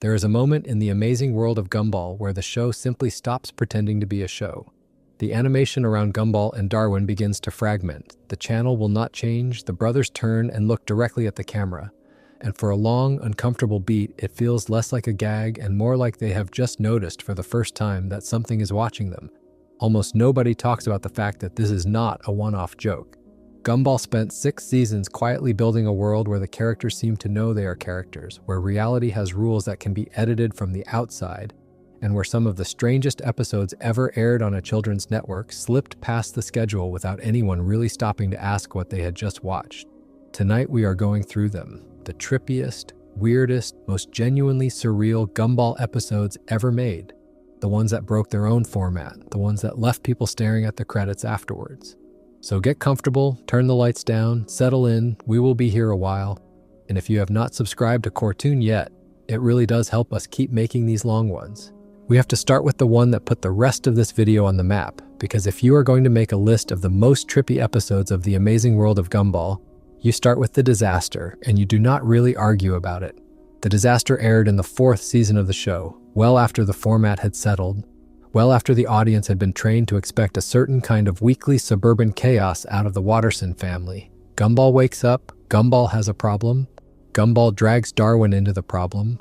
There is a moment in the Amazing World of Gumball where the show simply stops pretending to be a show. The animation around Gumball and Darwin begins to fragment. The channel will not change, the brothers turn and look directly at the camera. And for a long, uncomfortable beat, it feels less like a gag and more like they have just noticed for the first time that something is watching them. Almost nobody talks about the fact that this is not a one-off joke. Gumball spent 6 seasons quietly building a world where the characters seem to know they are characters, where reality has rules that can be edited from the outside, and where some of the strangest episodes ever aired on a children's network slipped past the schedule without anyone really stopping to ask what they had just watched. Tonight we are going through them, the trippiest, weirdest, most genuinely surreal Gumball episodes ever made. The ones that broke their own format, the ones that left people staring at the credits afterwards. So get comfortable, turn the lights down, settle in, we will be here a while. And if you have not subscribed to Cortoon yet, it really does help us keep making these long ones. We have to start with the one that put the rest of this video on the map, because if you are going to make a list of the most trippy episodes of the Amazing World of Gumball, you start with The Disaster, and you do not really argue about it. The Disaster aired in the 4th season of the show, well after the format had settled, well after the audience had been trained to expect a certain kind of weekly suburban chaos out of the Watterson family. Gumball wakes up, Gumball has a problem, Gumball drags Darwin into the problem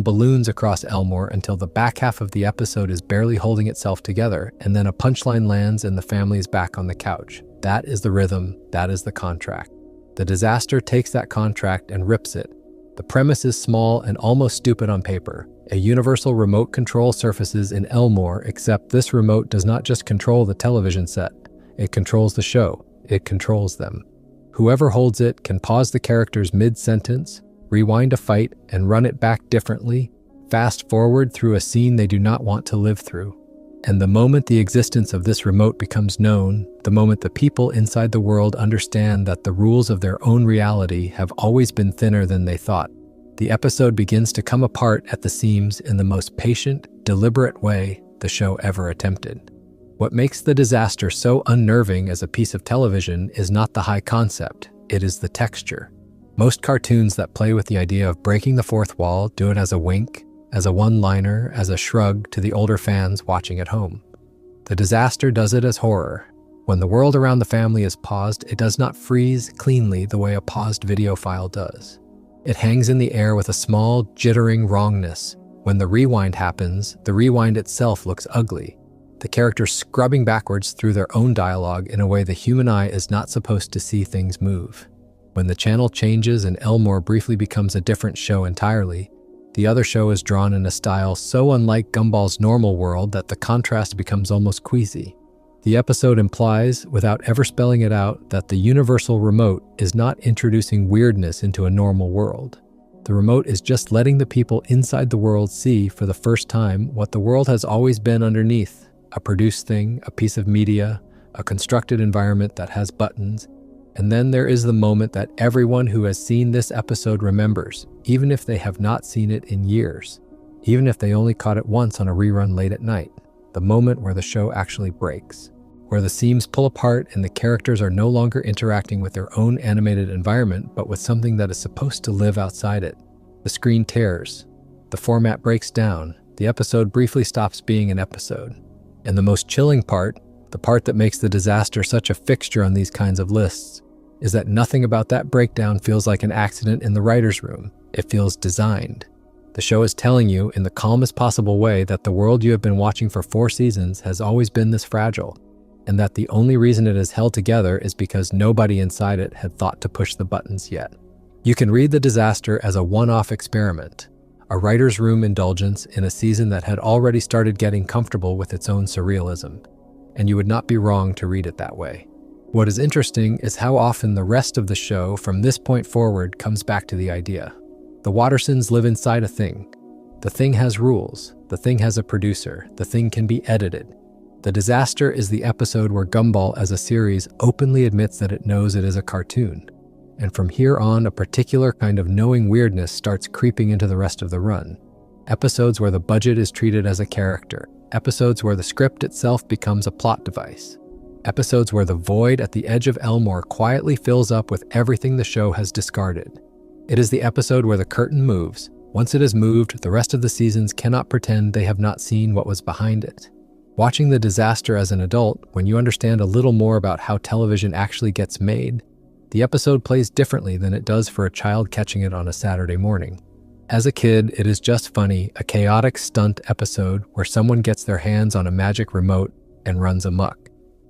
balloons across Elmore until the back half of the episode is barely holding itself together, and then a punchline lands and the family is back on the couch. That is the rhythm, that is the contract. The Disaster takes that contract and rips it. The premise is small and almost stupid on paper. A universal remote control surfaces in Elmore, except this remote does not just control the television set. It controls the show. It controls them. Whoever holds it can pause the characters mid-sentence, rewind a fight, and run it back differently, fast forward through a scene they do not want to live through. And the moment the existence of this remote becomes known, the moment the people inside the world understand that the rules of their own reality have always been thinner than they thought, the episode begins to come apart at the seams in the most patient, deliberate way the show ever attempted. What makes The Disaster so unnerving as a piece of television is not the high concept, it is the texture. Most cartoons that play with the idea of breaking the fourth wall do it as a wink, as a one-liner, as a shrug to the older fans watching at home. The Disaster does it as horror. When the world around the family is paused, it does not freeze cleanly the way a paused video file does. It hangs in the air with a small, jittering wrongness. When the rewind happens, the rewind itself looks ugly. The characters scrubbing backwards through their own dialogue in a way the human eye is not supposed to see things move. When the channel changes and Elmore briefly becomes a different show entirely, the other show is drawn in a style so unlike Gumball's normal world that the contrast becomes almost queasy. The episode implies, without ever spelling it out, that the universal remote is not introducing weirdness into a normal world. The remote is just letting the people inside the world see for the first time what the world has always been underneath: a produced thing, a piece of media, a constructed environment that has buttons. And then there is the moment that everyone who has seen this episode remembers, even if they have not seen it in years, even if they only caught it once on a rerun late at night, the moment where the show actually breaks, where the seams pull apart and the characters are no longer interacting with their own animated environment, but with something that is supposed to live outside it. The screen tears, the format breaks down, the episode briefly stops being an episode. And the most chilling part, the part that makes The Disaster such a fixture on these kinds of lists, is that nothing about that breakdown feels like an accident in the writer's room. It feels designed. The show is telling you, in the calmest possible way, that the world you have been watching for 4 seasons has always been this fragile, and that the only reason it is held together is because nobody inside it had thought to push the buttons yet. You can read The Disaster as a one-off experiment, a writer's room indulgence in a season that had already started getting comfortable with its own surrealism, and you would not be wrong to read it that way. What is interesting is how often the rest of the show from this point forward comes back to the idea. The Wattersons live inside a thing. The thing has rules. The thing has a producer. The thing can be edited. The Disaster is the episode where Gumball as a series openly admits that it knows it is a cartoon. And from here on, a particular kind of knowing weirdness starts creeping into the rest of the run. Episodes where the budget is treated as a character. Episodes where the script itself becomes a plot device. Episodes where the void at the edge of Elmore quietly fills up with everything the show has discarded. It is the episode where the curtain moves, Once it is moved, the rest of the seasons cannot pretend they have not seen what was behind it. Watching the disaster as an adult, when you understand a little more about how television actually gets made, the episode plays differently than it does for a child catching it on a Saturday morning. As a kid, it is just funny, a chaotic stunt episode where someone gets their hands on a magic remote and runs amok.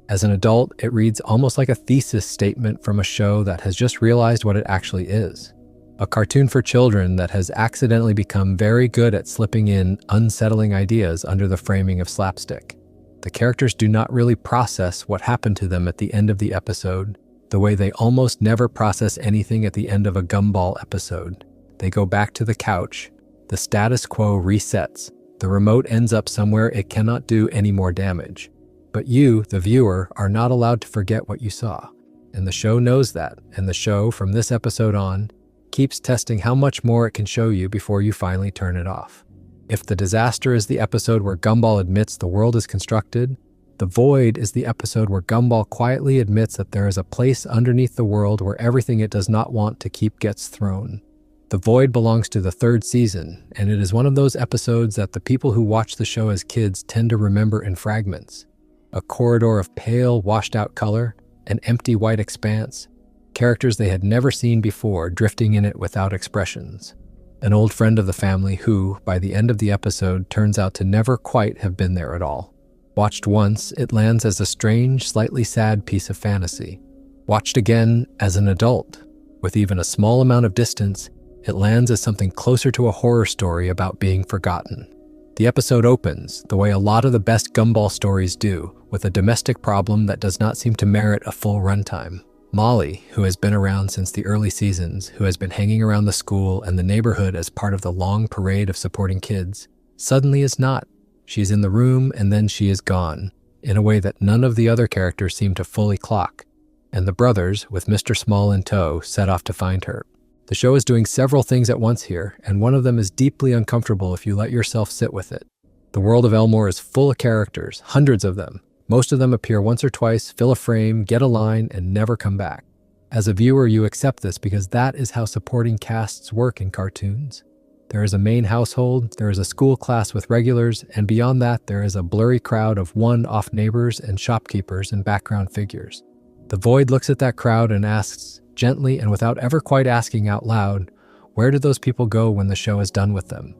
As an adult, it reads almost like a thesis statement from a show that has just realized what it actually is. A cartoon for children that has accidentally become very good at slipping in unsettling ideas under the framing of slapstick. The characters do not really process what happened to them at the end of the episode, the way they almost never process anything at the end of a Gumball episode. They go back to the couch. The status quo resets. The remote ends up somewhere it cannot do any more damage. But you, the viewer, are not allowed to forget what you saw. And the show knows that, and the show, from this episode on, keeps testing how much more it can show you before you finally turn it off. If The Disaster is the episode where Gumball admits the world is constructed, The Void is the episode where Gumball quietly admits that there is a place underneath the world where everything it does not want to keep gets thrown. The Void belongs to the third season, and it is one of those episodes that the people who watch the show as kids tend to remember in fragments. A corridor of pale, washed-out color, an empty white expanse, characters they had never seen before drifting in it without expressions. An old friend of the family who, by the end of the episode, turns out to never quite have been there at all. Watched once, it lands as a strange, slightly sad piece of fantasy. Watched again as an adult, with even a small amount of distance, it lands as something closer to a horror story about being forgotten. The episode opens, the way a lot of the best Gumball stories do, with a domestic problem that does not seem to merit a full runtime. Molly, who has been around since the early seasons, who has been hanging around the school and the neighborhood as part of the long parade of supporting kids, suddenly is not. She is in the room and then she is gone, in a way that none of the other characters seem to fully clock. And the brothers, with Mr. Small in tow, set off to find her. The show is doing several things at once here, and one of them is deeply uncomfortable if you let yourself sit with it. The world of Elmore is full of characters, hundreds of them. Most of them appear once or twice, fill a frame, get a line, and never come back. As a viewer, you accept this because that is how supporting casts work in cartoons. There is a main household, there is a school class with regulars, and beyond that, there is a blurry crowd of one-off neighbors and shopkeepers and background figures. The Void looks at that crowd and asks, gently and without ever quite asking out loud, where did those people go when the show is done with them?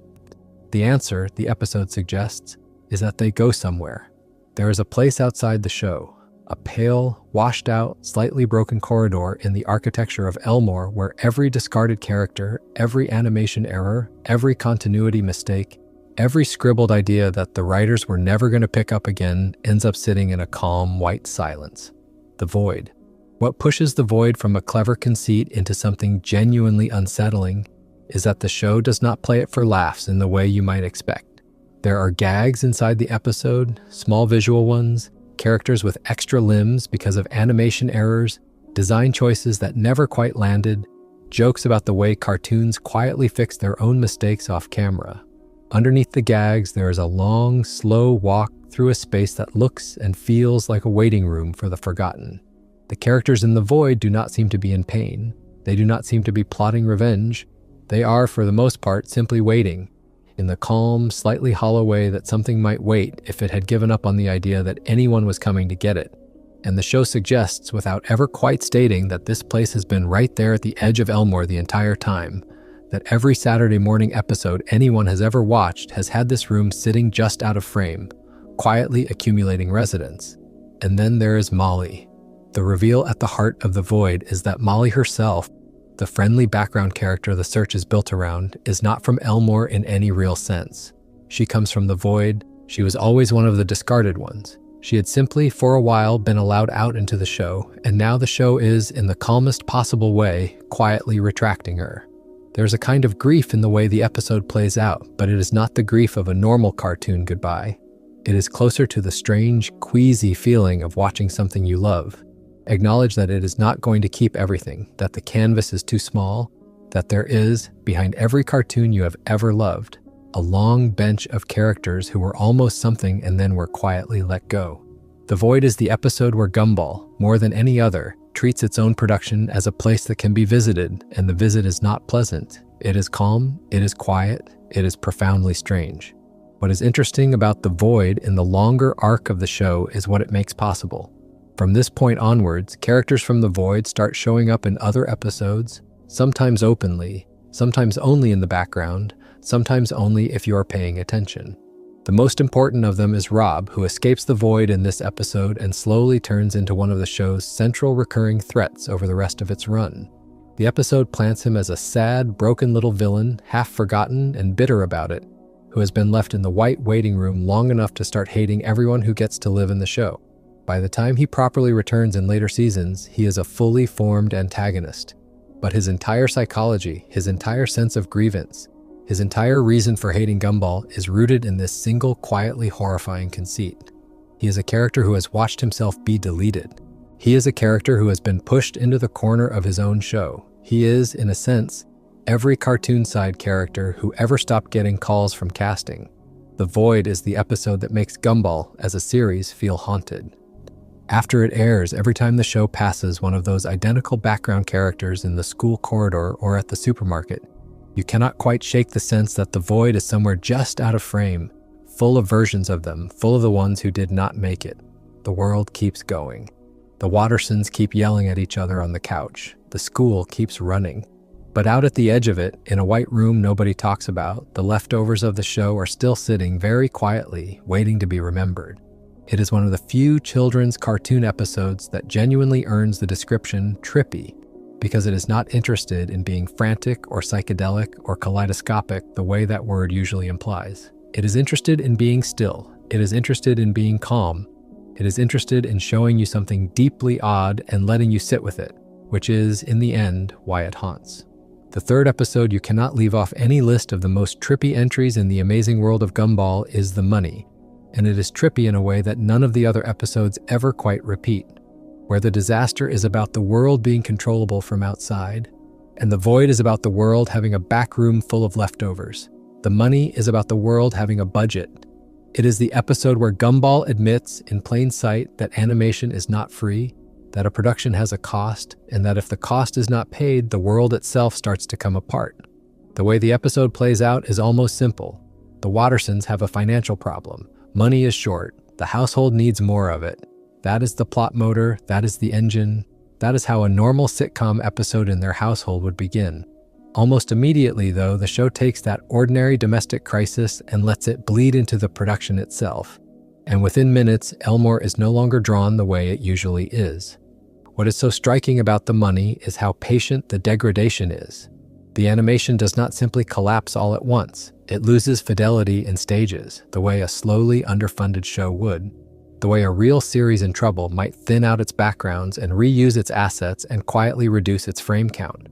The answer, the episode suggests, is that they go somewhere. There is a place outside the show, a pale, washed-out, slightly broken corridor in the architecture of Elmore where every discarded character, every animation error, every continuity mistake, every scribbled idea that the writers were never going to pick up again ends up sitting in a calm, white silence. The Void. What pushes The Void from a clever conceit into something genuinely unsettling is that the show does not play it for laughs in the way you might expect. There are gags inside the episode, small visual ones, characters with extra limbs because of animation errors, design choices that never quite landed, jokes about the way cartoons quietly fix their own mistakes off camera. Underneath the gags, there is a long, slow walk through a space that looks and feels like a waiting room for the forgotten. The characters in The Void do not seem to be in pain. They do not seem to be plotting revenge. They are, for the most part, simply waiting, in the calm, slightly hollow way that something might wait if it had given up on the idea that anyone was coming to get it. And the show suggests, without ever quite stating, that this place has been right there at the edge of Elmore the entire time, that every Saturday morning episode anyone has ever watched has had this room sitting just out of frame, quietly accumulating residents. And then there is Molly. The reveal at the heart of The Void is that Molly herself, the friendly background character the search is built around, is not from Elmore in any real sense. She comes from The Void. She was always one of the discarded ones. She had simply, for a while, been allowed out into the show, and now the show is, in the calmest possible way, quietly retracting her. There's a kind of grief in the way the episode plays out, but it is not the grief of a normal cartoon goodbye. It is closer to the strange, queasy feeling of watching something you love. Acknowledge that it is not going to keep everything, that the canvas is too small, that there is, behind every cartoon you have ever loved, a long bench of characters who were almost something and then were quietly let go. The Void is the episode where Gumball, more than any other, treats its own production as a place that can be visited, and the visit is not pleasant. It is calm, it is quiet, it is profoundly strange. What is interesting about the void in the longer arc of the show is what it makes possible. From this point onwards, characters from the void start showing up in other episodes, sometimes openly, sometimes only in the background, sometimes only if you are paying attention. The most important of them is Rob, who escapes the void in this episode and slowly turns into one of the show's central recurring threats over the rest of its run. The episode plants him as a sad, broken little villain, half forgotten and bitter about it, who has been left in the white waiting room long enough to start hating everyone who gets to live in the show. By the time he properly returns in later seasons, he is a fully formed antagonist. But his entire psychology, his entire sense of grievance, his entire reason for hating Gumball is rooted in this single, quietly horrifying conceit. He is a character who has watched himself be deleted. He is a character who has been pushed into the corner of his own show. He is, in a sense, every cartoon side character who ever stopped getting calls from casting. The Void is the episode that makes Gumball, as a series, feel haunted. After it airs, every time the show passes one of those identical background characters in the school corridor or at the supermarket, you cannot quite shake the sense that the Void is somewhere just out of frame, full of versions of them, full of the ones who did not make it. The world keeps going. The Wattersons keep yelling at each other on the couch. The school keeps running. But out at the edge of it, in a white room nobody talks about, the leftovers of the show are still sitting very quietly, waiting to be remembered. It is one of the few children's cartoon episodes that genuinely earns the description trippy, because it is not interested in being frantic or psychedelic or kaleidoscopic the way that word usually implies. It is interested in being still. It is interested in being calm. It is interested in showing you something deeply odd and letting you sit with it, which is, in the end, why it haunts. The third episode you cannot leave off any list of the most trippy entries in the Amazing World of Gumball is The Money, and it is trippy in a way that none of the other episodes ever quite repeat, where the disaster is about the world being controllable from outside, and the void is about the world having a back room full of leftovers. The money is about the world having a budget. It is the episode where Gumball admits in plain sight that animation is not free, that a production has a cost, and that if the cost is not paid, the world itself starts to come apart. The way the episode plays out is almost simple. The Wattersons have a financial problem. Money is short. The household needs more of it. That is the plot motor, that is the engine, that is how a normal sitcom episode in their household would begin. Almost immediately, though, the show takes that ordinary domestic crisis and lets it bleed into the production itself. And within minutes, Elmore is no longer drawn the way it usually is. What is so striking about The Money is how patient the degradation is. The animation does not simply collapse all at once. It loses fidelity in stages, the way a slowly underfunded show would. The way a real series in trouble might thin out its backgrounds and reuse its assets and quietly reduce its frame count.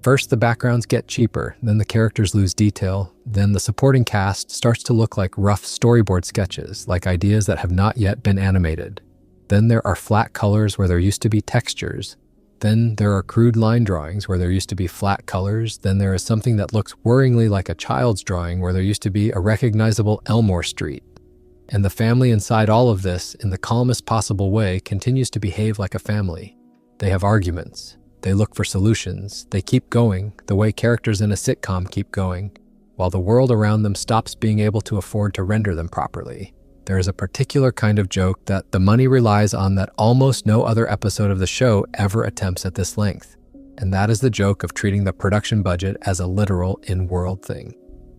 First, the backgrounds get cheaper, then the characters lose detail, then the supporting cast starts to look like rough storyboard sketches, like ideas that have not yet been animated. Then there are flat colors where there used to be textures. Then there are crude line drawings where there used to be flat colors. Then there is something that looks worryingly like a child's drawing where there used to be a recognizable Elmore Street. And the family inside all of this, in the calmest possible way, continues to behave like a family. They have arguments. They look for solutions. They keep going, the way characters in a sitcom keep going, while the world around them stops being able to afford to render them properly. There is a particular kind of joke that The Money relies on that almost no other episode of the show ever attempts at this length, and that is the joke of treating the production budget as a literal in-world thing.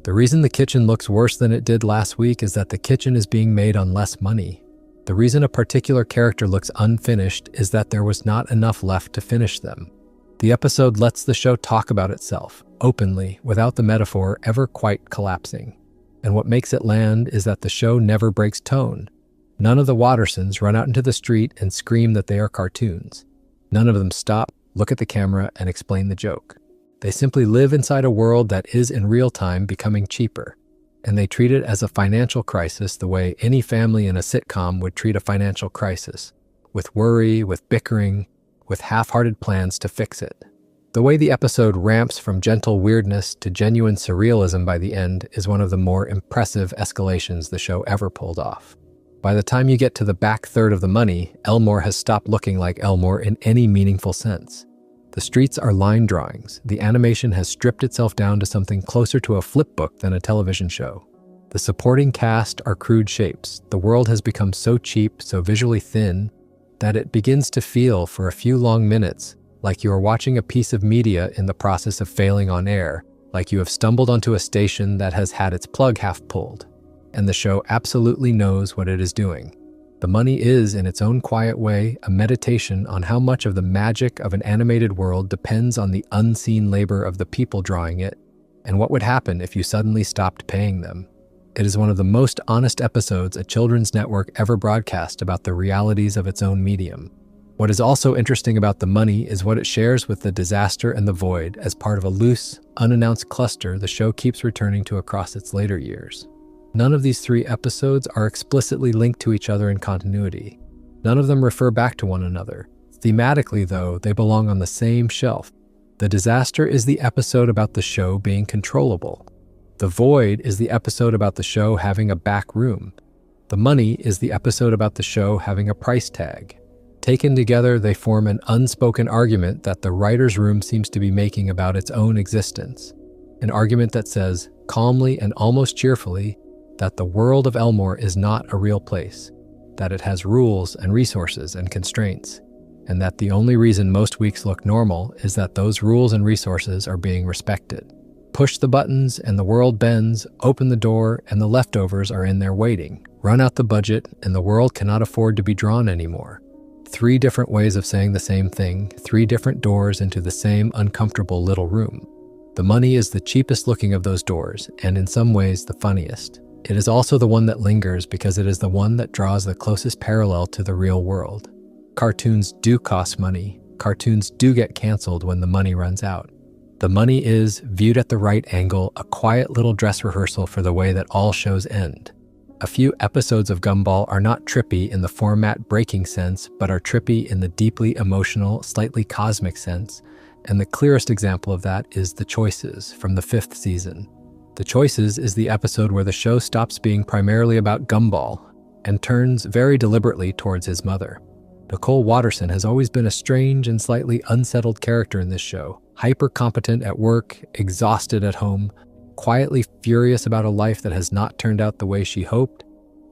The reason the kitchen looks worse than it did last week is that the kitchen is being made on less money. The reason a particular character looks unfinished is that there was not enough left to finish them. The episode lets the show talk about itself, openly, without the metaphor ever quite collapsing. And what makes it land is that the show never breaks tone. None of the Wattersons run out into the street and scream that they are cartoons. None of them stop, look at the camera, and explain the joke. They simply live inside a world that is in real time becoming cheaper, and they treat it as a financial crisis the way any family in a sitcom would treat a financial crisis, with worry, with bickering, with half-hearted plans to fix it. The way the episode ramps from gentle weirdness to genuine surrealism by the end is one of the more impressive escalations the show ever pulled off. By the time you get to the back third of the money, Elmore has stopped looking like Elmore in any meaningful sense. The streets are line drawings. The animation has stripped itself down to something closer to a flipbook than a television show. The supporting cast are crude shapes. The world has become so cheap, so visually thin, that it begins to feel, for a few long minutes, like you are watching a piece of media in the process of failing on air, like you have stumbled onto a station that has had its plug half pulled. And the show absolutely knows what it is doing. The money is, in its own quiet way, a meditation on how much of the magic of an animated world depends on the unseen labor of the people drawing it, and what would happen if you suddenly stopped paying them. It is one of the most honest episodes a children's network ever broadcast about the realities of its own medium. What is also interesting about the money is what it shares with the disaster and the void as part of a loose, unannounced cluster the show keeps returning to across its later years. None of these 3 episodes are explicitly linked to each other in continuity. None of them refer back to one another. Thematically, though, they belong on the same shelf. The disaster is the episode about the show being controllable. The void is the episode about the show having a back room. The money is the episode about the show having a price tag. Taken together, they form an unspoken argument that the writer's room seems to be making about its own existence. An argument that says, calmly and almost cheerfully, that the world of Elmore is not a real place, that it has rules and resources and constraints, and that the only reason most weeks look normal is that those rules and resources are being respected. Push the buttons and the world bends, open the door and the leftovers are in there waiting. Run out the budget and the world cannot afford to be drawn anymore. 3 different ways of saying the same thing, 3 different doors into the same uncomfortable little room. The money is the cheapest looking of those doors, and in some ways the funniest. It is also the one that lingers because it is the one that draws the closest parallel to the real world. Cartoons do cost money. Cartoons do get canceled when the money runs out. The money is, viewed at the right angle, a quiet little dress rehearsal for the way that all shows end. A few episodes of Gumball are not trippy in the format breaking sense, but are trippy in the deeply emotional, slightly cosmic sense, and the clearest example of that is The Choices from the 5th season. The Choices is the episode where the show stops being primarily about Gumball and turns very deliberately towards his mother. Nicole Watterson has always been a strange and slightly unsettled character in this show, hyper-competent at work, exhausted at home, quietly furious about a life that has not turned out the way she hoped,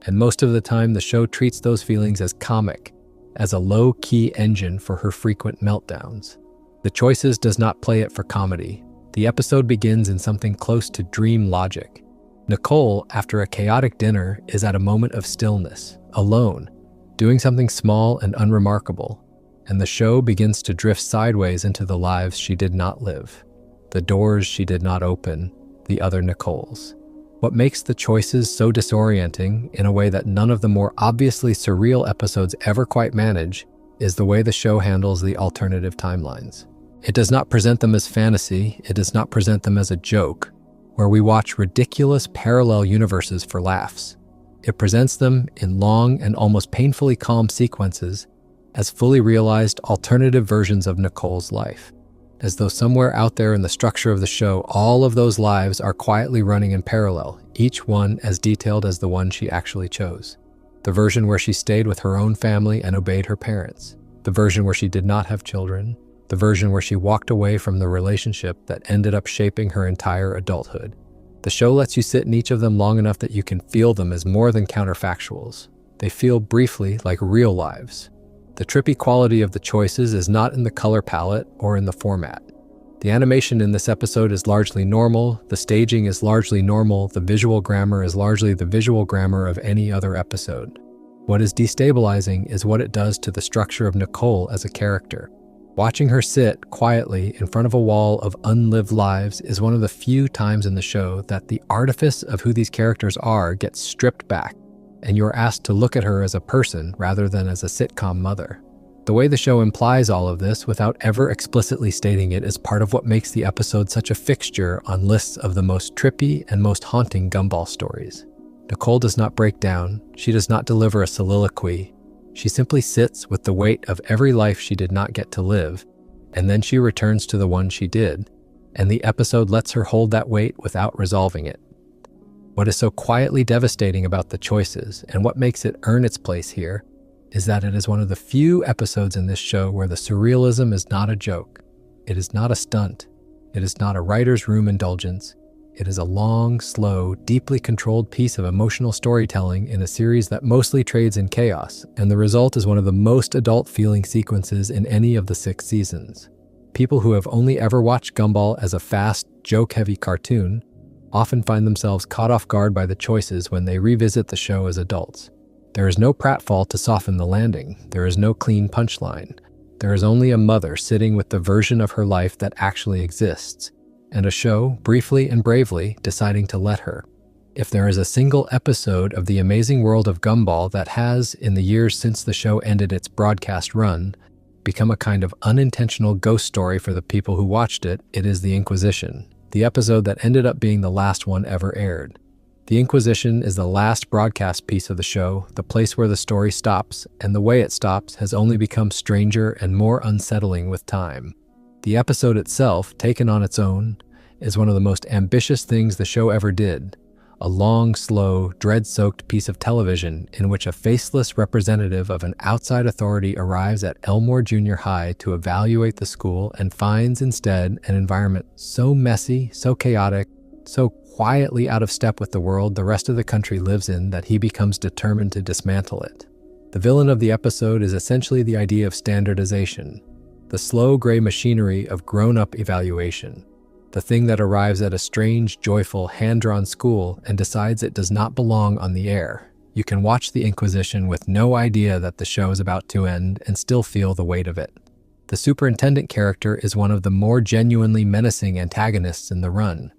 and most of the time the show treats those feelings as comic, as a low-key engine for her frequent meltdowns. The Choices does not play it for comedy. The episode begins in something close to dream logic. Nicole, after a chaotic dinner, is at a moment of stillness, alone, doing something small and unremarkable, and the show begins to drift sideways into the lives she did not live, the doors she did not open, the other Nicoles. What makes The Choices so disorienting, in a way that none of the more obviously surreal episodes ever quite manage, is the way the show handles the alternative timelines. It does not present them as fantasy, it does not present them as a joke, where we watch ridiculous parallel universes for laughs. It presents them in long and almost painfully calm sequences as fully realized alternative versions of Nicole's life, as though somewhere out there in the structure of the show, all of those lives are quietly running in parallel, each one as detailed as the one she actually chose. The version where she stayed with her own family and obeyed her parents, the version where she did not have children, the version where she walked away from the relationship that ended up shaping her entire adulthood. The show lets you sit in each of them long enough that you can feel them as more than counterfactuals. They feel briefly like real lives. The trippy quality of The Choices is not in the color palette or in the format. The animation in this episode is largely normal, the staging is largely normal, the visual grammar is largely the visual grammar of any other episode. What is destabilizing is what it does to the structure of Nicole as a character. Watching her sit quietly in front of a wall of unlived lives is one of the few times in the show that the artifice of who these characters are gets stripped back, and you're asked to look at her as a person rather than as a sitcom mother. The way the show implies all of this without ever explicitly stating it is part of what makes the episode such a fixture on lists of the most trippy and most haunting Gumball stories. Nicole does not break down, she does not deliver a soliloquy. She simply sits with the weight of every life she did not get to live, and then she returns to the one she did, and the episode lets her hold that weight without resolving it. What is so quietly devastating about the choices, and what makes it earn its place here, is that it is one of the few episodes in this show where the surrealism is not a joke. It is not a stunt. It is not a writer's room indulgence. It is a long, slow, deeply controlled piece of emotional storytelling in a series that mostly trades in chaos, and the result is one of the most adult-feeling sequences in any of the 6 seasons. People who have only ever watched Gumball as a fast, joke-heavy cartoon often find themselves caught off guard by the choices when they revisit the show as adults. There is no pratfall to soften the landing. There is no clean punchline. There is only a mother sitting with the version of her life that actually exists, and a show, briefly and bravely, deciding to let her. If there is a single episode of the Amazing World of Gumball that has, in the years since the show ended its broadcast run, become a kind of unintentional ghost story for the people who watched it, it is the Inquisition, the episode that ended up being the last one ever aired. The Inquisition is the last broadcast piece of the show, the place where the story stops, and the way it stops has only become stranger and more unsettling with time. The episode itself, taken on its own, is one of the most ambitious things the show ever did. A long, slow, dread-soaked piece of television in which a faceless representative of an outside authority arrives at Elmore Junior High to evaluate the school and finds instead an environment so messy, so chaotic, so quietly out of step with the world the rest of the country lives in that he becomes determined to dismantle it. The villain of the episode is essentially the idea of standardization, the slow gray machinery of grown-up evaluation, the thing that arrives at a strange, joyful, hand-drawn school and decides it does not belong on the air. You can watch the Inquisition with no idea that the show is about to end and still feel the weight of it. The superintendent character is one of the more genuinely menacing antagonists in the run.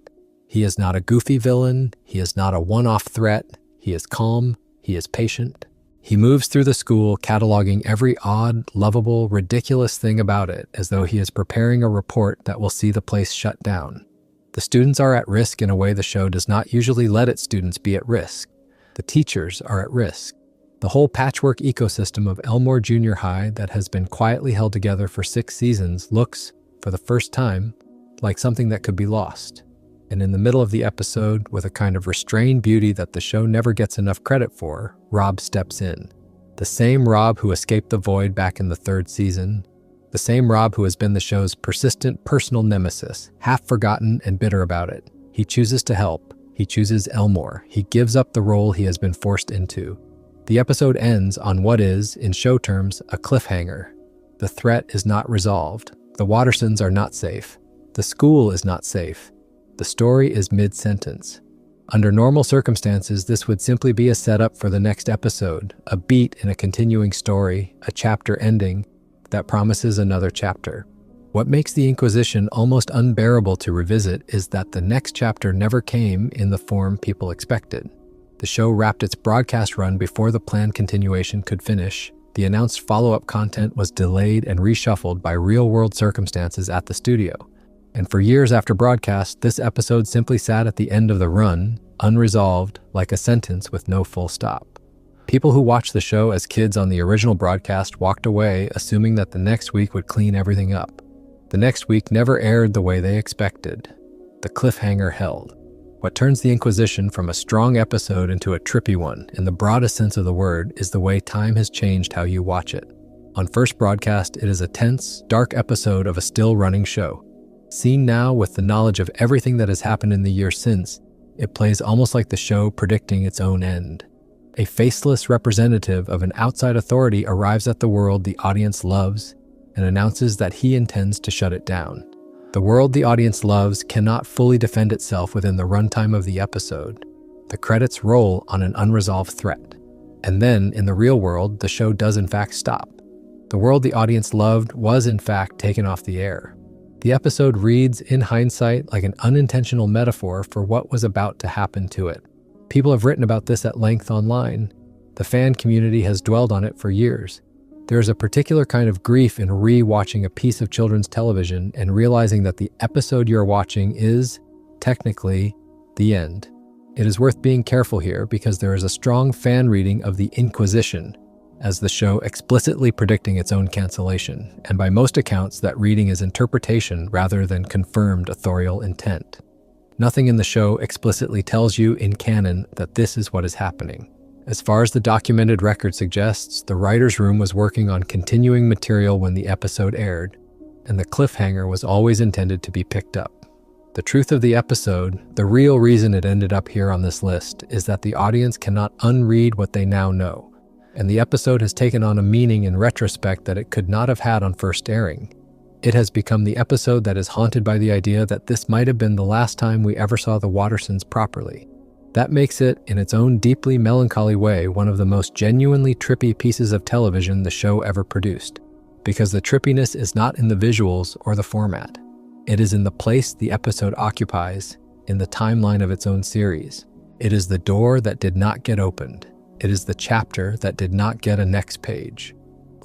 He is not a goofy villain, he is not a one-off threat, he is calm, he is patient. He moves through the school cataloging every odd, lovable, ridiculous thing about it as though he is preparing a report that will see the place shut down. The students are at risk in a way the show does not usually let its students be at risk. The teachers are at risk. The whole patchwork ecosystem of Elmore Junior High that has been quietly held together for 6 seasons looks, for the first time, like something that could be lost. And in the middle of the episode, with a kind of restrained beauty that the show never gets enough credit for, Rob steps in. The same Rob who escaped the void back in the 3rd season. The same Rob who has been the show's persistent personal nemesis, half forgotten and bitter about it. He chooses to help. He chooses Elmore. He gives up the role he has been forced into. The episode ends on what is, in show terms, a cliffhanger. The threat is not resolved. The Wattersons are not safe. The school is not safe. The story is mid-sentence. Under normal circumstances, this would simply be a setup for the next episode, a beat in a continuing story, a chapter ending that promises another chapter. What makes the Inquisition almost unbearable to revisit is that the next chapter never came in the form people expected. The show wrapped its broadcast run before the planned continuation could finish. The announced follow-up content was delayed and reshuffled by real-world circumstances at the studio. And for years after broadcast, this episode simply sat at the end of the run, unresolved, like a sentence with no full stop. People who watched the show as kids on the original broadcast walked away assuming that the next week would clean everything up. The next week never aired the way they expected. The cliffhanger held. What turns the Inquisition from a strong episode into a trippy one, in the broadest sense of the word, is the way time has changed how you watch it. On first broadcast, it is a tense, dark episode of a still-running show. Seen now with the knowledge of everything that has happened in the year since, it plays almost like the show predicting its own end. A faceless representative of an outside authority arrives at the world the audience loves and announces that he intends to shut it down. The world the audience loves cannot fully defend itself within the runtime of the episode. The credits roll on an unresolved threat. And then, in the real world, the show does in fact stop. The world the audience loved was in fact taken off the air. The episode reads, in hindsight, like an unintentional metaphor for what was about to happen to it. People have written about this at length online. The fan community has dwelled on it for years. There is a particular kind of grief in re-watching a piece of children's television and realizing that the episode you're watching is, technically, the end. It is worth being careful here because there is a strong fan reading of the Inquisition as the show explicitly predicting its own cancellation, and by most accounts that reading is interpretation rather than confirmed authorial intent. Nothing in the show explicitly tells you in canon that this is what is happening. As far as the documented record suggests, the writer's room was working on continuing material when the episode aired, and the cliffhanger was always intended to be picked up. The truth of the episode, the real reason it ended up here on this list, is that the audience cannot unread what they now know, and the episode has taken on a meaning in retrospect that it could not have had on first airing. It has become the episode that is haunted by the idea that this might have been the last time we ever saw the Wattersons properly. That makes it, in its own deeply melancholy way, one of the most genuinely trippy pieces of television the show ever produced, because the trippiness is not in the visuals or the format. It is in the place the episode occupies in the timeline of its own series. It is the door that did not get opened. It is the chapter that did not get a next page.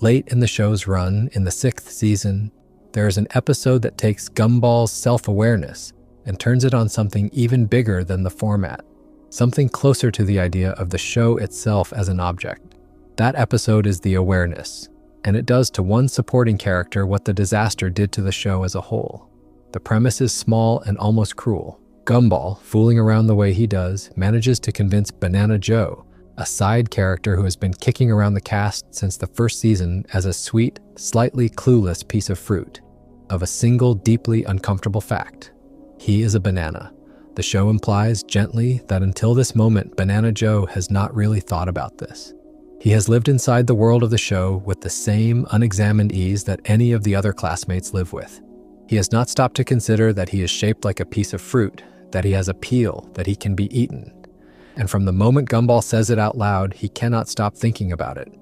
Late in the show's run, in the 6th season, there is an episode that takes Gumball's self-awareness and turns it on something even bigger than the format, something closer to the idea of the show itself as an object. That episode is The Awareness, and it does to one supporting character what the disaster did to the show as a whole. The premise is small and almost cruel. Gumball, fooling around the way he does, manages to convince Banana Joe, a side character who has been kicking around the cast since the first season as a sweet, slightly clueless piece of fruit, of a single deeply uncomfortable fact. He is a banana. The show implies gently that until this moment, Banana Joe has not really thought about this. He has lived inside the world of the show with the same unexamined ease that any of the other classmates live with. He has not stopped to consider that he is shaped like a piece of fruit, that he has a peel, that he can be eaten. And from the moment Gumball says it out loud, he cannot stop thinking about it.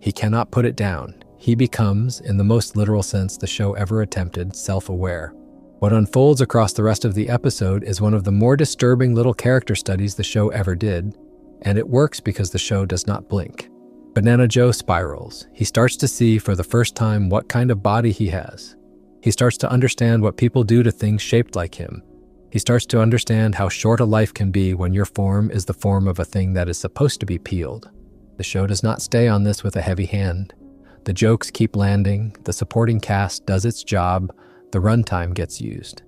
He cannot put it down. He becomes, in the most literal sense the show ever attempted, self-aware. What unfolds across the rest of the episode is one of the more disturbing little character studies the show ever did, and it works because the show does not blink. Banana Joe spirals. He starts to see for the first time what kind of body he has. He starts to understand what people do to things shaped like him. He starts to understand how short a life can be when your form is the form of a thing that is supposed to be peeled. The show does not stay on this with a heavy hand. The jokes keep landing, the supporting cast does its job, the runtime gets used.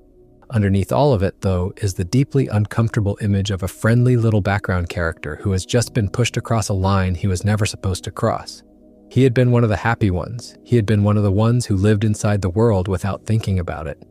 Underneath all of it, though, is the deeply uncomfortable image of a friendly little background character who has just been pushed across a line he was never supposed to cross. He had been one of the happy ones. He had been one of the ones who lived inside the world without thinking about it.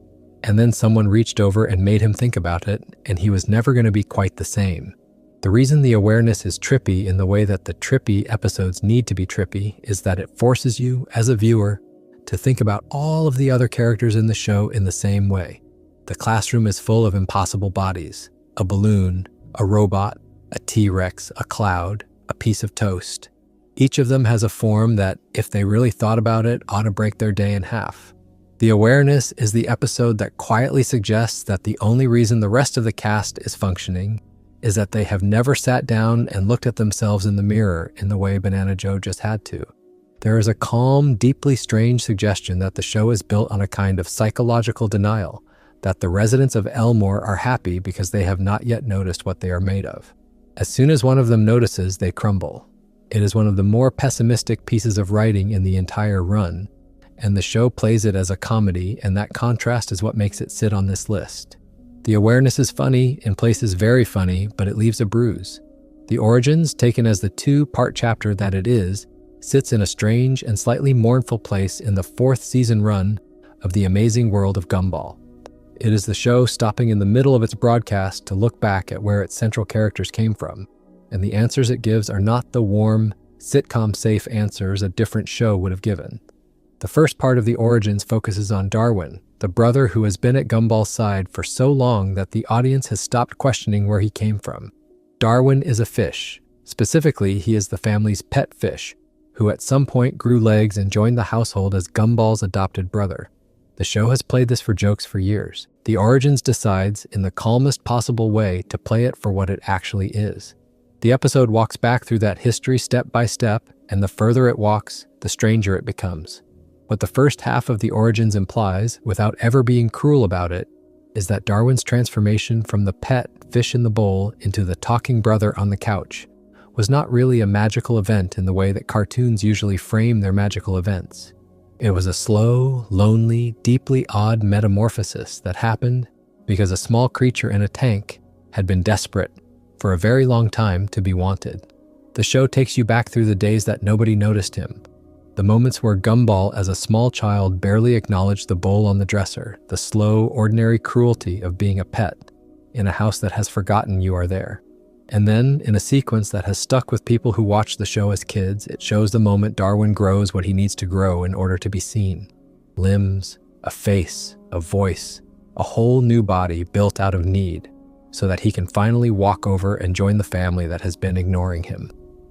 And then someone reached over and made him think about it, and he was never going to be quite the same. The reason The Awareness is trippy in the way that the trippy episodes need to be trippy is that it forces you, as a viewer, to think about all of the other characters in the show in the same way. The classroom is full of impossible bodies: a balloon, a robot, a T-Rex, a cloud, a piece of toast. Each of them has a form that, if they really thought about it, ought to break their day in half. The Awareness is the episode that quietly suggests that the only reason the rest of the cast is functioning is that they have never sat down and looked at themselves in the mirror in the way Banana Joe just had to. There is a calm, deeply strange suggestion that the show is built on a kind of psychological denial, that the residents of Elmore are happy because they have not yet noticed what they are made of. As soon as one of them notices, they crumble. It is one of the more pessimistic pieces of writing in the entire run, and the show plays it as a comedy, and that contrast is what makes it sit on this list. The Awareness is funny, in places very funny, but it leaves a bruise. The Origins, taken as the two-part chapter that it is, sits in a strange and slightly mournful place in the 4th season run of The Amazing World of Gumball. It is the show stopping in the middle of its broadcast to look back at where its central characters came from, and the answers it gives are not the warm, sitcom-safe answers a different show would have given. The first part of The Origins focuses on Darwin, the brother who has been at Gumball's side for so long that the audience has stopped questioning where he came from. Darwin is a fish. Specifically, he is the family's pet fish, who at some point grew legs and joined the household as Gumball's adopted brother. The show has played this for jokes for years. The Origins decides, in the calmest possible way, to play it for what it actually is. The episode walks back through that history step by step, and the further it walks, the stranger it becomes. What the first half of The Origins implies, without ever being cruel about it, is that Darwin's transformation from the pet fish in the bowl into the talking brother on the couch was not really a magical event in the way that cartoons usually frame their magical events. It was a slow, lonely, deeply odd metamorphosis that happened because a small creature in a tank had been desperate for a very long time to be wanted. The show takes you back through the days that nobody noticed him, the moments where Gumball as a small child barely acknowledged the bowl on the dresser, the slow, ordinary cruelty of being a pet in a house that has forgotten you are there. And then, in a sequence that has stuck with people who watched the show as kids, it shows the moment Darwin grows what he needs to grow in order to be seen. Limbs, a face, a voice, a whole new body built out of need, so that he can finally walk over and join the family that has been ignoring him.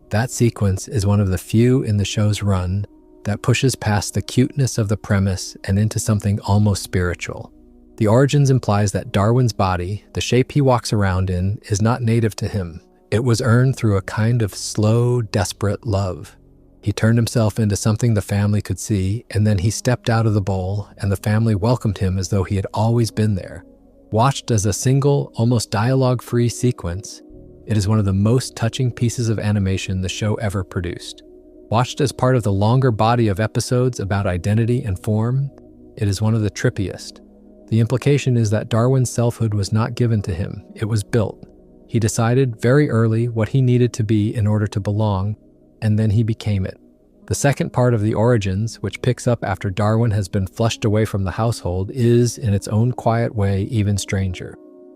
That sequence is one of the few in the show's run that pushes past the cuteness of the premise and into something almost spiritual. The origins implies that Darwin's body, the shape he walks around in, is not native to him. It was earned through a kind of slow, desperate love. He turned himself into something the family could see, and then he stepped out of the bowl, and the family welcomed him as though he had always been there. Watched as a single, almost dialogue-free sequence, it is one of the most touching pieces of animation the show ever produced. Watched as part of the longer body of episodes about identity and form, it is one of the trippiest. The implication is that Darwin's selfhood was not given to him, it was built. He decided very early what he needed to be in order to belong, and then he became it. The second part of the origins, which picks up after Darwin has been flushed away from the household, is, in its own quiet way, even stranger.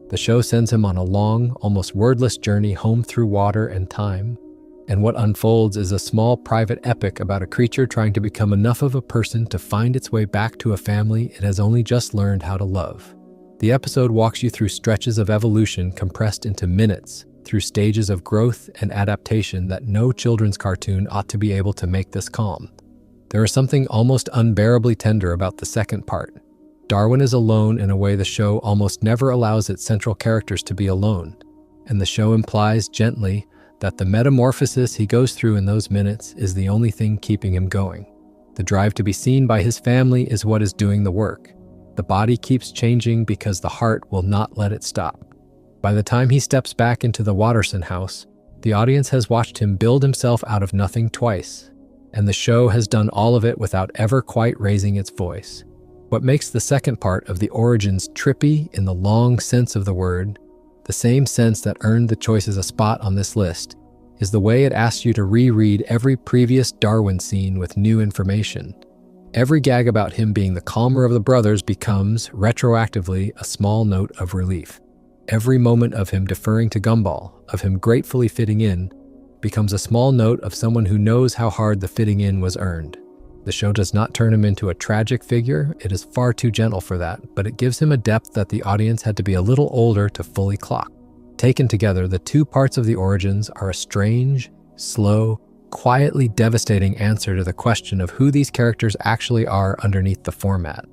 The show sends him on a long, almost wordless journey home through water and time, and what unfolds is a small private epic about a creature trying to become enough of a person to find its way back to a family it has only just learned how to love. The episode walks you through stretches of evolution compressed into minutes, through stages of growth and adaptation that no children's cartoon ought to be able to make this calm. There is something almost unbearably tender about the second part. Darwin is alone in a way the show almost never allows its central characters to be alone, and the show implies gently that the metamorphosis he goes through in those minutes is the only thing keeping him going. The drive to be seen by his family is what is doing the work. The body keeps changing because the heart will not let it stop. By the time he steps back into the Watterson house, the audience has watched him build himself out of nothing twice, and the show has done all of it without ever quite raising its voice. What makes the second part of the origins trippy in the long sense of the word, the same sense that earned the choices a spot on this list, is the way it asks you to reread every previous Darwin scene with new information. Every gag about him being the calmer of the brothers becomes, retroactively, a small note of relief. Every moment of him deferring to Gumball, of him gratefully fitting in, becomes a small note of someone who knows how hard the fitting in was earned. The show does not turn him into a tragic figure, it is far too gentle for that, but it gives him a depth that the audience had to be a little older to fully clock. Taken together, the two parts of the origins are a strange, slow, quietly devastating answer to the question of who these characters actually are underneath the format.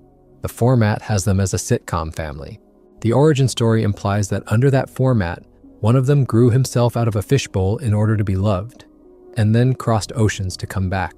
The format has them as a sitcom family. The origin story implies that under that format, one of them grew himself out of a fishbowl in order to be loved, and then crossed oceans to come back.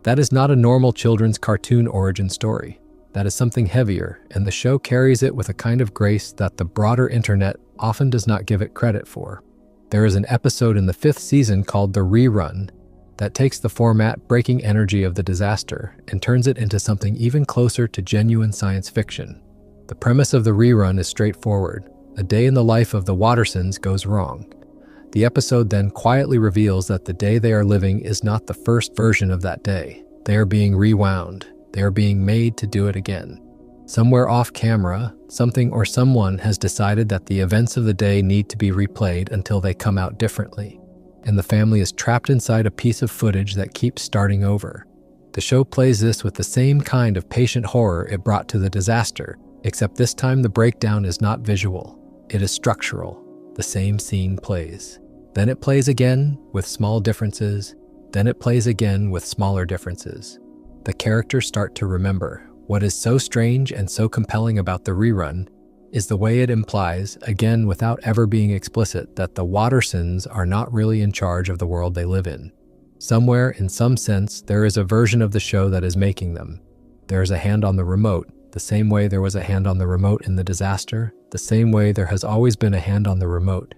That is not a normal children's cartoon origin story. That is something heavier, and the show carries it with a kind of grace that the broader internet often does not give it credit for. There is an episode in the 5th season called The Rerun that takes the format-breaking energy of the disaster and turns it into something even closer to genuine science fiction. The premise of The Rerun is straightforward. A day in the life of the Wattersons goes wrong. The episode then quietly reveals that the day they are living is not the first version of that day. They are being rewound. They are being made to do it again. Somewhere off camera, something or someone has decided that the events of the day need to be replayed until they come out differently, and the family is trapped inside a piece of footage that keeps starting over. The show plays this with the same kind of patient horror it brought to the disaster, except this time the breakdown is not visual, it is structural. The same scene plays. Then it plays again with small differences, then it plays again with smaller differences. The characters start to remember. What is so strange and so compelling about The Rerun is the way it implies, again without ever being explicit, that the Wattersons are not really in charge of the world they live in. Somewhere, in some sense, there is a version of the show that is making them. There is a hand on the remote, the same way there was a hand on the remote in the disaster, the same way there has always been a hand on the remote.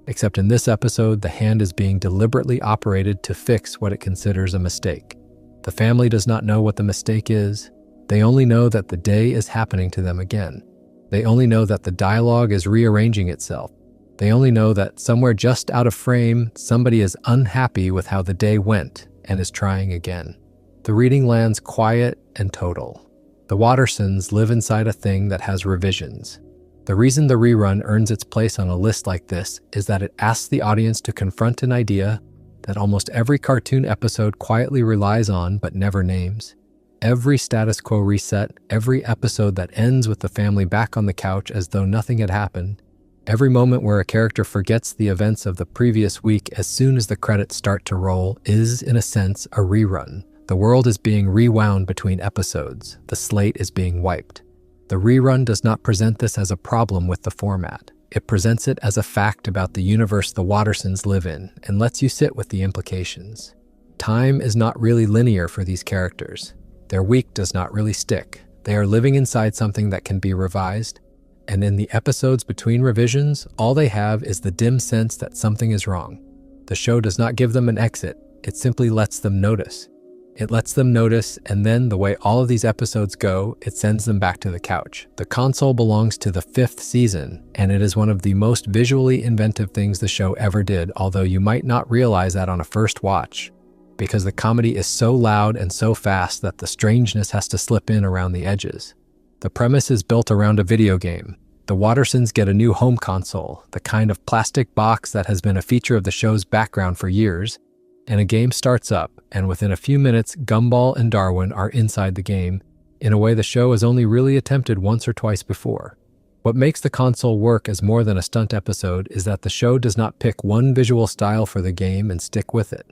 Except in this episode, the hand is being deliberately operated to fix what it considers a mistake. The family does not know what the mistake is. They only know that the day is happening to them again. They only know that the dialogue is rearranging itself. They only know that somewhere just out of frame, somebody is unhappy with how the day went and is trying again. The reading lands quiet and total. The Wattersons live inside a thing that has revisions. The reason the rerun earns its place on a list like this is that it asks the audience to confront an idea that almost every cartoon episode quietly relies on but never names. Every status quo reset, every episode that ends with the family back on the couch as though nothing had happened, every moment where a character forgets the events of the previous week as soon as the credits start to roll is, in a sense, a rerun. The world is being rewound between episodes. The slate is being wiped. The rerun does not present this as a problem with the format. It presents it as a fact about the universe the Wattersons live in and lets you sit with the implications. Time is not really linear for these characters. Their week does not really stick. They are living inside something that can be revised, and in the episodes between revisions, all they have is the dim sense that something is wrong. The show does not give them an exit. It simply lets them notice. It lets them notice, and then the way all of these episodes go, it sends them back to the couch. The console belongs to the 5th season, and it is one of the most visually inventive things the show ever did, although you might not realize that on a first watch, because the comedy is so loud and so fast that the strangeness has to slip in around the edges. The premise is built around a video game. The Wattersons get a new home console, the kind of plastic box that has been a feature of the show's background for years, and a game starts up, and within a few minutes, Gumball and Darwin are inside the game, in a way the show has only really attempted once or twice before. What makes the console work as more than a stunt episode is that the show does not pick one visual style for the game and stick with it.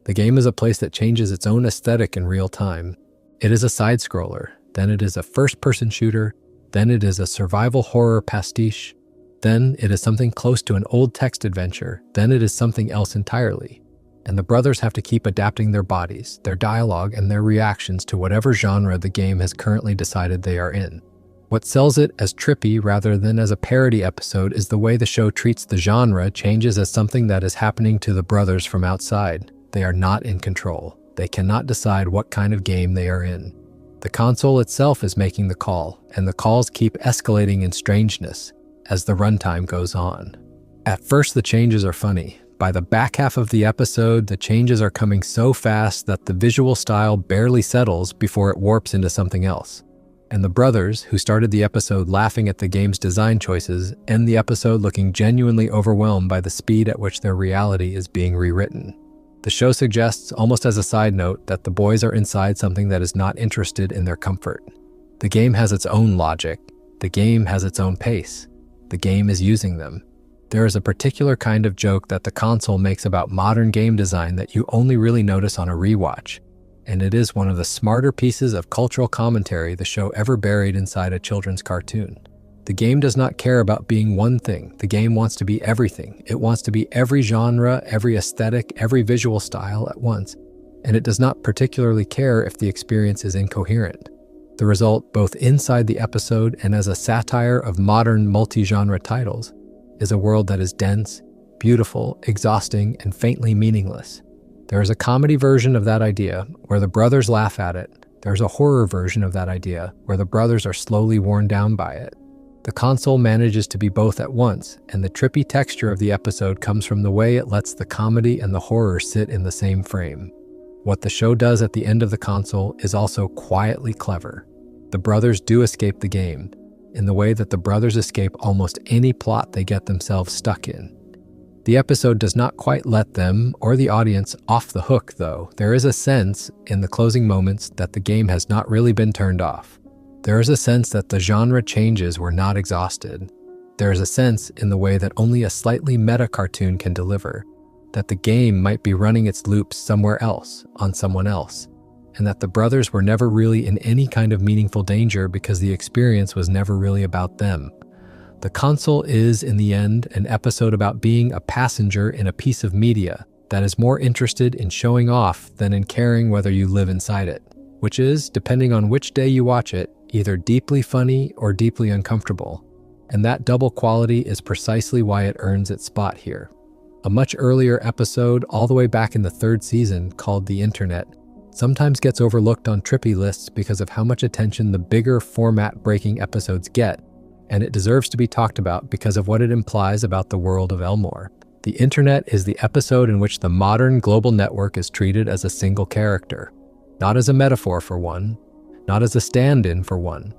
The game is a place that changes its own aesthetic in real time. It is a side-scroller, then it is a first-person shooter, then it is a survival horror pastiche, then it is something close to an old text adventure, then it is something else entirely. And the brothers have to keep adapting their bodies, their dialogue, and their reactions to whatever genre the game has currently decided they are in. What sells it as trippy rather than as a parody episode is the way the show treats the genre changes as something that is happening to the brothers from outside. They are not in control. They cannot decide what kind of game they are in. The console itself is making the call, and the calls keep escalating in strangeness as the runtime goes on. At first, the changes are funny. By the back half of the episode, the changes are coming so fast that the visual style barely settles before it warps into something else. And the brothers, who started the episode laughing at the game's design choices, end the episode looking genuinely overwhelmed by the speed at which their reality is being rewritten. The show suggests, almost as a side note, that the boys are inside something that is not interested in their comfort. The game has its own logic. The game has its own pace. The game is using them. There is a particular kind of joke that the console makes about modern game design that you only really notice on a rewatch, and it is one of the smarter pieces of cultural commentary the show ever buried inside a children's cartoon. The game does not care about being one thing. The game wants to be everything. It wants to be every genre, every aesthetic, every visual style at once, and it does not particularly care if the experience is incoherent. The result, both inside the episode and as a satire of modern multi-genre titles, is a world that is dense, beautiful, exhausting, and faintly meaningless. There is a comedy version of that idea where the brothers laugh at it. There's a horror version of that idea where the brothers are slowly worn down by it. The console manages to be both at once, and the trippy texture of the episode comes from the way it lets the comedy and the horror sit in the same frame. What the show does at the end of the console is also quietly clever. The brothers do escape the game, in the way that the brothers escape almost any plot they get themselves stuck in. The episode does not quite let them, or the audience, off the hook, though. There is a sense, in the closing moments, that the game has not really been turned off. There is a sense that the genre changes were not exhausted. There is a sense, in the way that only a slightly meta cartoon can deliver, that the game might be running its loops somewhere else, on someone else, and that the brothers were never really in any kind of meaningful danger because the experience was never really about them. The console is, in the end, an episode about being a passenger in a piece of media that is more interested in showing off than in caring whether you live inside it, which is, depending on which day you watch it, either deeply funny or deeply uncomfortable. And that double quality is precisely why it earns its spot here. A much earlier episode, all the way back in the 3rd season, called The Internet, sometimes gets overlooked on trippy lists because of how much attention the bigger format-breaking episodes get, and it deserves to be talked about because of what it implies about the world of Elmore. The internet is the episode in which the modern global network is treated as a single character, not as a metaphor for one, not as a stand-in for one,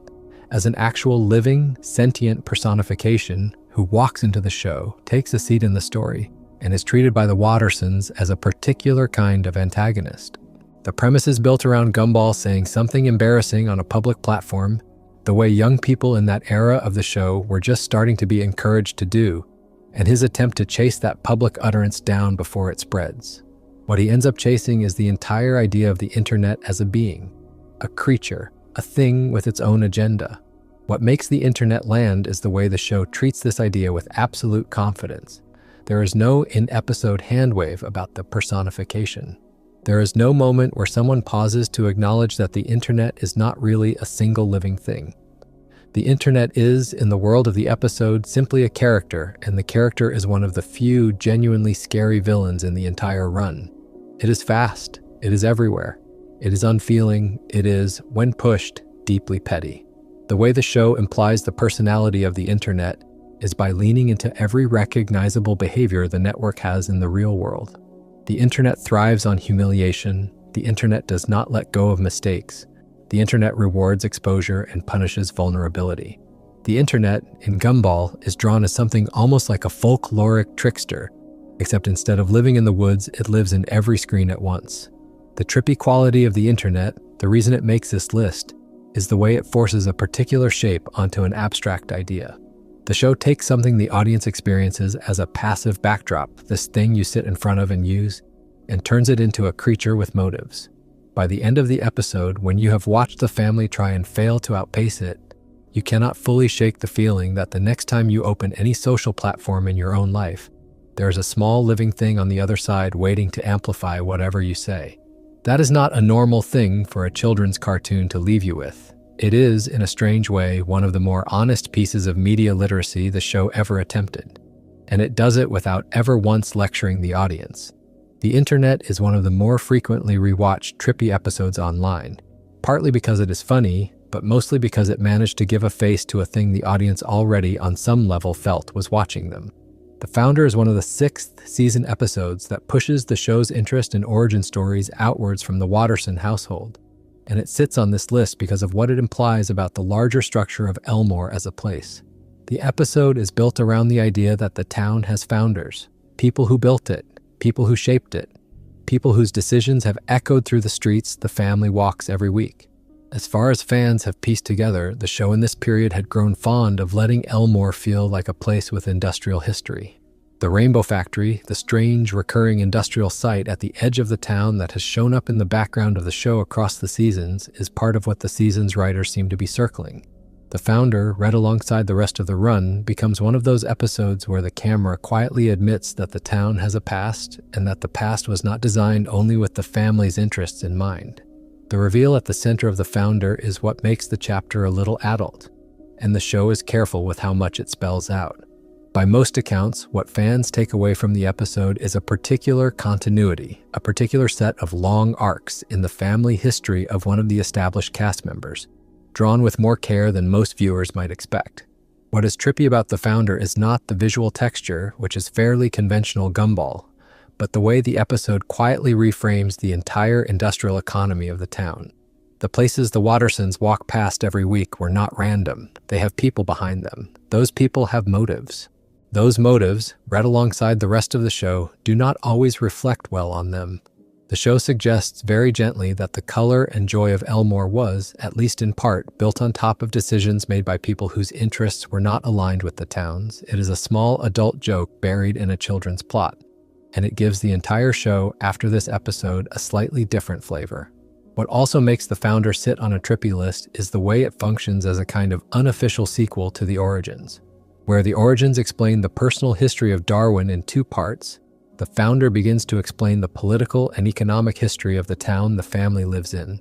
as an actual living, sentient personification who walks into the show, takes a seat in the story, and is treated by the Wattersons as a particular kind of antagonist. The premise is built around Gumball saying something embarrassing on a public platform, the way young people in that era of the show were just starting to be encouraged to do, and his attempt to chase that public utterance down before it spreads. What he ends up chasing is the entire idea of the internet as a being, a creature, a thing with its own agenda. What makes the internet land is the way the show treats this idea with absolute confidence. There is no in-episode handwave about the personification. There is no moment where someone pauses to acknowledge that the internet is not really a single living thing. The internet is, in the world of the episode, simply a character, and the character is one of the few genuinely scary villains in the entire run. It is fast. It is everywhere. It is unfeeling. It is, when pushed, deeply petty. The way the show implies the personality of the internet is by leaning into every recognizable behavior the network has in the real world. The internet thrives on humiliation. The internet does not let go of mistakes. The internet rewards exposure and punishes vulnerability. The internet, in Gumball, is drawn as something almost like a folkloric trickster, except instead of living in the woods, it lives in every screen at once. The trippy quality of the internet, the reason it makes this list, is the way it forces a particular shape onto an abstract idea. The show takes something the audience experiences as a passive backdrop, this thing you sit in front of and use, and turns it into a creature with motives. By the end of the episode, when you have watched the family try and fail to outpace it, you cannot fully shake the feeling that the next time you open any social platform in your own life, there is a small living thing on the other side waiting to amplify whatever you say. That is not a normal thing for a children's cartoon to leave you with. It is, in a strange way, one of the more honest pieces of media literacy the show ever attempted, and it does it without ever once lecturing the audience. The internet is one of the more frequently rewatched trippy episodes online, partly because it is funny, but mostly because it managed to give a face to a thing the audience already on some level felt was watching them. The Founder is one of the 6th season episodes that pushes the show's interest in origin stories outwards from the Watterson household, and it sits on this list because of what it implies about the larger structure of Elmore as a place. The episode is built around the idea that the town has founders, people who built it, people who shaped it, people whose decisions have echoed through the streets the family walks every week. As far as fans have pieced together, the show in this period had grown fond of letting Elmore feel like a place with industrial history. The Rainbow Factory, the strange, recurring industrial site at the edge of the town that has shown up in the background of the show across the seasons, is part of what the season's writers seem to be circling. The Founder, read alongside the rest of the run, becomes one of those episodes where the camera quietly admits that the town has a past and that the past was not designed only with the family's interests in mind. The reveal at the center of the Founder is what makes the chapter a little adult, and the show is careful with how much it spells out. By most accounts, what fans take away from the episode is a particular continuity, a particular set of long arcs in the family history of one of the established cast members, drawn with more care than most viewers might expect. What is trippy about the Founder is not the visual texture, which is fairly conventional Gumball, but the way the episode quietly reframes the entire industrial economy of the town. The places the Wattersons walk past every week were not random. They have people behind them. Those people have motives. Those motives, read alongside the rest of the show, do not always reflect well on them. The show suggests very gently that the color and joy of Elmore was, at least in part, built on top of decisions made by people whose interests were not aligned with the town's. It is a small adult joke buried in a children's plot, and it gives the entire show, after this episode, a slightly different flavor. What also makes the Founder sit on a trippy list is the way it functions as a kind of unofficial sequel to the Origins. Where the Origins explain the personal history of Darwin in 2 parts, the Founder begins to explain the political and economic history of the town the family lives in.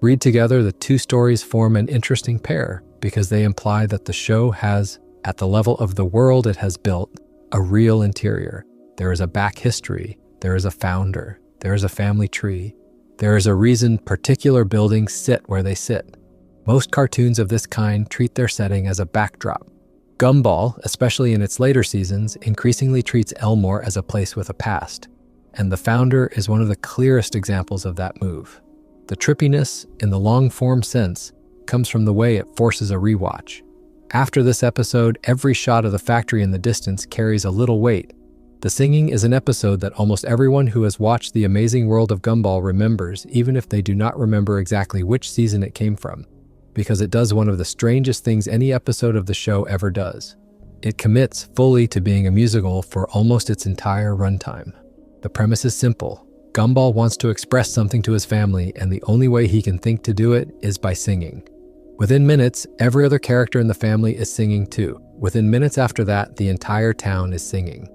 Read together, the 2 stories form an interesting pair because they imply that the show has, at the level of the world it has built, a real interior. There is a back history, there is a Founder, there is a family tree, there is a reason particular buildings sit where they sit. Most cartoons of this kind treat their setting as a backdrop. Gumball, especially in its later seasons, increasingly treats Elmore as a place with a past, and the founder is one of the clearest examples of that move. The trippiness, in the long-form sense, comes from the way it forces a rewatch. After this episode, every shot of the factory in the distance carries a little weight. The singing is an episode that almost everyone who has watched The Amazing World of Gumball remembers, even if they do not remember exactly which season it came from, because it does one of the strangest things any episode of the show ever does. It commits fully to being a musical for almost its entire runtime. The premise is simple. Gumball wants to express something to his family, and the only way he can think to do it is by singing. Within minutes, every other character in the family is singing too. Within minutes after that, the entire town is singing.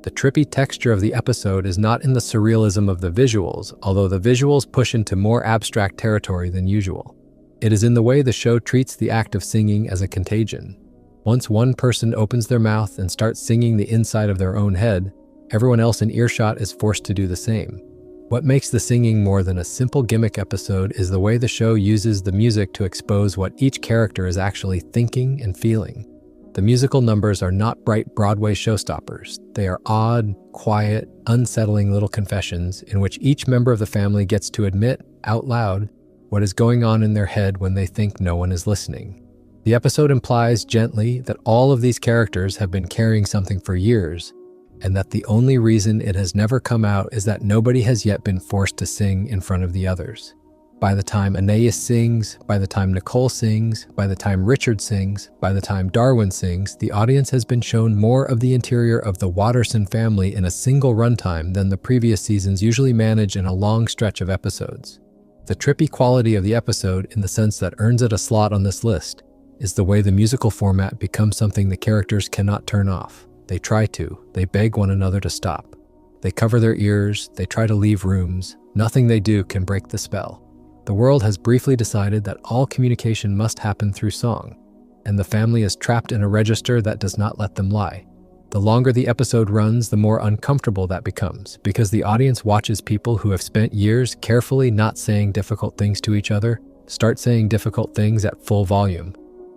The trippy texture of the episode is not in the surrealism of the visuals, although the visuals push into more abstract territory than usual. It is in the way the show treats the act of singing as a contagion. Once one person opens their mouth and starts singing the inside of their own head, everyone else in earshot is forced to do the same. What makes the singing more than a simple gimmick episode is the way the show uses the music to expose what each character is actually thinking and feeling. The musical numbers are not bright Broadway showstoppers. They are odd, quiet, unsettling little confessions in which each member of the family gets to admit, out loud, what is going on in their head when they think no one is listening. The episode implies gently that all of these characters have been carrying something for years, and that the only reason it has never come out is that nobody has yet been forced to sing in front of the others. By the time Anais sings, by the time Nicole sings, by the time Richard sings, by the time Darwin sings, the audience has been shown more of the interior of the Watterson family in a single runtime than the previous seasons usually manage in a long stretch of episodes. The trippy quality of the episode, in the sense that earns it a slot on this list, is the way the musical format becomes something the characters cannot turn off. They try to. They beg one another to stop. They cover their ears. They try to leave rooms. Nothing they do can break the spell. The world has briefly decided that all communication must happen through song, and the family is trapped in a register that does not let them lie. The longer the episode runs, the more uncomfortable that becomes, because the audience watches people who have spent years carefully not saying difficult things to each other start saying difficult things at full volume,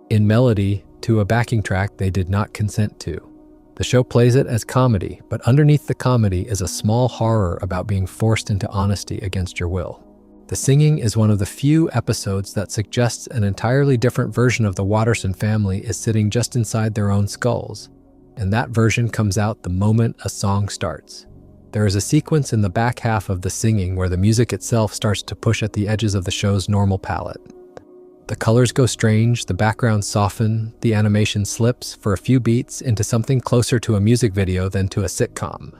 in melody, to a backing track they did not consent to. The show plays it as comedy, but underneath the comedy is a small horror about being forced into honesty against your will. The singing is one of the few episodes that suggests an entirely different version of the Watterson family is sitting just inside their own skulls, and that version comes out the moment a song starts. There is a sequence in the back half of the singing where the music itself starts to push at the edges of the show's normal palette. The colors go strange, the backgrounds soften, the animation slips for a few beats into something closer to a music video than to a sitcom.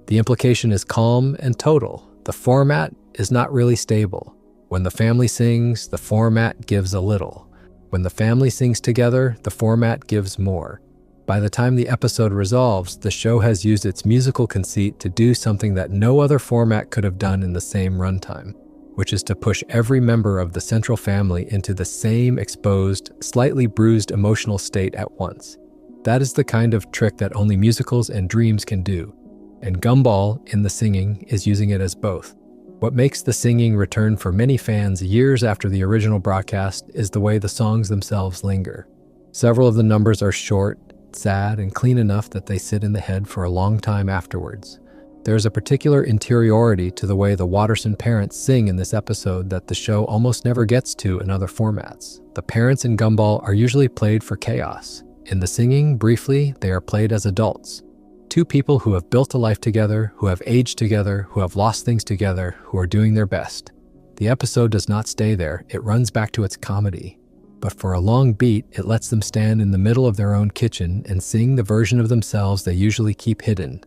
The implication is calm and total. The format is not really stable. When the family sings, the format gives a little. When the family sings together, the format gives more. By the time the episode resolves, the show has used its musical conceit to do something that no other format could have done in the same runtime, which is to push every member of the central family into the same exposed, slightly bruised emotional state at once. That is the kind of trick that only musicals and dreams can do, and Gumball, in the singing, is using it as both. What makes the singing return for many fans years after the original broadcast is the way the songs themselves linger. Several of the numbers are short, sad, and clean enough that they sit in the head for a long time afterwards. There is a particular interiority to the way the Watterson parents sing in this episode that the show almost never gets to in other formats. The parents in Gumball are usually played for chaos. In the singing, briefly, they are played as adults. Two people who have built a life together, who have aged together, who have lost things together, who are doing their best. The episode does not stay there. It runs back to its comedy. But for a long beat, it lets them stand in the middle of their own kitchen and sing the version of themselves they usually keep hidden.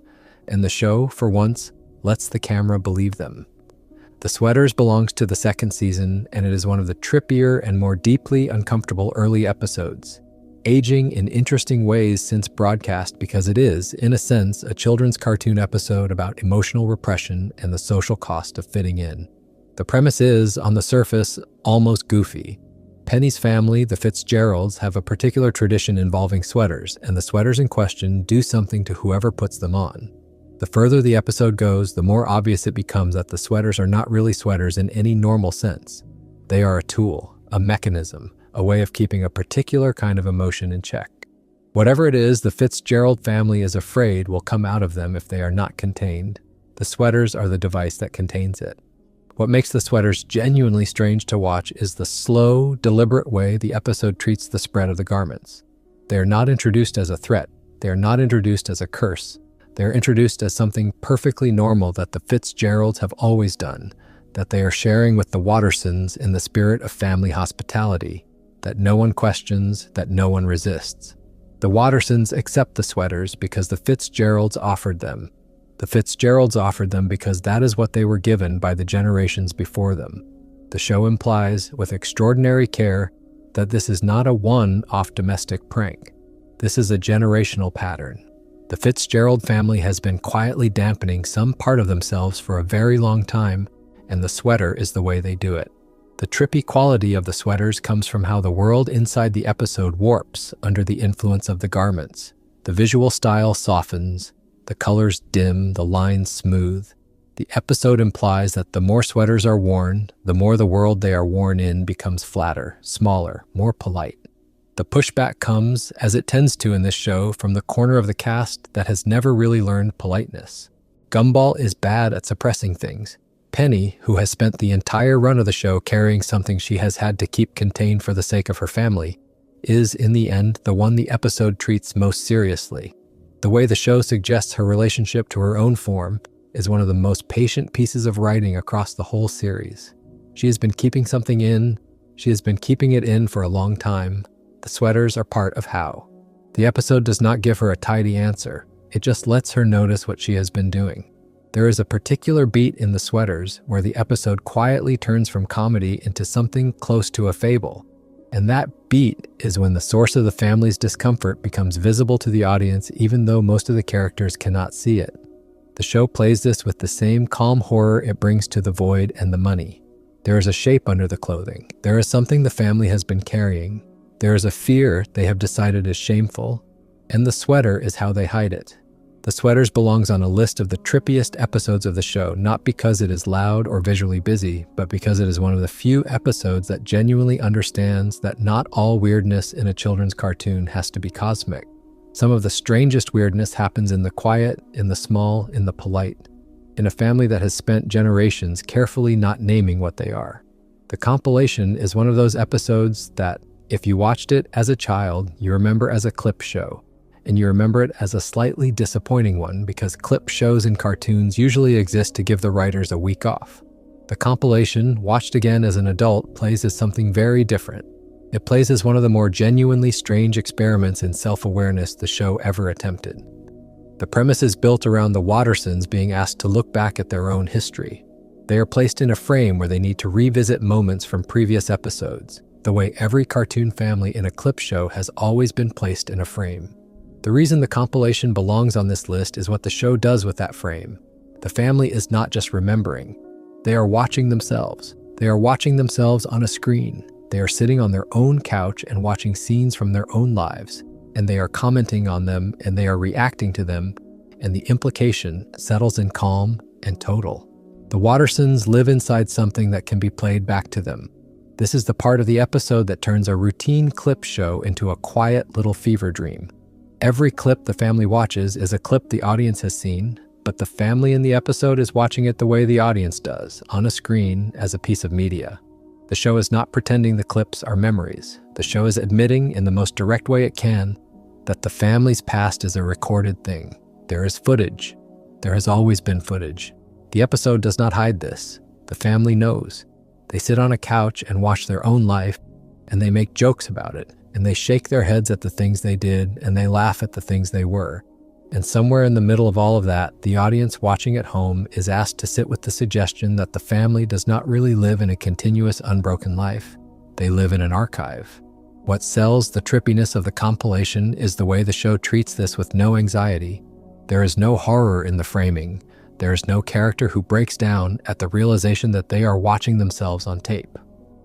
And the show, for once, lets the camera believe them. The Sweaters belongs to the second season, and it is one of the trippier and more deeply uncomfortable early episodes, aging in interesting ways since broadcast because it is, in a sense, a children's cartoon episode about emotional repression and the social cost of fitting in. The premise is, on the surface, almost goofy. Penny's family, the Fitzgeralds, have a particular tradition involving sweaters, and the sweaters in question do something to whoever puts them on. The further the episode goes, the more obvious it becomes that the sweaters are not really sweaters in any normal sense. They are a tool, a mechanism, a way of keeping a particular kind of emotion in check. Whatever it is the Fitzgerald family is afraid will come out of them if they are not contained. The sweaters are the device that contains it. What makes the sweaters genuinely strange to watch is the slow, deliberate way the episode treats the spread of the garments. They are not introduced as a threat. They are not introduced as a curse. They are introduced as something perfectly normal that the Fitzgeralds have always done, that they are sharing with the Wattersons in the spirit of family hospitality, that no one questions, that no one resists. The Wattersons accept the sweaters because the Fitzgeralds offered them. The Fitzgeralds offered them because that is what they were given by the generations before them. The show implies, with extraordinary care, that this is not a one-off domestic prank. This is a generational pattern. The Fitzgerald family has been quietly dampening some part of themselves for a very long time, and the sweater is the way they do it. The trippy quality of the sweaters comes from how the world inside the episode warps under the influence of the garments. The visual style softens, the colors dim, the lines smooth. The episode implies that the more sweaters are worn, the more the world they are worn in becomes flatter, smaller, more polite. The pushback comes, as it tends to in this show, from the corner of the cast that has never really learned politeness. Gumball is bad at suppressing things. Penny, who has spent the entire run of the show carrying something she has had to keep contained for the sake of her family, is, in the end, the one the episode treats most seriously. The way the show suggests her relationship to her own form is one of the most patient pieces of writing across the whole series. She has been keeping something in. She has been keeping it in for a long time. The sweaters are part of how. The episode does not give her a tidy answer. It just lets her notice what she has been doing. There is a particular beat in the sweaters where the episode quietly turns from comedy into something close to a fable. And that beat is when the source of the family's discomfort becomes visible to the audience even though most of the characters cannot see it. The show plays this with the same calm horror it brings to the void and the money. There is a shape under the clothing. There is something the family has been carrying. There is a fear they have decided is shameful. And the sweater is how they hide it. The Sweaters belongs on a list of the trippiest episodes of the show, not because it is loud or visually busy, but because it is one of the few episodes that genuinely understands that not all weirdness in a children's cartoon has to be cosmic. Some of the strangest weirdness happens in the quiet, in the small, in the polite, in a family that has spent generations carefully not naming what they are. The compilation is one of those episodes that, if you watched it as a child, you remember as a clip show. And you remember it as a slightly disappointing one because clip shows and cartoons usually exist to give the writers a week off. The compilation, watched again as an adult, plays as something very different. It plays as one of the more genuinely strange experiments in self-awareness the show ever attempted. The premise is built around the Wattersons being asked to look back at their own history. They are placed in a frame where they need to revisit moments from previous episodes, the way every cartoon family in a clip show has always been placed in a frame. The reason the compilation belongs on this list is what the show does with that frame. The family is not just remembering. They are watching themselves. They are watching themselves on a screen. They are sitting on their own couch and watching scenes from their own lives, and they are commenting on them and they are reacting to them, and the implication settles in calm and total. The Wattersons live inside something that can be played back to them. This is the part of the episode that turns a routine clip show into a quiet little fever dream. Every clip the family watches is a clip the audience has seen, but the family in the episode is watching it the way the audience does, on a screen as a piece of media. The show is not pretending the clips are memories. The show is admitting, in the most direct way it can, that the family's past is a recorded thing. There is footage. There has always been footage. The episode does not hide this. The family knows. They sit on a couch and watch their own life, and they make jokes about it. And they shake their heads at the things they did, and they laugh at the things they were. And somewhere in the middle of all of that, the audience watching at home is asked to sit with the suggestion that the family does not really live in a continuous, unbroken life. They live in an archive. What sells the trippiness of the compilation is the way the show treats this with no anxiety. There is no horror in the framing. There is no character who breaks down at the realization that they are watching themselves on tape.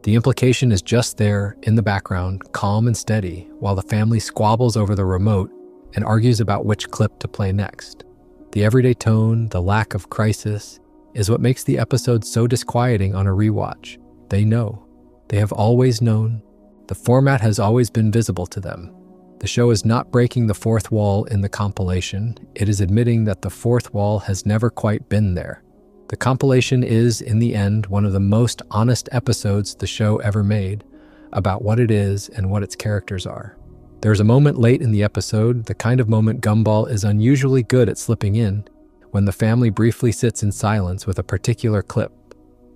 The implication is just there, in the background, calm and steady, while the family squabbles over the remote and argues about which clip to play next. The everyday tone, the lack of crisis, is what makes the episode so disquieting on a rewatch. They know. They have always known. The format has always been visible to them. The show is not breaking the fourth wall in the compilation. It is admitting that the fourth wall has never quite been there. The compilation is, in the end, one of the most honest episodes the show ever made about what it is and what its characters are. There's a moment late in the episode, the kind of moment Gumball is unusually good at slipping in, when the family briefly sits in silence with a particular clip.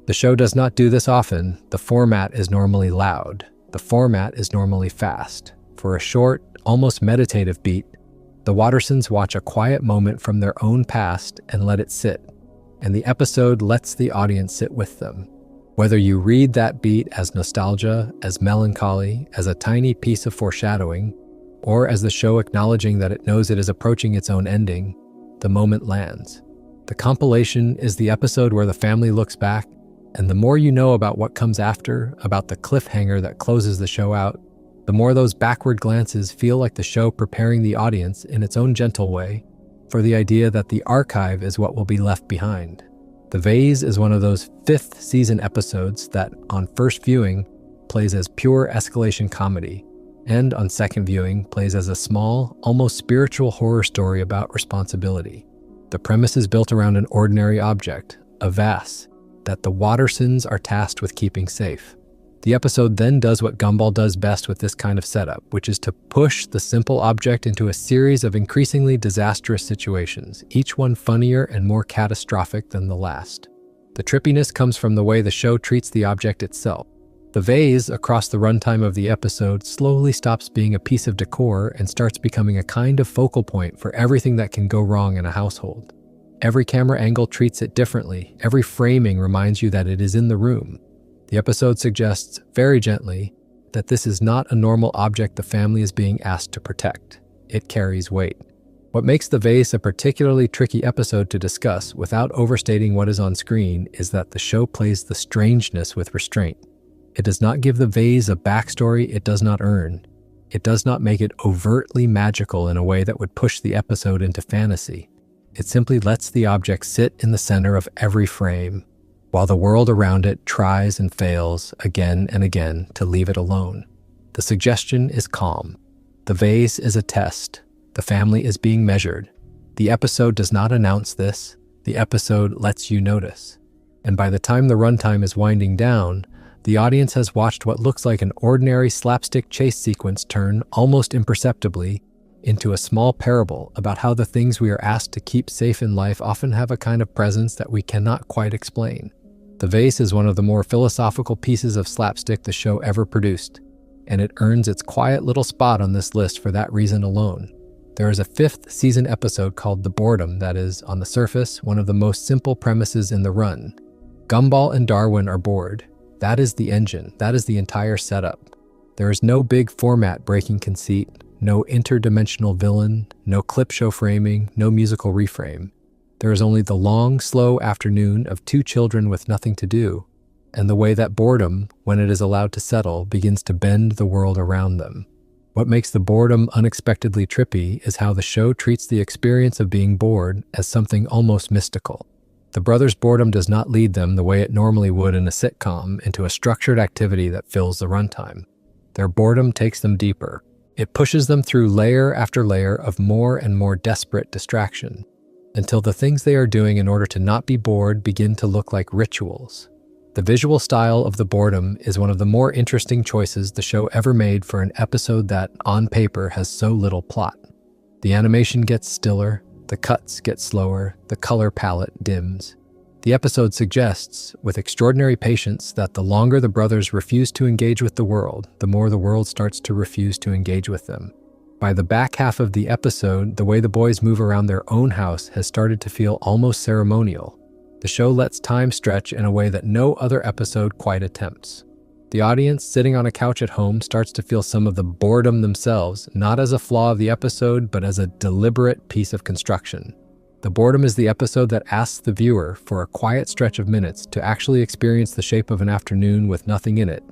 The show does not do this often. The format is normally loud. The format is normally fast. For a short, almost meditative beat, the Wattersons watch a quiet moment from their own past and let it sit, and the episode lets the audience sit with them. Whether you read that beat as nostalgia, as melancholy, as a tiny piece of foreshadowing, or as the show acknowledging that it knows it is approaching its own ending, the moment lands. The compilation is the episode where the family looks back, and the more you know about what comes after, about the cliffhanger that closes the show out, the more those backward glances feel like the show preparing the audience in its own gentle way for the idea that the archive is what will be left behind. The Vase is one of those fifth season episodes that, on first viewing, plays as pure escalation comedy, and on second viewing, plays as a small, almost spiritual horror story about responsibility. The premise is built around an ordinary object, a vase, that the Wattersons are tasked with keeping safe. The episode then does what Gumball does best with this kind of setup, which is to push the simple object into a series of increasingly disastrous situations, each one funnier and more catastrophic than the last. The trippiness comes from the way the show treats the object itself. The vase, across the runtime of the episode, slowly stops being a piece of decor and starts becoming a kind of focal point for everything that can go wrong in a household. Every camera angle treats it differently. Every framing reminds you that it is in the room. The episode suggests, very gently, that this is not a normal object the family is being asked to protect. It carries weight. What makes The Vase a particularly tricky episode to discuss without overstating what is on screen is that the show plays the strangeness with restraint. It does not give the vase a backstory it does not earn. It does not make it overtly magical in a way that would push the episode into fantasy. It simply lets the object sit in the center of every frame, while the world around it tries and fails again and again to leave it alone. The suggestion is calm. The vase is a test. The family is being measured. The episode does not announce this. The episode lets you notice. And by the time the runtime is winding down, the audience has watched what looks like an ordinary slapstick chase sequence turn, almost imperceptibly, into a small parable about how the things we are asked to keep safe in life often have a kind of presence that we cannot quite explain. The Vase is one of the more philosophical pieces of slapstick the show ever produced, and it earns its quiet little spot on this list for that reason alone. There is a fifth season episode called The Boredom that is, on the surface, one of the most simple premises in the run. Gumball and Darwin are bored. That is the engine. That is the entire setup. There is no big format-breaking conceit, no interdimensional villain, no clip show framing, no musical reframe. There is only the long, slow afternoon of two children with nothing to do, and the way that boredom, when it is allowed to settle, begins to bend the world around them. What makes the boredom unexpectedly trippy is how the show treats the experience of being bored as something almost mystical. The brothers' boredom does not lead them the way it normally would in a sitcom into a structured activity that fills the runtime. Their boredom takes them deeper. It pushes them through layer after layer of more and more desperate distraction, until the things they are doing in order to not be bored begin to look like rituals. The visual style of The Boredom is one of the more interesting choices the show ever made for an episode that, on paper, has so little plot. The animation gets stiller, the cuts get slower, the color palette dims. The episode suggests, with extraordinary patience, that the longer the brothers refuse to engage with the world, the more the world starts to refuse to engage with them. By the back half of the episode, the way the boys move around their own house has started to feel almost ceremonial. The show lets time stretch in a way that no other episode quite attempts. The audience sitting on a couch at home starts to feel some of the boredom themselves, not as a flaw of the episode, but as a deliberate piece of construction. The Boredom is the episode that asks the viewer, for a quiet stretch of minutes, to actually experience the shape of an afternoon with nothing in it,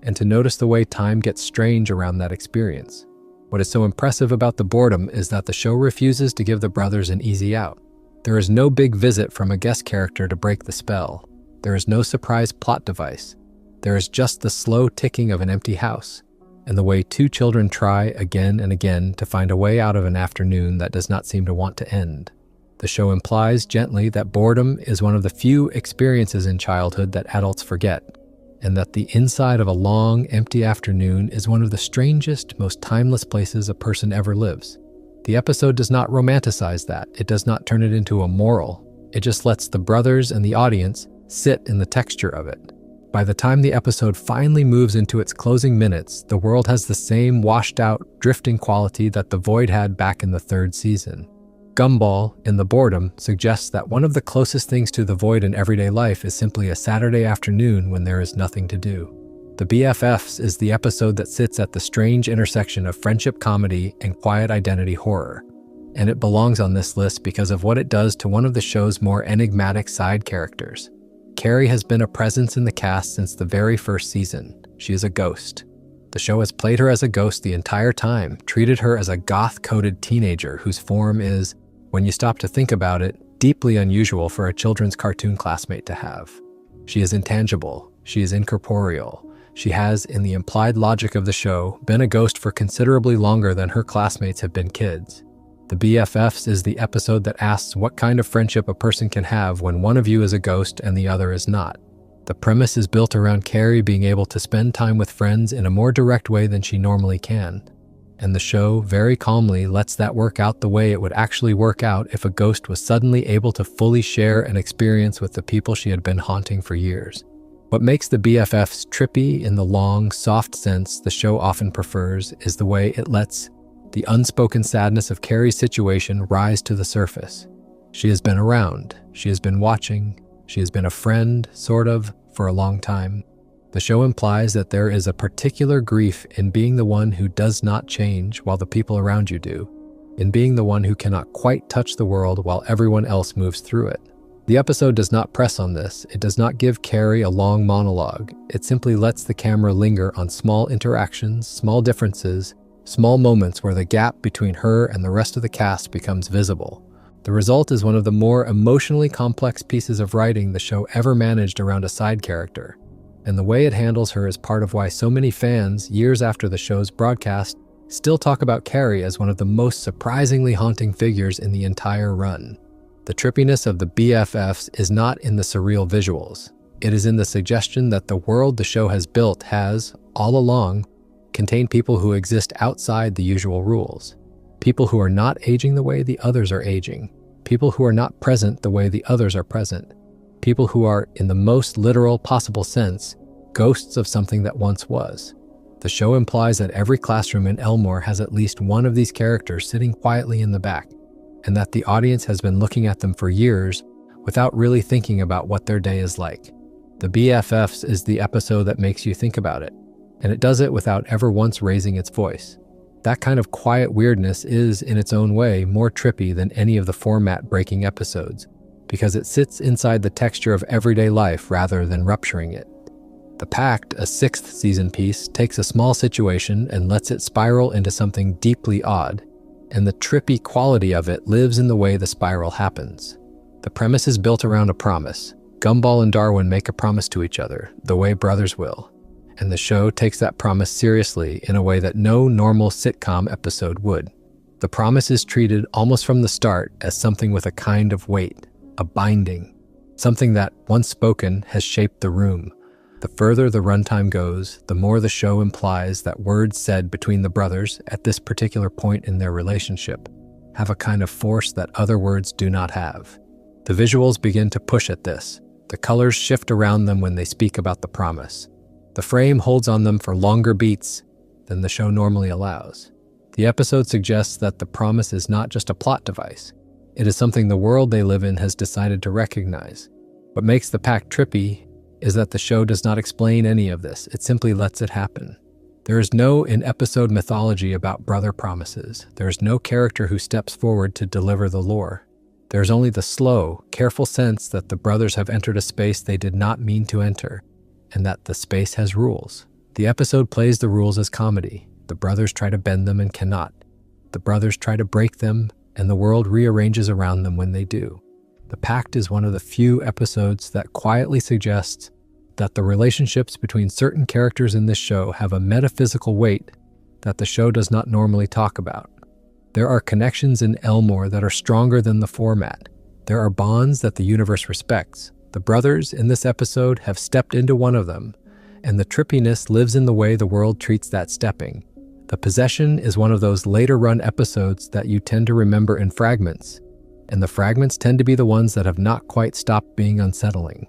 and to notice the way time gets strange around that experience. What is so impressive about The Boredom is that the show refuses to give the brothers an easy out. There is no big visit from a guest character to break the spell. There is no surprise plot device. There is just the slow ticking of an empty house. and the way two children try again and again to find a way out of an afternoon that does not seem to want to end. The show implies gently that boredom is one of the few experiences in childhood that adults forget, and that the inside of a long, empty afternoon is one of the strangest, most timeless places a person ever lives. The episode does not romanticize that. It does not turn it into a moral. It just lets the brothers and the audience sit in the texture of it. By the time the episode finally moves into its closing minutes, the world has the same washed-out, drifting quality that the void had back in the third season. Gumball, in the boredom, suggests that one of the closest things to the void in everyday life is simply a Saturday afternoon when there is nothing to do. The BFFs is the episode that sits at the strange intersection of friendship comedy and quiet identity horror. And it belongs on this list because of what it does to one of the show's more enigmatic side characters. Carrie has been a presence in the cast since the very first season. She is a ghost. The show has played her as a ghost the entire time, treated her as a goth-coded teenager whose form is, when you stop to think about it, deeply unusual for a children's cartoon classmate to have. She is intangible. She is incorporeal. She has, in the implied logic of the show, been a ghost for considerably longer than her classmates have been kids. The BFFs is the episode that asks what kind of friendship a person can have when one of you is a ghost and the other is not. The premise is built around Carrie being able to spend time with friends in a more direct way than she normally can. And the show very calmly lets that work out the way it would actually work out if a ghost was suddenly able to fully share an experience with the people she had been haunting for years. What makes the BFFs trippy in the long, soft sense the show often prefers is the way it lets the unspoken sadness of Carrie's situation rise to the surface. She has been around, she has been watching, she has been a friend, sort of, for a long time. The show implies that there is a particular grief in being the one who does not change while the people around you do, in being the one who cannot quite touch the world while everyone else moves through it. The episode does not press on this. It does not give Carrie a long monologue. It simply lets the camera linger on small interactions, small differences, small moments where the gap between her and the rest of the cast becomes visible. The result is one of the more emotionally complex pieces of writing the show ever managed around a side character. And the way it handles her is part of why so many fans, years after the show's broadcast, still talk about Carrie as one of the most surprisingly haunting figures in the entire run. The trippiness of the BFFs is not in the surreal visuals. It is in the suggestion that the world the show has built has, all along, contained people who exist outside the usual rules. People who are not aging the way the others are aging. People who are not present the way the others are present. People who are, in the most literal possible sense, ghosts of something that once was. The show implies that every classroom in Elmore has at least one of these characters sitting quietly in the back, and that the audience has been looking at them for years without really thinking about what their day is like. The BFFs is the episode that makes you think about it, and it does it without ever once raising its voice. That kind of quiet weirdness is, in its own way, more trippy than any of the format-breaking episodes, because it sits inside the texture of everyday life rather than rupturing it. The Pact, a 6th season piece, takes a small situation and lets it spiral into something deeply odd, and the trippy quality of it lives in the way the spiral happens. The premise is built around a promise. Gumball and Darwin make a promise to each other, the way brothers will, and the show takes that promise seriously in a way that no normal sitcom episode would. The promise is treated almost from the start as something with a kind of weight, a binding, something that, once spoken, has shaped the room. The further the runtime goes, the more the show implies that words said between the brothers at this particular point in their relationship have a kind of force that other words do not have. The visuals begin to push at this. The colors shift around them when they speak about the promise. The frame holds on them for longer beats than the show normally allows. The episode suggests that the promise is not just a plot device. It is something the world they live in has decided to recognize. What makes the Pact trippy is that the show does not explain any of this. It simply lets it happen. There is no in-episode mythology about brother promises. There is no character who steps forward to deliver the lore. There is only the slow, careful sense that the brothers have entered a space they did not mean to enter, and that the space has rules. The episode plays the rules as comedy. The brothers try to bend them and cannot. The brothers try to break them, and the world rearranges around them when they do. The Pact is one of the few episodes that quietly suggests that the relationships between certain characters in this show have a metaphysical weight that the show does not normally talk about. There are connections in Elmore that are stronger than the format. There are bonds that the universe respects. The brothers in this episode have stepped into one of them, and the trippiness lives in the way the world treats that stepping. The possession is one of those later run episodes that you tend to remember in fragments, and the fragments tend to be the ones that have not quite stopped being unsettling.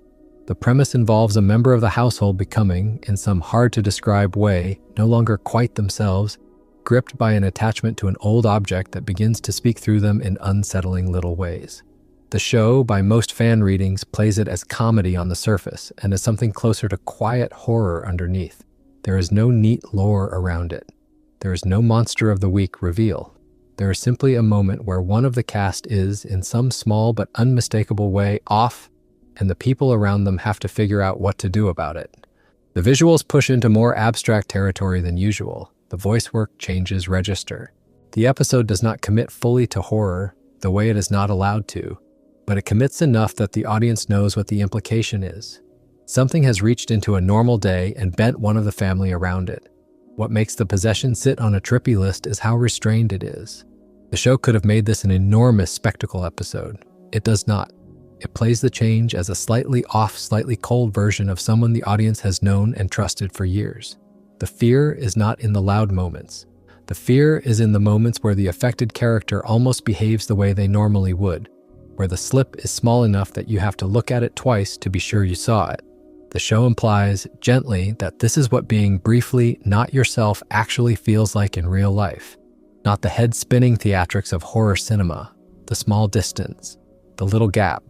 The premise involves a member of the household becoming, in some hard-to-describe way, no longer quite themselves, gripped by an attachment to an old object that begins to speak through them in unsettling little ways. The show, by most fan readings, plays it as comedy on the surface and as something closer to quiet horror underneath. There is no neat lore around it. There is no monster of the week reveal. There is simply a moment where one of the cast is, in some small but unmistakable way, off, and the people around them have to figure out what to do about it. The visuals push into more abstract territory than usual. The voice work changes register. The episode does not commit fully to horror, the way it is not allowed to, but it commits enough that the audience knows what the implication is. Something has reached into a normal day and bent one of the family around it. What makes the possession sit on a trippy list is how restrained it is. The show could have made this an enormous spectacle episode. It does not. It plays the change as a slightly off, slightly cold version of someone the audience has known and trusted for years. The fear is not in the loud moments. The fear is in the moments where the affected character almost behaves the way they normally would, where the slip is small enough that you have to look at it twice to be sure you saw it. The show implies, gently, that this is what being briefly not yourself actually feels like in real life. Not the head-spinning theatrics of horror cinema, the small distance, the little gap,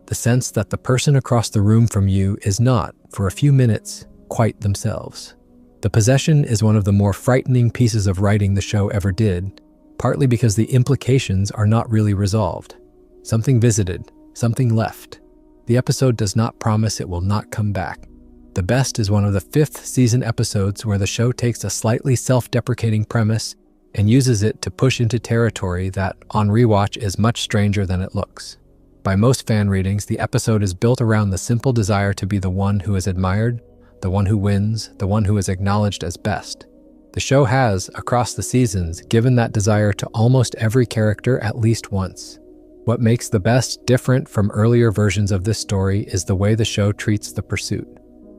the sense that the person across the room from you is not, for a few minutes, quite themselves. The possession is one of the more frightening pieces of writing the show ever did, partly because the implications are not really resolved. Something visited, something left. The episode does not promise it will not come back. The Best is one of the 5th season episodes where the show takes a slightly self-deprecating premise and uses it to push into territory that, on rewatch, is much stranger than it looks. By most fan readings, the episode is built around the simple desire to be the one who is admired, the one who wins, the one who is acknowledged as best. The show has, across the seasons, given that desire to almost every character at least once. What makes The Best different from earlier versions of this story is the way the show treats the pursuit.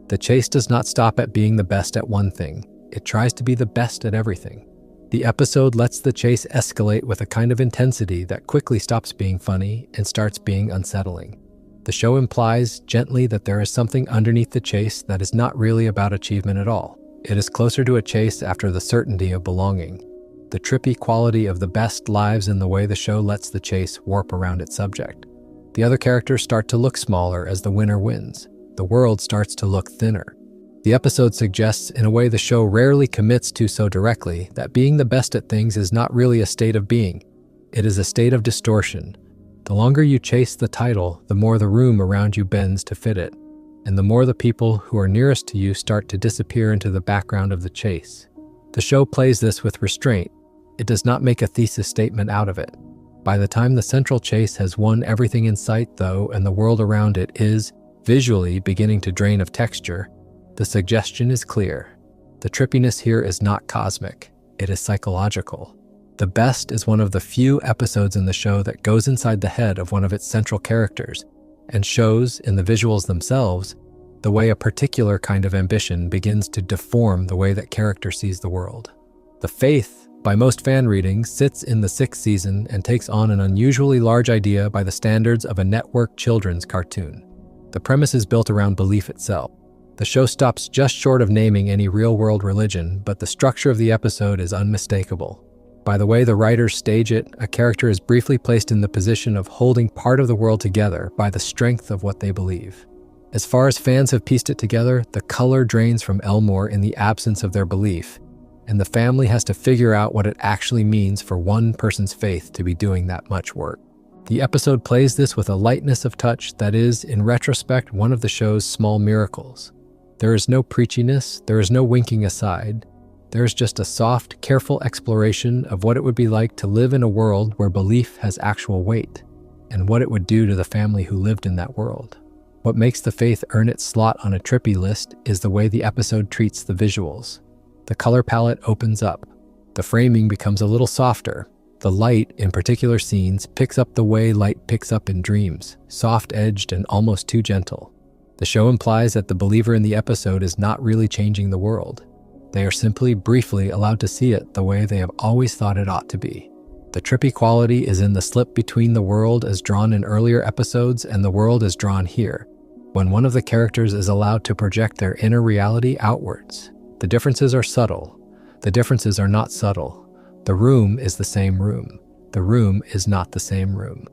The chase does not stop at being the best at one thing. It tries to be the best at everything. The episode lets the chase escalate with a kind of intensity that quickly stops being funny and starts being unsettling. The show implies gently that there is something underneath the chase that is not really about achievement at all. It is closer to a chase after the certainty of belonging. The trippy quality of The Best lives in the way the show lets the chase warp around its subject. The other characters start to look smaller as the winner wins. The world starts to look thinner. The episode suggests, in a way the show rarely commits to so directly, that being the best at things is not really a state of being. It is a state of distortion. The longer you chase the title, the more the room around you bends to fit it, and the more the people who are nearest to you start to disappear into the background of the chase. The show plays this with restraint. It does not make a thesis statement out of it. By the time the central chase has won everything in sight, though, and the world around it is, visually, beginning to drain of texture, the suggestion is clear. The trippiness here is not cosmic. It is psychological. The Best is one of the few episodes in the show that goes inside the head of one of its central characters and shows, in the visuals themselves, the way a particular kind of ambition begins to deform the way that character sees the world. The Faith, by most fan readings, sits in the 6th season and takes on an unusually large idea by the standards of a network children's cartoon. The premise is built around belief itself. The show stops just short of naming any real-world religion, but the structure of the episode is unmistakable. By the way the writers stage it, a character is briefly placed in the position of holding part of the world together by the strength of what they believe. As far as fans have pieced it together, the color drains from Elmore in the absence of their belief, and the family has to figure out what it actually means for one person's faith to be doing that much work. The episode plays this with a lightness of touch that is, in retrospect, one of the show's small miracles. There is no preachiness, there is no winking aside. There is just a soft, careful exploration of what it would be like to live in a world where belief has actual weight, and what it would do to the family who lived in that world. What makes The Faith earn its slot on a trippy list is the way the episode treats the visuals. The color palette opens up. The framing becomes a little softer. The light, in particular scenes, picks up the way light picks up in dreams, soft-edged and almost too gentle. The show implies that the believer in the episode is not really changing the world. They are simply briefly allowed to see it the way they have always thought it ought to be. The trippy quality is in the slip between the world as drawn in earlier episodes and the world as drawn here, when one of the characters is allowed to project their inner reality outwards. The differences are subtle. The differences are not subtle. The room is the same room. The room is not the same room.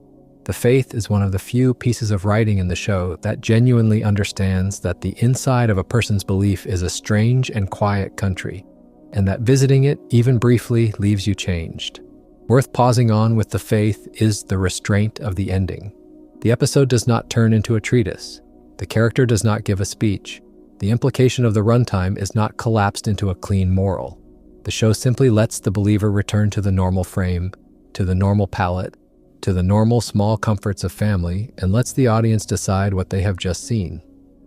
The Faith is one of the few pieces of writing in the show that genuinely understands that the inside of a person's belief is a strange and quiet country, and that visiting it, even briefly, leaves you changed. Worth pausing on with The Faith is the restraint of the ending. The episode does not turn into a treatise. The character does not give a speech. The implication of the runtime is not collapsed into a clean moral. The show simply lets the believer return to the normal frame, to the normal palette, to the normal small comforts of family, and lets the audience decide what they have just seen.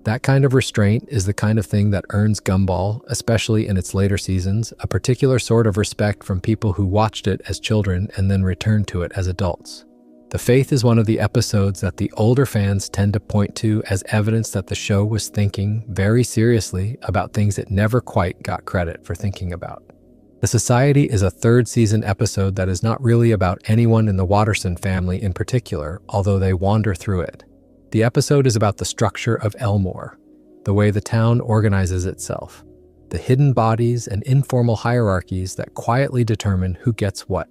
That kind of restraint is the kind of thing that earns Gumball, especially in its later seasons, a particular sort of respect from people who watched it as children and then returned to it as adults. The Faith is one of the episodes that the older fans tend to point to as evidence that the show was thinking very seriously about things it never quite got credit for thinking about. The Society is a third-season episode that is not really about anyone in the Watterson family in particular, although they wander through it. The episode is about the structure of Elmore, the way the town organizes itself, the hidden bodies and informal hierarchies that quietly determine who gets what.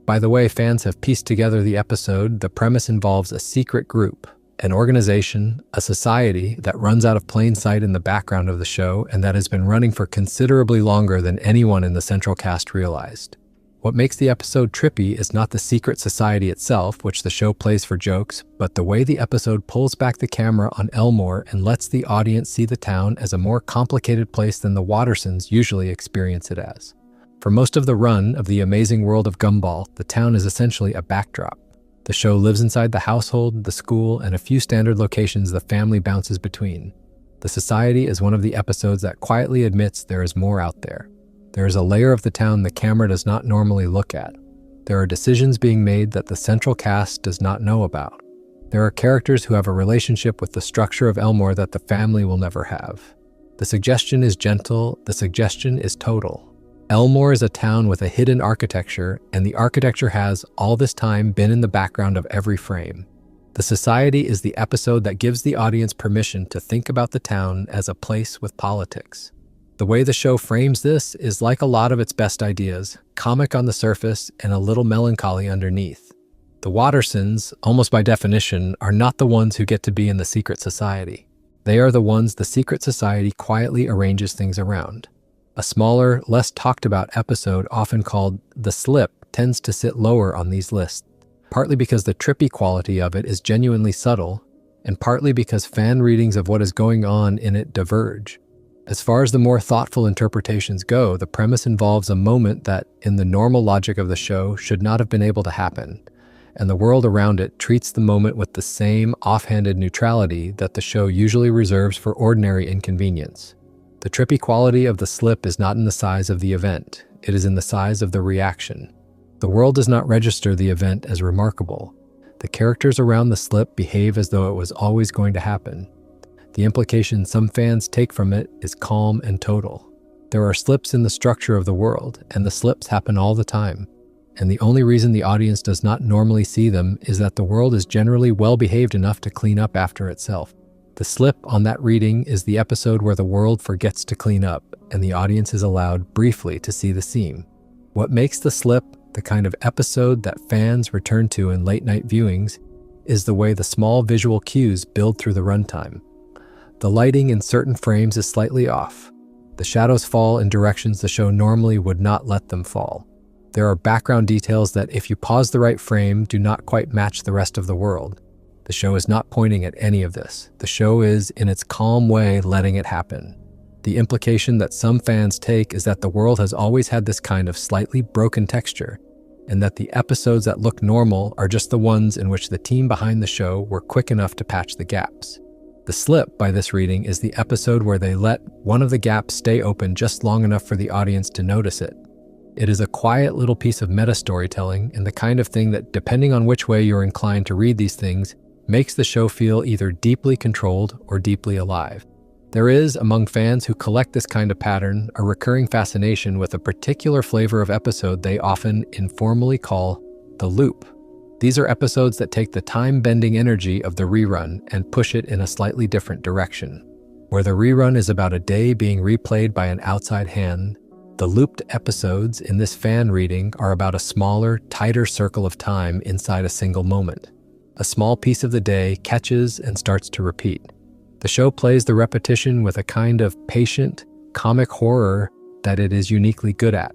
By the way fans have pieced together the episode, the premise involves a secret group, an organization, a society that runs out of plain sight in the background of the show and that has been running for considerably longer than anyone in the central cast realized. What makes the episode trippy is not the secret society itself, which the show plays for jokes, but the way the episode pulls back the camera on Elmore and lets the audience see the town as a more complicated place than the Wattersons usually experience it as. For most of the run of the Amazing World of Gumball, the town is essentially a backdrop. The show lives inside the household, the school, and a few standard locations the family bounces between. The Society is one of the episodes that quietly admits there is more out there. There is a layer of the town the camera does not normally look at. There are decisions being made that the central cast does not know about. There are characters who have a relationship with the structure of Elmore that the family will never have. The suggestion is gentle, the suggestion is total. Elmore is a town with a hidden architecture, and the architecture has, all this time, been in the background of every frame. The Society is the episode that gives the audience permission to think about the town as a place with politics. The way the show frames this is like a lot of its best ideas, comic on the surface and a little melancholy underneath. The Wattersons, almost by definition, are not the ones who get to be in the secret society. They are the ones the secret society quietly arranges things around. A smaller, less talked about episode, often called The Slip, tends to sit lower on these lists, partly because the trippy quality of it is genuinely subtle, and partly because fan readings of what is going on in it diverge. As far as the more thoughtful interpretations go, the premise involves a moment that, in the normal logic of the show, should not have been able to happen, and the world around it treats the moment with the same offhanded neutrality that the show usually reserves for ordinary inconvenience. The trippy quality of The Slip is not in the size of the event, it is in the size of the reaction. The world does not register the event as remarkable. The characters around The Slip behave as though it was always going to happen. The implication some fans take from it is calm and total. There are slips in the structure of the world, and the slips happen all the time. And the only reason the audience does not normally see them is that the world is generally well behaved enough to clean up after itself. The slip on that reading is the episode where the world forgets to clean up, and the audience is allowed briefly to see the seam. What makes The Slip the kind of episode that fans return to in late-night viewings is the way the small visual cues build through the runtime. The lighting in certain frames is slightly off. The shadows fall in directions the show normally would not let them fall. There are background details that, if you pause the right frame, do not quite match the rest of the world. The show is not pointing at any of this. The show is, in its calm way, letting it happen. The implication that some fans take is that the world has always had this kind of slightly broken texture, and that the episodes that look normal are just the ones in which the team behind the show were quick enough to patch the gaps. The slip by this reading is the episode where they let one of the gaps stay open just long enough for the audience to notice it. It is a quiet little piece of meta-storytelling and the kind of thing that, depending on which way you're inclined to read these things, makes the show feel either deeply controlled or deeply alive. There is, among fans who collect this kind of pattern, a recurring fascination with a particular flavor of episode they often informally call the loop. These are episodes that take the time-bending energy of the rerun and push it in a slightly different direction. Where the rerun is about a day being replayed by an outside hand, the looped episodes in this fan reading are about a smaller, tighter circle of time inside a single moment. A small piece of the day catches and starts to repeat. The show plays the repetition with a kind of patient, comic horror that it is uniquely good at.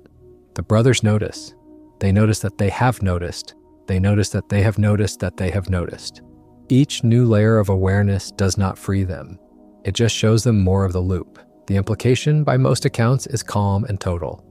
The brothers notice. They notice that they have noticed. They notice that they have noticed that they have noticed. Each new layer of awareness does not free them. It just shows them more of the loop. The implication, by most accounts, is calm and total.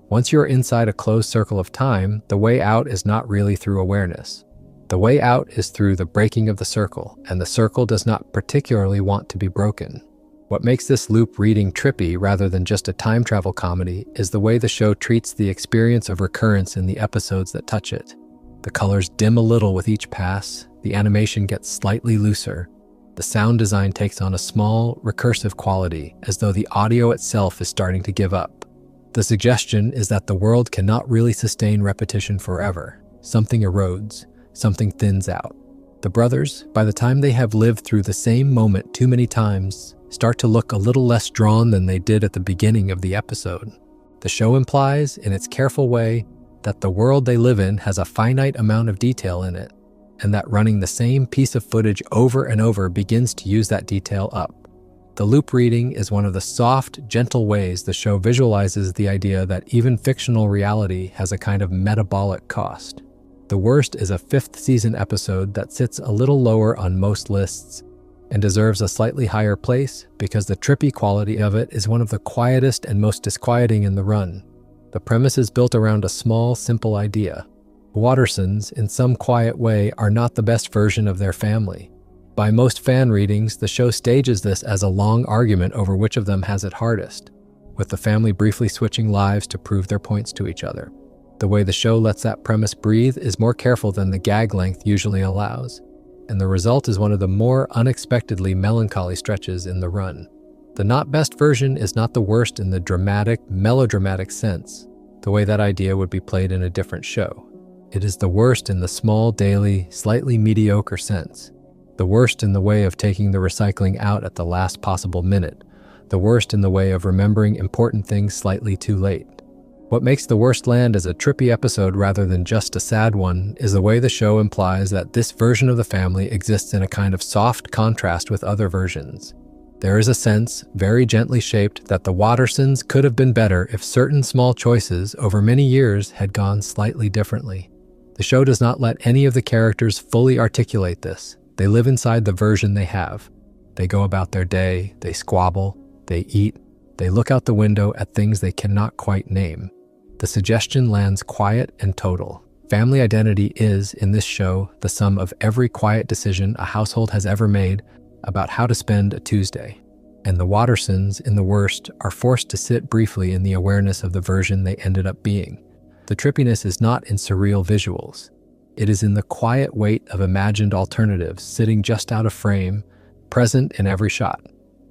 Once you're inside a closed circle of time, the way out is not really through awareness. The way out is through the breaking of the circle, and the circle does not particularly want to be broken. What makes this loop reading trippy rather than just a time travel comedy is the way the show treats the experience of recurrence in the episodes that touch it. The colors dim a little with each pass, the animation gets slightly looser, the sound design takes on a small, recursive quality, as though the audio itself is starting to give up. The suggestion is that the world cannot really sustain repetition forever. Something erodes, something thins out. The brothers, by the time they have lived through the same moment too many times, start to look a little less drawn than they did at the beginning of the episode. The show implies, in its careful way, that the world they live in has a finite amount of detail in it, and that running the same piece of footage over and over begins to use that detail up. The loop reading is one of the soft, gentle ways the show visualizes the idea that even fictional reality has a kind of metabolic cost. The worst is a 5th season episode that sits a little lower on most lists and deserves a slightly higher place because the trippy quality of it is one of the quietest and most disquieting in the run. The premise is built around a small, simple idea. Wattersons, in some quiet way, are not the best version of their family. By most fan readings, the show stages this as a long argument over which of them has it hardest, with the family briefly switching lives to prove their points to each other. The way the show lets that premise breathe is more careful than the gag length usually allows, and the result is one of the more unexpectedly melancholy stretches in the run. The not best version is not the worst in the dramatic, melodramatic sense, the way that idea would be played in a different show. It is the worst in the small, daily, slightly mediocre sense. The worst in the way of taking the recycling out at the last possible minute. The worst in the way of remembering important things slightly too late. What makes the worst land as a trippy episode rather than just a sad one is the way the show implies that this version of the family exists in a kind of soft contrast with other versions. There is a sense, very gently shaped, that the Wattersons could have been better if certain small choices over many years had gone slightly differently. The show does not let any of the characters fully articulate this. They live inside the version they have. They go about their day, they squabble, they eat, they look out the window at things they cannot quite name. The suggestion lands quiet and total. Family identity is, in this show, the sum of every quiet decision a household has ever made about how to spend a Tuesday. And the Wattersons, in the worst, are forced to sit briefly in the awareness of the version they ended up being. The trippiness is not in surreal visuals. It is in the quiet weight of imagined alternatives sitting just out of frame, present in every shot.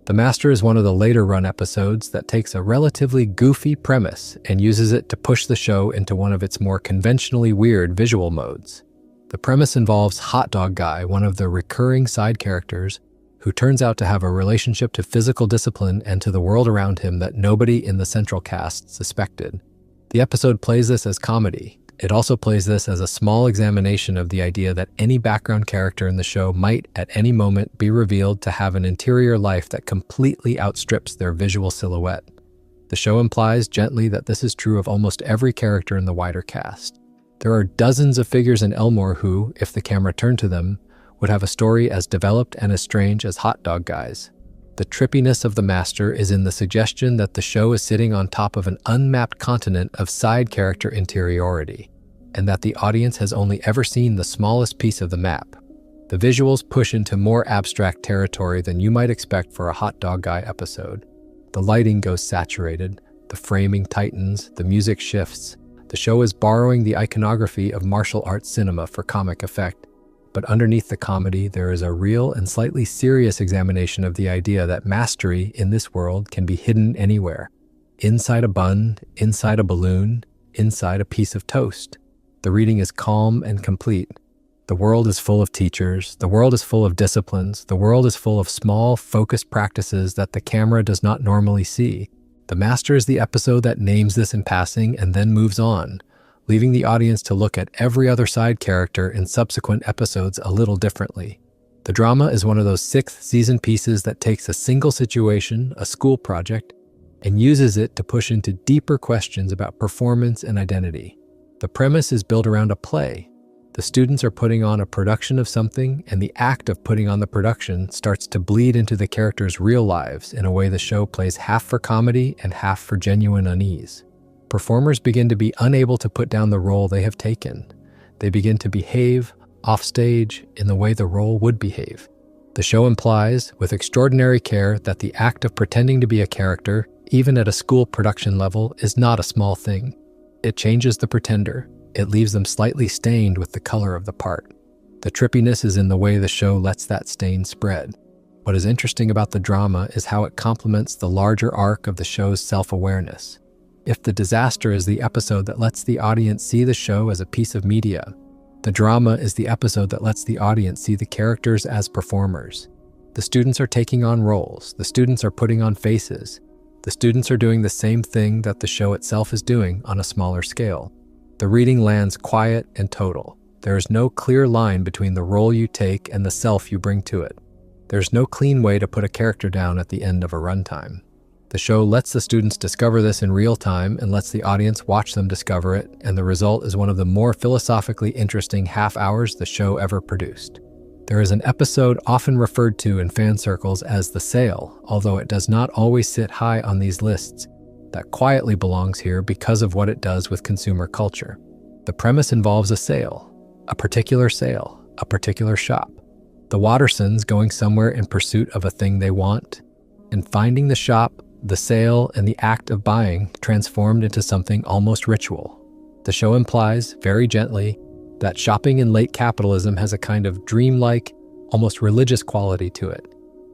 The Master is one of the later run episodes that takes a relatively goofy premise and uses it to push the show into one of its more conventionally weird visual modes. The premise involves Hot Dog Guy, one of the recurring side characters, who turns out to have a relationship to physical discipline and to the world around him that nobody in the central cast suspected. The episode plays this as comedy. It also plays this as a small examination of the idea that any background character in the show might, at any moment, be revealed to have an interior life that completely outstrips their visual silhouette. The show implies gently that this is true of almost every character in the wider cast. There are dozens of figures in Elmore who, if the camera turned to them, would have a story as developed and as strange as Hot Dog Guys. The trippiness of the Master is in the suggestion that the show is sitting on top of an unmapped continent of side character interiority, and that the audience has only ever seen the smallest piece of the map. The visuals push into more abstract territory than you might expect for a hot dog guy episode. The lighting goes saturated, the framing tightens, the music shifts. The show is borrowing the iconography of martial arts cinema for comic effect, but underneath the comedy there is a real and slightly serious examination of the idea that mastery in this world can be hidden anywhere. Inside a bun, inside a balloon, inside a piece of toast. The reading is calm and complete. The world is full of teachers, the world is full of disciplines, the world is full of small, focused practices that the camera does not normally see. The Master is the episode that names this in passing and then moves on, leaving the audience to look at every other side character in subsequent episodes a little differently. The drama is one of those sixth season pieces that takes a single situation, a school project, and uses it to push into deeper questions about performance and identity. The premise is built around a play. The students are putting on a production of something, and the act of putting on the production starts to bleed into the characters' real lives in a way the show plays half for comedy and half for genuine unease. Performers begin to be unable to put down the role they have taken. They begin to behave, offstage, in the way the role would behave. The show implies, with extraordinary care, that the act of pretending to be a character, even at a school production level, is not a small thing. It changes the pretender. It leaves them slightly stained with the color of the part. The trippiness is in the way the show lets that stain spread. What is interesting about the drama is how it complements the larger arc of the show's self-awareness. If the disaster is the episode that lets the audience see the show as a piece of media, the drama is the episode that lets the audience see the characters as performers. The students are taking on roles. The students are putting on faces. The students are doing the same thing that the show itself is doing on a smaller scale. The reading lands quiet and total. There is no clear line between the role you take and the self you bring to it. There's no clean way to put a character down at the end of a runtime. The show lets the students discover this in real time and lets the audience watch them discover it, and the result is one of the more philosophically interesting half hours the show ever produced. There is an episode often referred to in fan circles as The Sale, although it does not always sit high on these lists, that quietly belongs here because of what it does with consumer culture. The premise involves a sale, a particular shop. The Wattersons going somewhere in pursuit of a thing they want, and finding the shop, the sale, and the act of buying transformed into something almost ritual. The show implies, very gently, that shopping in late capitalism has a kind of dreamlike, almost religious quality to it,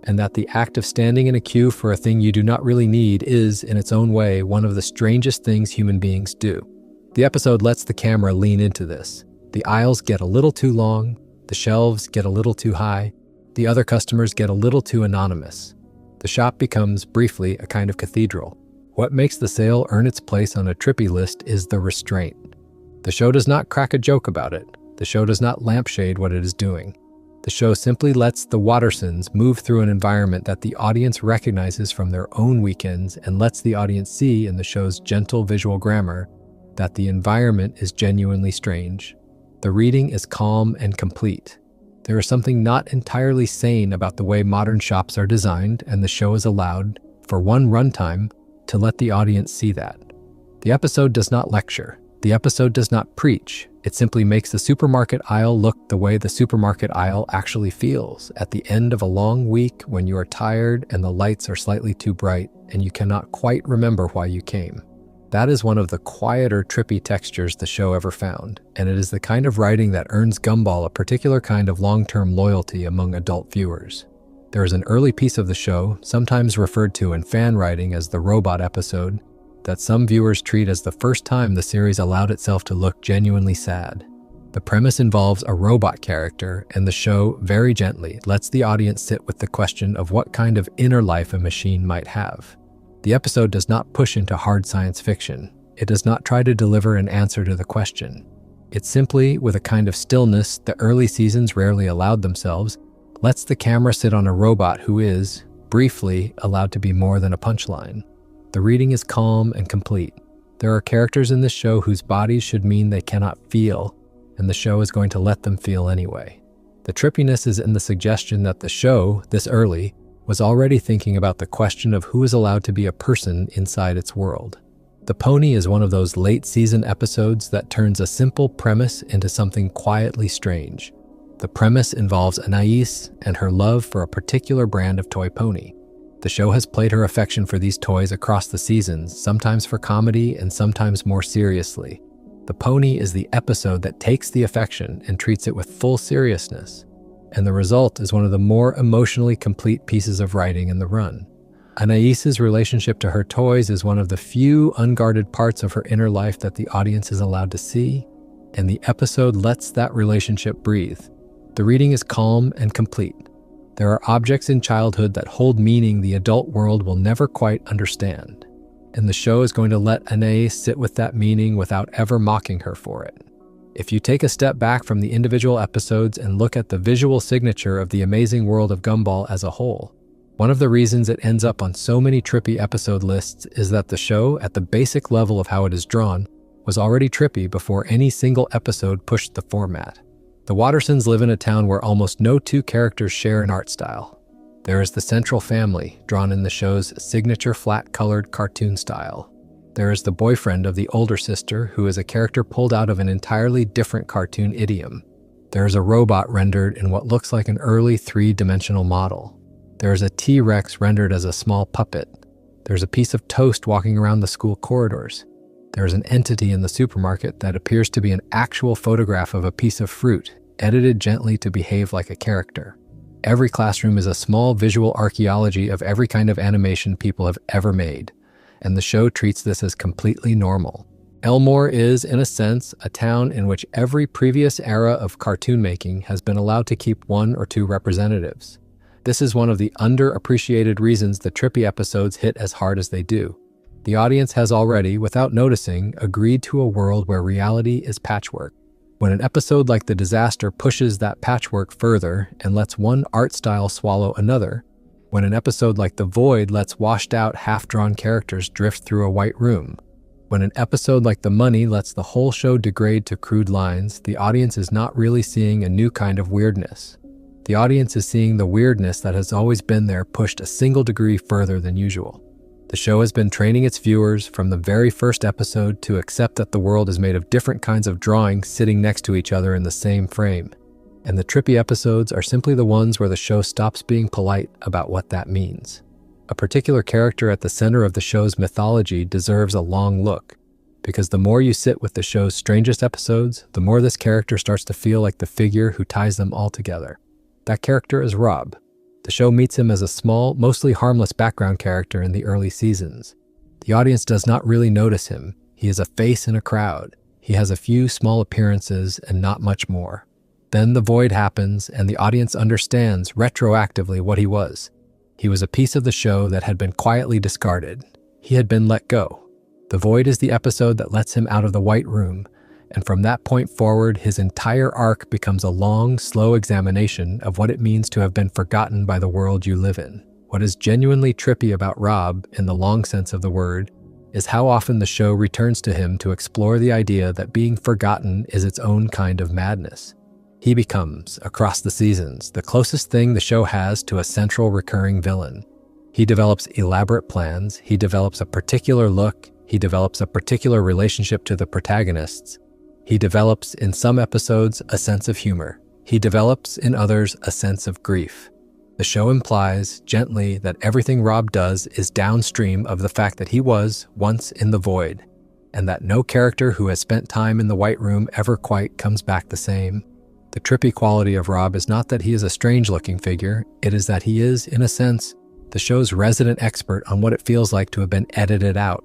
and that the act of standing in a queue for a thing you do not really need is, in its own way, one of the strangest things human beings do. The episode lets the camera lean into this. The aisles get a little too long, the shelves get a little too high, the other customers get a little too anonymous. The shop becomes, briefly, a kind of cathedral. What makes the sale earn its place on a trippy list is the restraint. The show does not crack a joke about it. The show does not lampshade what it is doing. The show simply lets the Wattersons move through an environment that the audience recognizes from their own weekends and lets the audience see in the show's gentle visual grammar that the environment is genuinely strange. The reading is calm and complete. There is something not entirely sane about the way modern shops are designed, and the show is allowed, for one runtime, to let the audience see that. The episode does not lecture. The episode does not preach. It simply makes the supermarket aisle look the way the supermarket aisle actually feels at the end of a long week when you are tired and the lights are slightly too bright and you cannot quite remember why you came. That is one of the quieter, trippy textures the show ever found, and it is the kind of writing that earns Gumball a particular kind of long-term loyalty among adult viewers. There is an early piece of the show, sometimes referred to in fan writing as the robot episode, that some viewers treat as the first time the series allowed itself to look genuinely sad. The premise involves a robot character, and the show, very gently, lets the audience sit with the question of what kind of inner life a machine might have. The episode does not push into hard science fiction. It does not try to deliver an answer to the question. It simply, with a kind of stillness the early seasons rarely allowed themselves, lets the camera sit on a robot who is, briefly, allowed to be more than a punchline. The reading is calm and complete. There are characters in this show whose bodies should mean they cannot feel, and the show is going to let them feel anyway. The trippiness is in the suggestion that the show, this early, was already thinking about the question of who is allowed to be a person inside its world. The Pony is one of those late season episodes that turns a simple premise into something quietly strange. The premise involves Anais and her love for a particular brand of toy pony. The show has played her affection for these toys across the seasons, sometimes for comedy and sometimes more seriously. The pony is the episode that takes the affection and treats it with full seriousness, and the result is one of the more emotionally complete pieces of writing in the run. Anaïs's relationship to her toys is one of the few unguarded parts of her inner life that the audience is allowed to see, and the episode lets that relationship breathe. The reading is calm and complete. There are objects in childhood that hold meaning the adult world will never quite understand, and the show is going to let Anais sit with that meaning without ever mocking her for it. If you take a step back from the individual episodes and look at the visual signature of the Amazing World of Gumball as a whole, one of the reasons it ends up on so many trippy episode lists is that the show, at the basic level of how it is drawn, was already trippy before any single episode pushed the format. The Wattersons live in a town where almost no two characters share an art style. There is the central family, drawn in the show's signature flat-colored cartoon style. There is the boyfriend of the older sister, who is a character pulled out of an entirely different cartoon idiom. There is a robot rendered in what looks like an early three-dimensional model. There is a T-Rex rendered as a small puppet. There is a piece of toast walking around the school corridors. There is an entity in the supermarket that appears to be an actual photograph of a piece of fruit, edited gently to behave like a character. Every classroom is a small visual archaeology of every kind of animation people have ever made, and the show treats this as completely normal. Elmore is, in a sense, a town in which every previous era of cartoon making has been allowed to keep one or two representatives. This is one of the underappreciated reasons the trippy episodes hit as hard as they do. The audience has already, without noticing, agreed to a world where reality is patchwork. When an episode like The Disaster pushes that patchwork further and lets one art style swallow another, when an episode like The Void lets washed-out, half-drawn characters drift through a white room, when an episode like The Money lets the whole show degrade to crude lines, the audience is not really seeing a new kind of weirdness. The audience is seeing the weirdness that has always been there pushed a single degree further than usual. The show has been training its viewers from the very first episode to accept that the world is made of different kinds of drawings sitting next to each other in the same frame. And the trippy episodes are simply the ones where the show stops being polite about what that means. A particular character at the center of the show's mythology deserves a long look, because the more you sit with the show's strangest episodes, the more this character starts to feel like the figure who ties them all together. That character is Rob. The show meets him as a small, mostly harmless background character in the early seasons. The audience does not really notice him. He is a face in a crowd. He has a few small appearances and not much more. Then the void happens, and the audience understands retroactively what he was. He was a piece of the show that had been quietly discarded. He had been let go. The void is the episode that lets him out of the white room, and from that point forward, his entire arc becomes a long, slow examination of what it means to have been forgotten by the world you live in. What is genuinely trippy about Rob, in the long sense of the word, is how often the show returns to him to explore the idea that being forgotten is its own kind of madness. He becomes, across the seasons, the closest thing the show has to a central recurring villain. He develops elaborate plans, he develops a particular look, he develops a particular relationship to the protagonists. He develops, in some episodes, a sense of humor. He develops, in others, a sense of grief. The show implies, gently, that everything Rob does is downstream of the fact that he was, once, in the void, and that no character who has spent time in the white room ever quite comes back the same. The trippy quality of Rob is not that he is a strange-looking figure, it is that he is, in a sense, the show's resident expert on what it feels like to have been edited out.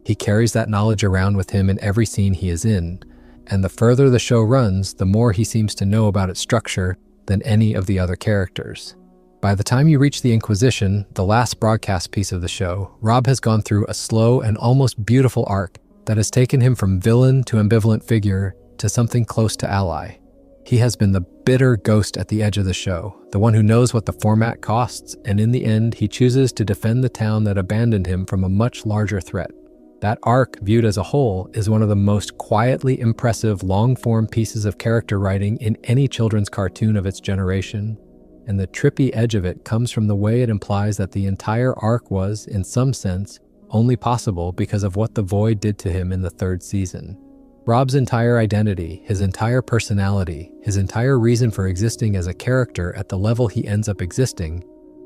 He carries that knowledge around with him in every scene he is in, and the further the show runs, the more he seems to know about its structure than any of the other characters. By the time you reach the Inquisition, the last broadcast piece of the show, Rob has gone through a slow and almost beautiful arc that has taken him from villain to ambivalent figure to something close to ally. He has been the bitter ghost at the edge of the show, the one who knows what the format costs, and in the end, he chooses to defend the town that abandoned him from a much larger threat. That arc, viewed as a whole, is one of the most quietly impressive long-form pieces of character writing in any children's cartoon of its generation, and the trippy edge of it comes from the way it implies that the entire arc was, in some sense, only possible because of what the void did to him in the third season. Rob's entire identity, his entire personality, his entire reason for existing as a character at the level he ends up existing,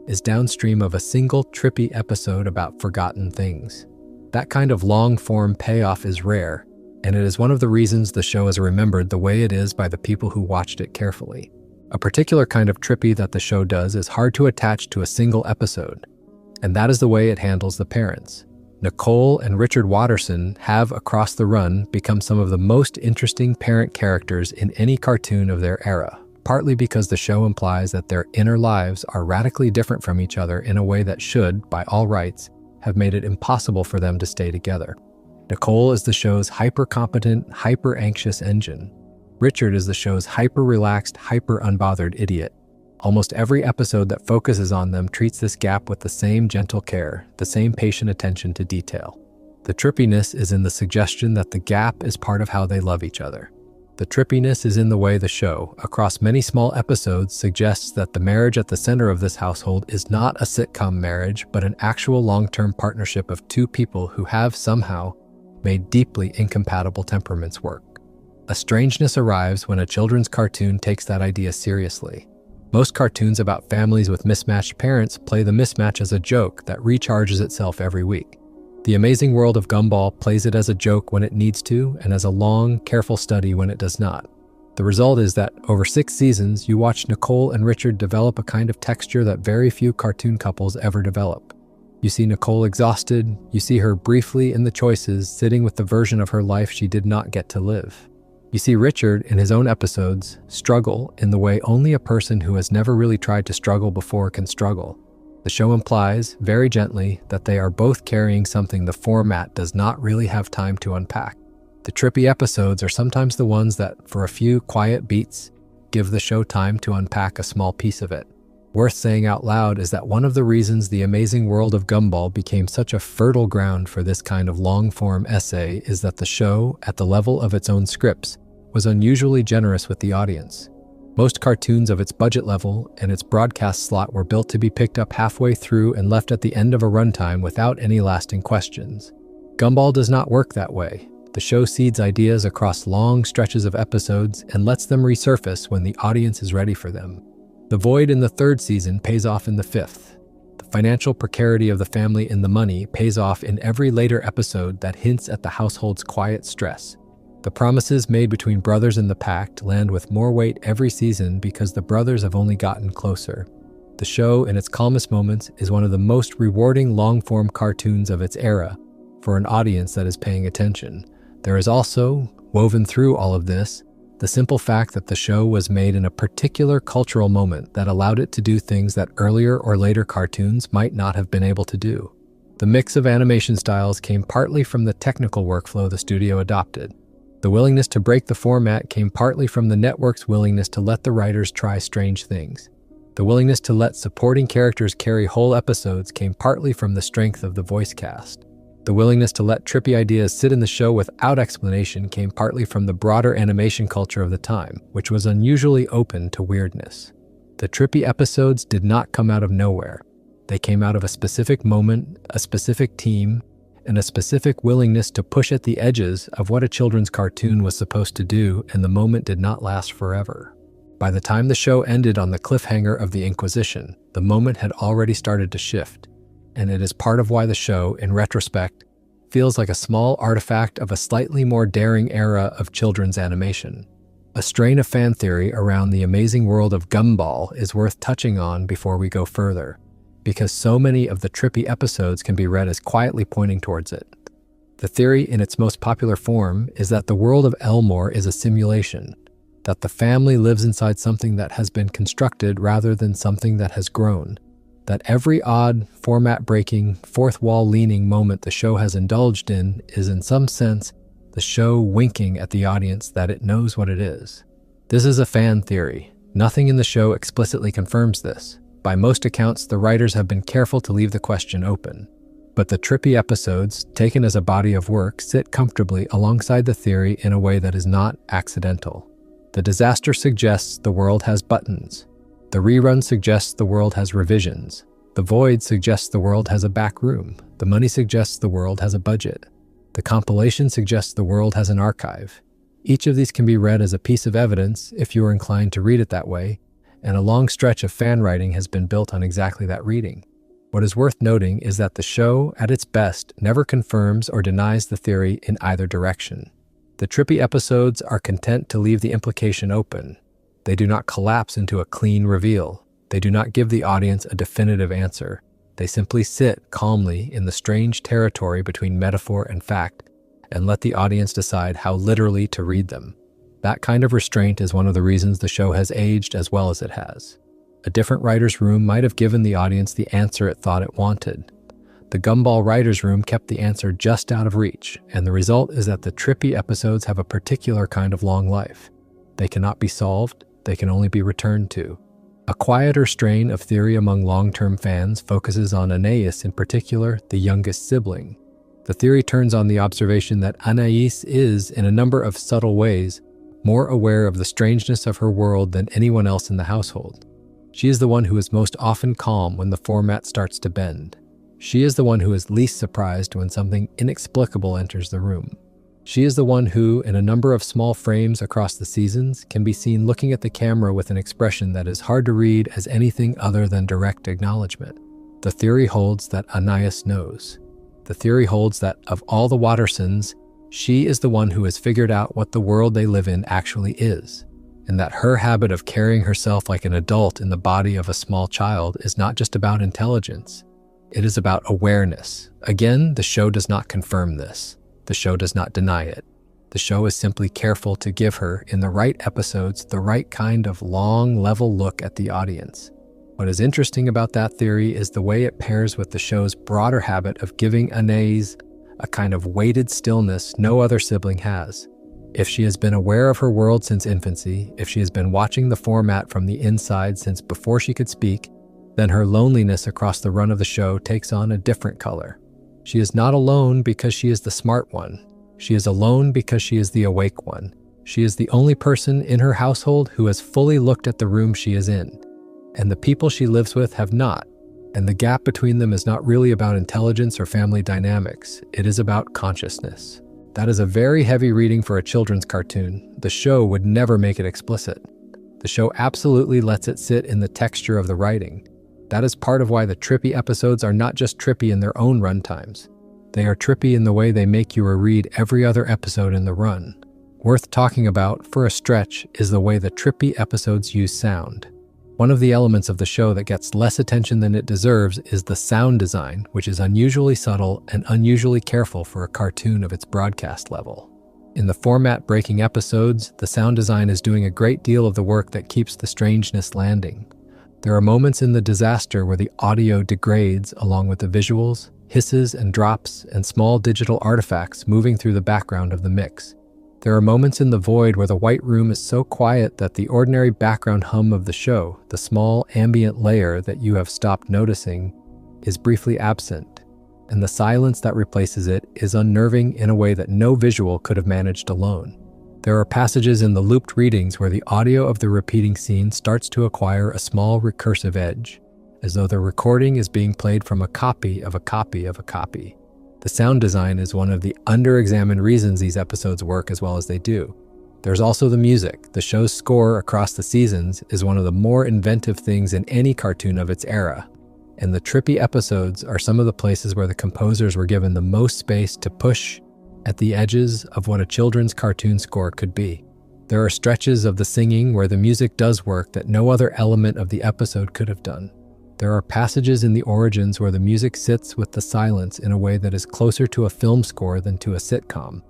is downstream of a single trippy episode about forgotten things. That kind of long-form payoff is rare, and it is one of the reasons the show is remembered the way it is by the people who watched it carefully. A particular kind of trippy that the show does is hard to attach to a single episode, and that is the way it handles the parents. Nicole and Richard Watterson have, across the run, become some of the most interesting parent characters in any cartoon of their era, partly because the show implies that their inner lives are radically different from each other in a way that should, by all rights, have made it impossible for them to stay together. Nicole is the show's hyper-competent, hyper-anxious engine. Richard is the show's hyper-relaxed, hyper-unbothered idiot. Almost every episode that focuses on them treats this gap with the same gentle care, the same patient attention to detail. The trippiness is in the suggestion that the gap is part of how they love each other. The trippiness is in the way the show, across many small episodes, suggests that the marriage at the center of this household is not a sitcom marriage, but an actual long-term partnership of two people who have somehow made deeply incompatible temperaments work. A strangeness arrives when a children's cartoon takes that idea seriously. Most cartoons about families with mismatched parents play the mismatch as a joke that recharges itself every week. The Amazing World of Gumball plays it as a joke when it needs to and as a long, careful study when it does not. The result is that over 6 seasons, you watch Nicole and Richard develop a kind of texture that very few cartoon couples ever develop. You see Nicole exhausted, you see her briefly in the choices, sitting with the version of her life she did not get to live. You see Richard, in his own episodes, struggle in the way only a person who has never really tried to struggle before can struggle. The show implies, very gently, that they are both carrying something the format does not really have time to unpack. The trippy episodes are sometimes the ones that, for a few quiet beats, give the show time to unpack a small piece of it. Worth saying out loud is that one of the reasons the Amazing World of Gumball became such a fertile ground for this kind of long-form essay is that the show, at the level of its own scripts, was unusually generous with the audience. Most cartoons of its budget level and its broadcast slot were built to be picked up halfway through and left at the end of a runtime without any lasting questions. Gumball does not work that way. The show seeds ideas across long stretches of episodes and lets them resurface when the audience is ready for them. The void in the 3rd season pays off in the 5th. The financial precarity of the family in the money pays off in every later episode that hints at the household's quiet stress. The promises made between brothers in the pact land with more weight every season because the brothers have only gotten closer. The show, in its calmest moments, is one of the most rewarding long-form cartoons of its era for an audience that is paying attention. There is also, woven through all of this, the simple fact that the show was made in a particular cultural moment that allowed it to do things that earlier or later cartoons might not have been able to do. The mix of animation styles came partly from the technical workflow the studio adopted. The willingness to break the format came partly from the network's willingness to let the writers try strange things. The willingness to let supporting characters carry whole episodes came partly from the strength of the voice cast. The willingness to let trippy ideas sit in the show without explanation came partly from the broader animation culture of the time, which was unusually open to weirdness. The trippy episodes did not come out of nowhere. They came out of a specific moment, a specific team, and a specific willingness to push at the edges of what a children's cartoon was supposed to do, and the moment did not last forever. By the time the show ended on the cliffhanger of the Inquisition, the moment had already started to shift, and it is part of why the show, in retrospect, feels like a small artifact of a slightly more daring era of children's animation. A strain of fan theory around the Amazing World of Gumball is worth touching on before we go further, because so many of the trippy episodes can be read as quietly pointing towards it. The theory in its most popular form is that the world of Elmore is a simulation, that the family lives inside something that has been constructed rather than something that has grown, that every odd, format-breaking, fourth-wall-leaning moment the show has indulged in is in some sense the show winking at the audience that it knows what it is. This is a fan theory. Nothing in the show explicitly confirms this. By most accounts, the writers have been careful to leave the question open. But the trippy episodes, taken as a body of work, sit comfortably alongside the theory in a way that is not accidental. The disaster suggests the world has buttons. The rerun suggests the world has revisions. The void suggests the world has a back room. The money suggests the world has a budget. The compilation suggests the world has an archive. Each of these can be read as a piece of evidence if you are inclined to read it that way, and a long stretch of fan writing has been built on exactly that reading. What is worth noting is that the show, at its best, never confirms or denies the theory in either direction. The Trippy episodes are content to leave the implication open. They do not collapse into a clean reveal. They do not give the audience a definitive answer. They simply sit calmly in the strange territory between metaphor and fact and let the audience decide how literally to read them. That kind of restraint is one of the reasons the show has aged as well as it has. A different writer's room might have given the audience the answer it thought it wanted. The Gumball writer's room kept the answer just out of reach, and the result is that the Trippy episodes have a particular kind of long life. They cannot be solved, they can only be returned to. A quieter strain of theory among long-term fans focuses on Anais in particular, the youngest sibling. The theory turns on the observation that Anais is, in a number of subtle ways, more aware of the strangeness of her world than anyone else in the household. She is the one who is most often calm when the format starts to bend. She is the one who is least surprised when something inexplicable enters the room. She is the one who, in a number of small frames across the seasons, can be seen looking at the camera with an expression that is hard to read as anything other than direct acknowledgement. The theory holds that Anais knows. The theory holds that of all the Wattersons, she is the one who has figured out what the world they live in actually is, and that her habit of carrying herself like an adult in the body of a small child is not just about intelligence. It is about awareness. Again, the show does not confirm this. The show does not deny it. The show is simply careful to give her, in the right episodes, the right kind of long, level look at the audience. What is interesting about that theory is the way it pairs with the show's broader habit of giving Anais a kind of weighted stillness no other sibling has. If she has been aware of her world since infancy, if she has been watching the format from the inside since before she could speak, then her loneliness across the run of the show takes on a different color. She is not alone because she is the smart one. She is alone because she is the awake one. She is the only person in her household who has fully looked at the room she is in. And the people she lives with have not. And the gap between them is not really about intelligence or family dynamics. It is about consciousness. That is a very heavy reading for a children's cartoon. The show would never make it explicit. The show absolutely lets it sit in the texture of the writing. That is part of why the Trippy episodes are not just trippy in their own runtimes. They are trippy in the way they make you reread every other episode in the run. Worth talking about, for a stretch, is the way the Trippy episodes use sound. One of the elements of the show that gets less attention than it deserves is the sound design, which is unusually subtle and unusually careful for a cartoon of its broadcast level. In the format-breaking episodes, the sound design is doing a great deal of the work that keeps the strangeness landing. There are moments in the disaster where the audio degrades along with the visuals, hisses and drops, and small digital artifacts moving through the background of the mix. There are moments in the void where the white room is so quiet that the ordinary background hum of the show, the small ambient layer that you have stopped noticing, is briefly absent, and the silence that replaces it is unnerving in a way that no visual could have managed alone. There are passages in the looped readings where the audio of the repeating scene starts to acquire a small recursive edge, as though the recording is being played from a copy of a copy of a copy. The sound design is one of the under-examined reasons these episodes work as well as they do. There's also the music. The show's score across the seasons is one of the more inventive things in any cartoon of its era, and the Trippy episodes are some of the places where the composers were given the most space to push at the edges of what a children's cartoon score could be. There are stretches of the singing where the music does work that no other element of the episode could have done. There are passages in the origins where the music sits with the silence in a way that is closer to a film score than to a sitcom.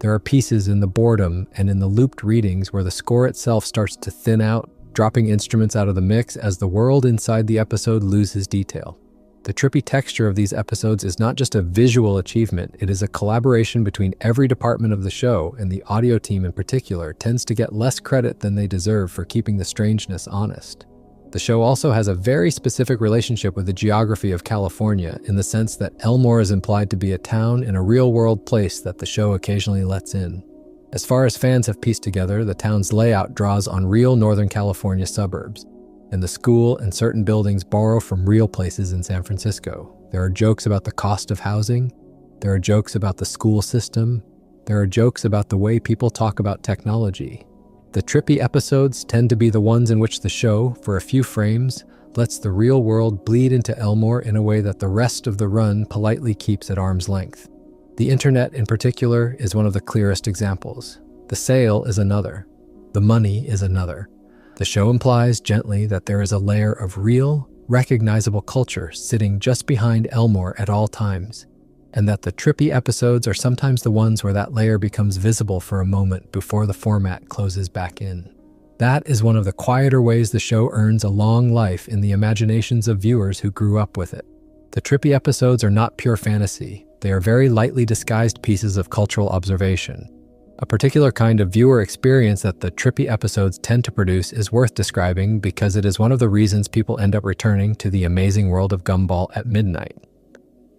There are pieces in the boredom and in the looped readings where the score itself starts to thin out, dropping instruments out of the mix as the world inside the episode loses detail. The trippy texture of these episodes is not just a visual achievement, it is a collaboration between every department of the show, and the audio team in particular tends to get less credit than they deserve for keeping the strangeness honest. The show also has a very specific relationship with the geography of California in the sense that Elmore is implied to be a town in a real-world place that the show occasionally lets in. As far as fans have pieced together, the town's layout draws on real Northern California suburbs, and the school and certain buildings borrow from real places in San Francisco. There are jokes about the cost of housing. There are jokes about the school system. There are jokes about the way people talk about technology. The trippy episodes tend to be the ones in which the show, for a few frames, lets the real world bleed into Elmore in a way that the rest of the run politely keeps at arm's length. The internet, in particular, is one of the clearest examples. The sale is another. The money is another. The show implies gently that there is a layer of real, recognizable culture sitting just behind Elmore at all times, and that the trippy episodes are sometimes the ones where that layer becomes visible for a moment before the format closes back in. That is one of the quieter ways the show earns a long life in the imaginations of viewers who grew up with it. The trippy episodes are not pure fantasy. They are very lightly disguised pieces of cultural observation. A particular kind of viewer experience that the trippy episodes tend to produce is worth describing because it is one of the reasons people end up returning to the Amazing World of Gumball at midnight.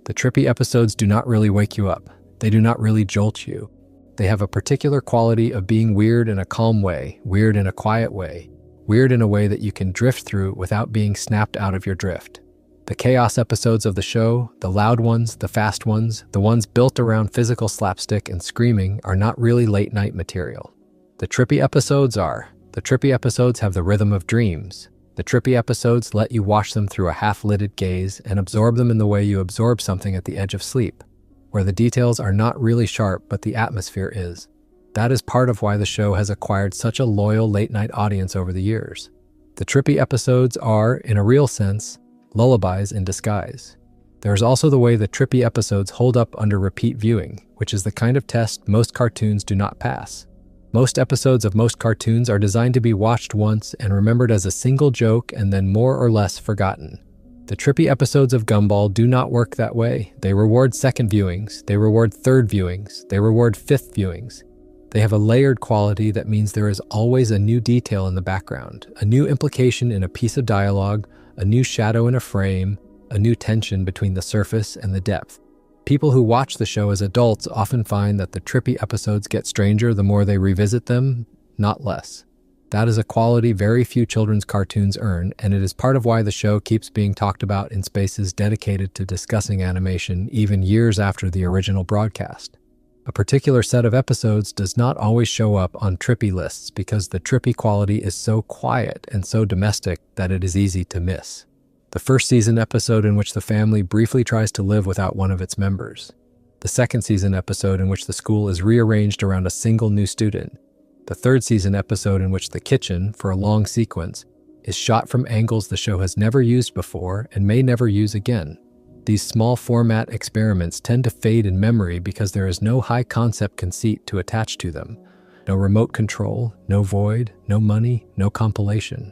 The trippy episodes do not really wake you up. They do not really jolt you. They have a particular quality of being weird in a calm way, weird in a quiet way, weird in a way that you can drift through without being snapped out of your drift. The chaos episodes of the show, the loud ones, the fast ones, the ones built around physical slapstick and screaming are not really late-night material. The trippy episodes are. The trippy episodes have the rhythm of dreams. The trippy episodes let you watch them through a half-lidded gaze and absorb them in the way you absorb something at the edge of sleep, where the details are not really sharp but the atmosphere is. That is part of why the show has acquired such a loyal late-night audience over the years. The trippy episodes are, in a real sense, lullabies in disguise. There is also the way the trippy episodes hold up under repeat viewing, which is the kind of test most cartoons do not pass. Most episodes of most cartoons are designed to be watched once and remembered as a single joke and then more or less forgotten. The trippy episodes of Gumball do not work that way. They reward second viewings, they reward third viewings, they reward fifth viewings. They have a layered quality that means there is always a new detail in the background, a new implication in a piece of dialogue, a new shadow in a frame, a new tension between the surface and the depth. People who watch the show as adults often find that the trippy episodes get stranger the more they revisit them, not less. That is a quality very few children's cartoons earn, and it is part of why the show keeps being talked about in spaces dedicated to discussing animation even years after the original broadcast. A particular set of episodes does not always show up on trippy lists because the trippy quality is so quiet and so domestic that it is easy to miss. The first season episode in which the family briefly tries to live without one of its members. The second season episode in which the school is rearranged around a single new student. The third season episode in which the kitchen, for a long sequence, is shot from angles the show has never used before and may never use again. These small format experiments tend to fade in memory because there is no high concept conceit to attach to them. No remote control, no void, no money, no compilation.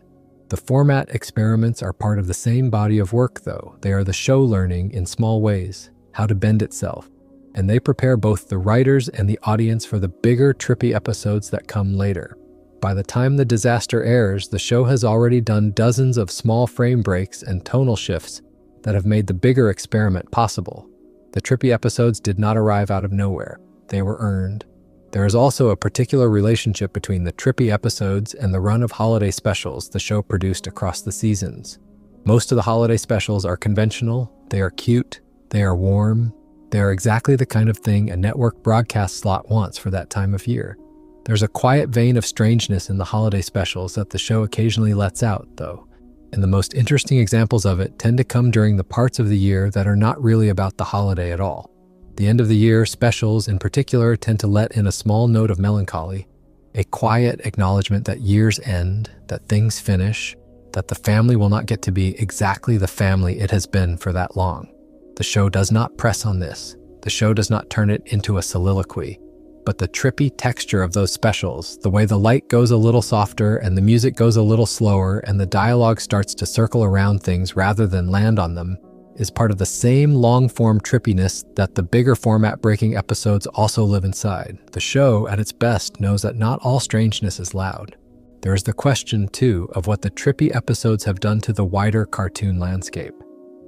The format experiments are part of the same body of work though. They are the show learning in small ways, how to bend itself. And they prepare both the writers and the audience for the bigger trippy episodes that come later. By the time the disaster airs, the show has already done dozens of small frame breaks and tonal shifts that have made the bigger experiment possible. The trippy episodes did not arrive out of nowhere. They were earned. There is also a particular relationship between the trippy episodes and the run of holiday specials the show produced across the seasons. Most of the holiday specials are conventional, they are cute, they are warm, they are exactly the kind of thing a network broadcast slot wants for that time of year. There's a quiet vein of strangeness in the holiday specials that the show occasionally lets out, though. And the most interesting examples of it tend to come during the parts of the year that are not really about the holiday at all. The end of the year specials in particular tend to let in a small note of melancholy, a quiet acknowledgement that years end, that things finish, that the family will not get to be exactly the family it has been for that long. The show does not press on this. The show does not turn it into a soliloquy. But the trippy texture of those specials, the way the light goes a little softer and the music goes a little slower and the dialogue starts to circle around things rather than land on them, is part of the same long-form trippiness that the bigger format-breaking episodes also live inside. The show, at its best, knows that not all strangeness is loud. There is the question, too, of what the trippy episodes have done to the wider cartoon landscape.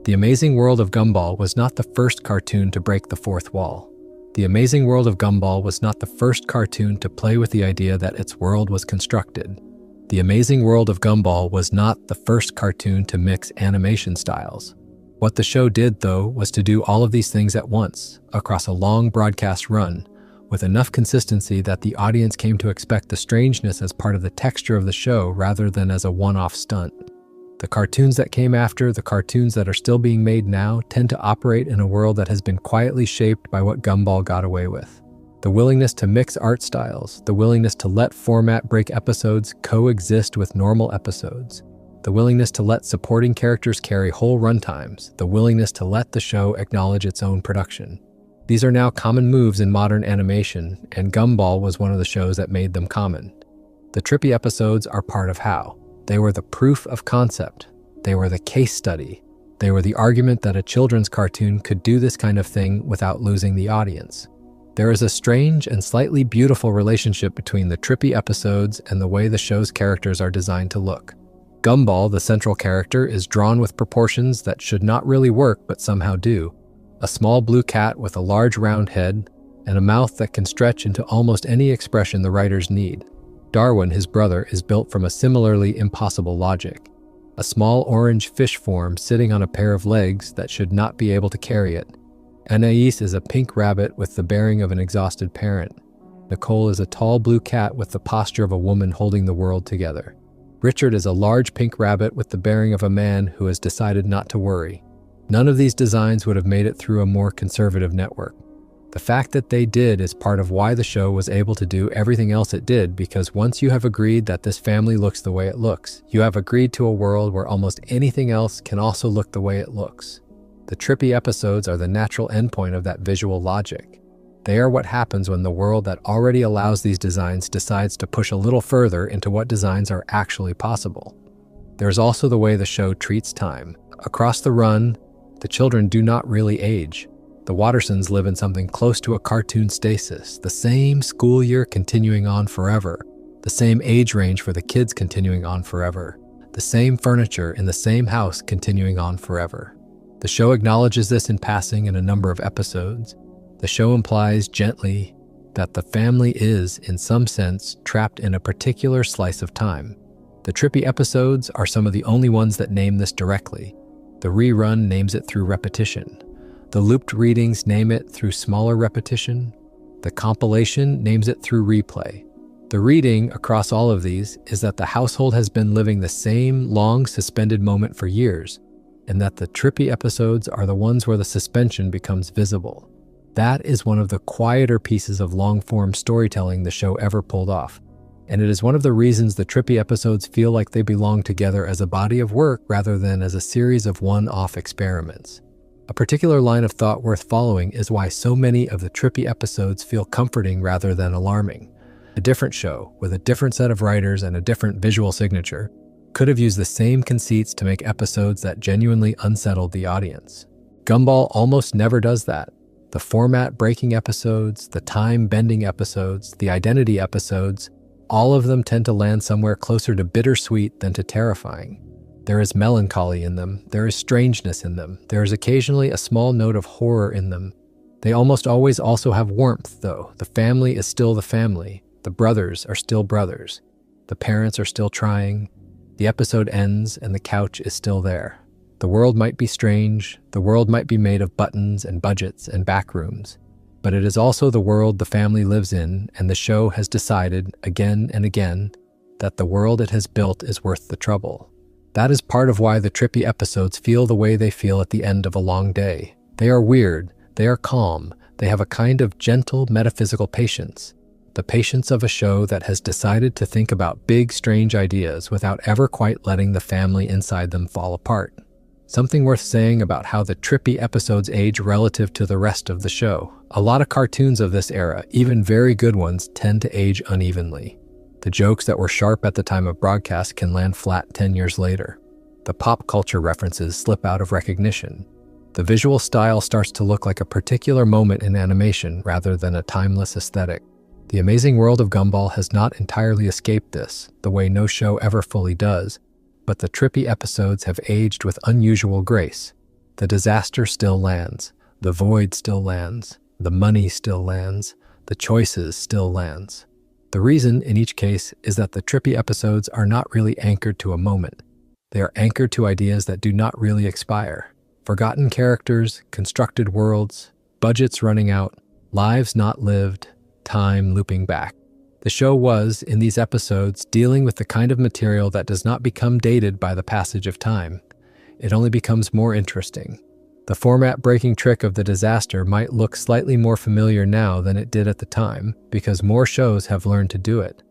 The Amazing World of Gumball was not the first cartoon to break the fourth wall. The Amazing World of Gumball was not the first cartoon to play with the idea that its world was constructed. The Amazing World of Gumball was not the first cartoon to mix animation styles. What the show did, though, was to do all of these things at once, across a long broadcast run, with enough consistency that the audience came to expect the strangeness as part of the texture of the show rather than as a one-off stunt. The cartoons that came after, the cartoons that are still being made now, tend to operate in a world that has been quietly shaped by what Gumball got away with. The willingness to mix art styles, the willingness to let format break episodes coexist with normal episodes, the willingness to let supporting characters carry whole runtimes, the willingness to let the show acknowledge its own production. These are now common moves in modern animation, and Gumball was one of the shows that made them common. The trippy episodes are part of how. They were the proof of concept. They were the case study. They were the argument that a children's cartoon could do this kind of thing without losing the audience. There is a strange and slightly beautiful relationship between the trippy episodes and the way the show's characters are designed to look. Gumball, the central character, is drawn with proportions that should not really work but somehow do. A small blue cat with a large round head and a mouth that can stretch into almost any expression the writers need. Darwin, his brother, is built from a similarly impossible logic. A small orange fish form sitting on a pair of legs that should not be able to carry it. Anais is a pink rabbit with the bearing of an exhausted parent. Nicole is a tall blue cat with the posture of a woman holding the world together. Richard is a large pink rabbit with the bearing of a man who has decided not to worry. None of these designs would have made it through a more conservative network. The fact that they did is part of why the show was able to do everything else it did, because once you have agreed that this family looks the way it looks, you have agreed to a world where almost anything else can also look the way it looks. The trippy episodes are the natural endpoint of that visual logic. They are what happens when the world that already allows these designs decides to push a little further into what designs are actually possible. There's also the way the show treats time. Across the run, the children do not really age. The Wattersons live in something close to a cartoon stasis, the same school year continuing on forever, the same age range for the kids continuing on forever, the same furniture in the same house continuing on forever. The show acknowledges this in passing in a number of episodes. The show implies gently that the family is, in some sense, trapped in a particular slice of time. The trippy episodes are some of the only ones that name this directly. The rerun names it through repetition. The looped readings name it through smaller repetition. The compilation names it through replay. The reading across all of these is that the household has been living the same long suspended moment for years, and that the trippy episodes are the ones where the suspension becomes visible. That is one of the quieter pieces of long-form storytelling the show ever pulled off, and it is one of the reasons the trippy episodes feel like they belong together as a body of work rather than as a series of one-off experiments. A particular line of thought worth following is why so many of the trippy episodes feel comforting rather than alarming. A different show, with a different set of writers and a different visual signature, could have used the same conceits to make episodes that genuinely unsettled the audience. Gumball almost never does that. The format-breaking episodes, the time-bending episodes, the identity episodes, all of them tend to land somewhere closer to bittersweet than to terrifying. There is melancholy in them, there is strangeness in them, there is occasionally a small note of horror in them. They almost always also have warmth, though. The family is still the family. The brothers are still brothers. The parents are still trying. The episode ends and the couch is still there. The world might be strange, the world might be made of buttons and budgets and backrooms, but it is also the world the family lives in, and the show has decided, again and again, that the world it has built is worth the trouble. That is part of why the trippy episodes feel the way they feel at the end of a long day. They are weird, they are calm, they have a kind of gentle metaphysical patience. The patience of a show that has decided to think about big, strange ideas without ever quite letting the family inside them fall apart. Something worth saying about how the trippy episodes age relative to the rest of the show. A lot of cartoons of this era, even very good ones, tend to age unevenly. The jokes that were sharp at the time of broadcast can land flat 10 years later. The pop culture references slip out of recognition. The visual style starts to look like a particular moment in animation rather than a timeless aesthetic. The Amazing World of Gumball has not entirely escaped this, the way no show ever fully does, but the trippy episodes have aged with unusual grace. The disaster still lands, the void still lands, the money still lands, the choices still lands. The reason, in each case, is that the trippy episodes are not really anchored to a moment. They are anchored to ideas that do not really expire. Forgotten characters, constructed worlds, budgets running out, lives not lived, time looping back. The show was, in these episodes, dealing with the kind of material that does not become dated by the passage of time. It only becomes more interesting. The format-breaking trick of the disaster might look slightly more familiar now than it did at the time, because more shows have learned to do it.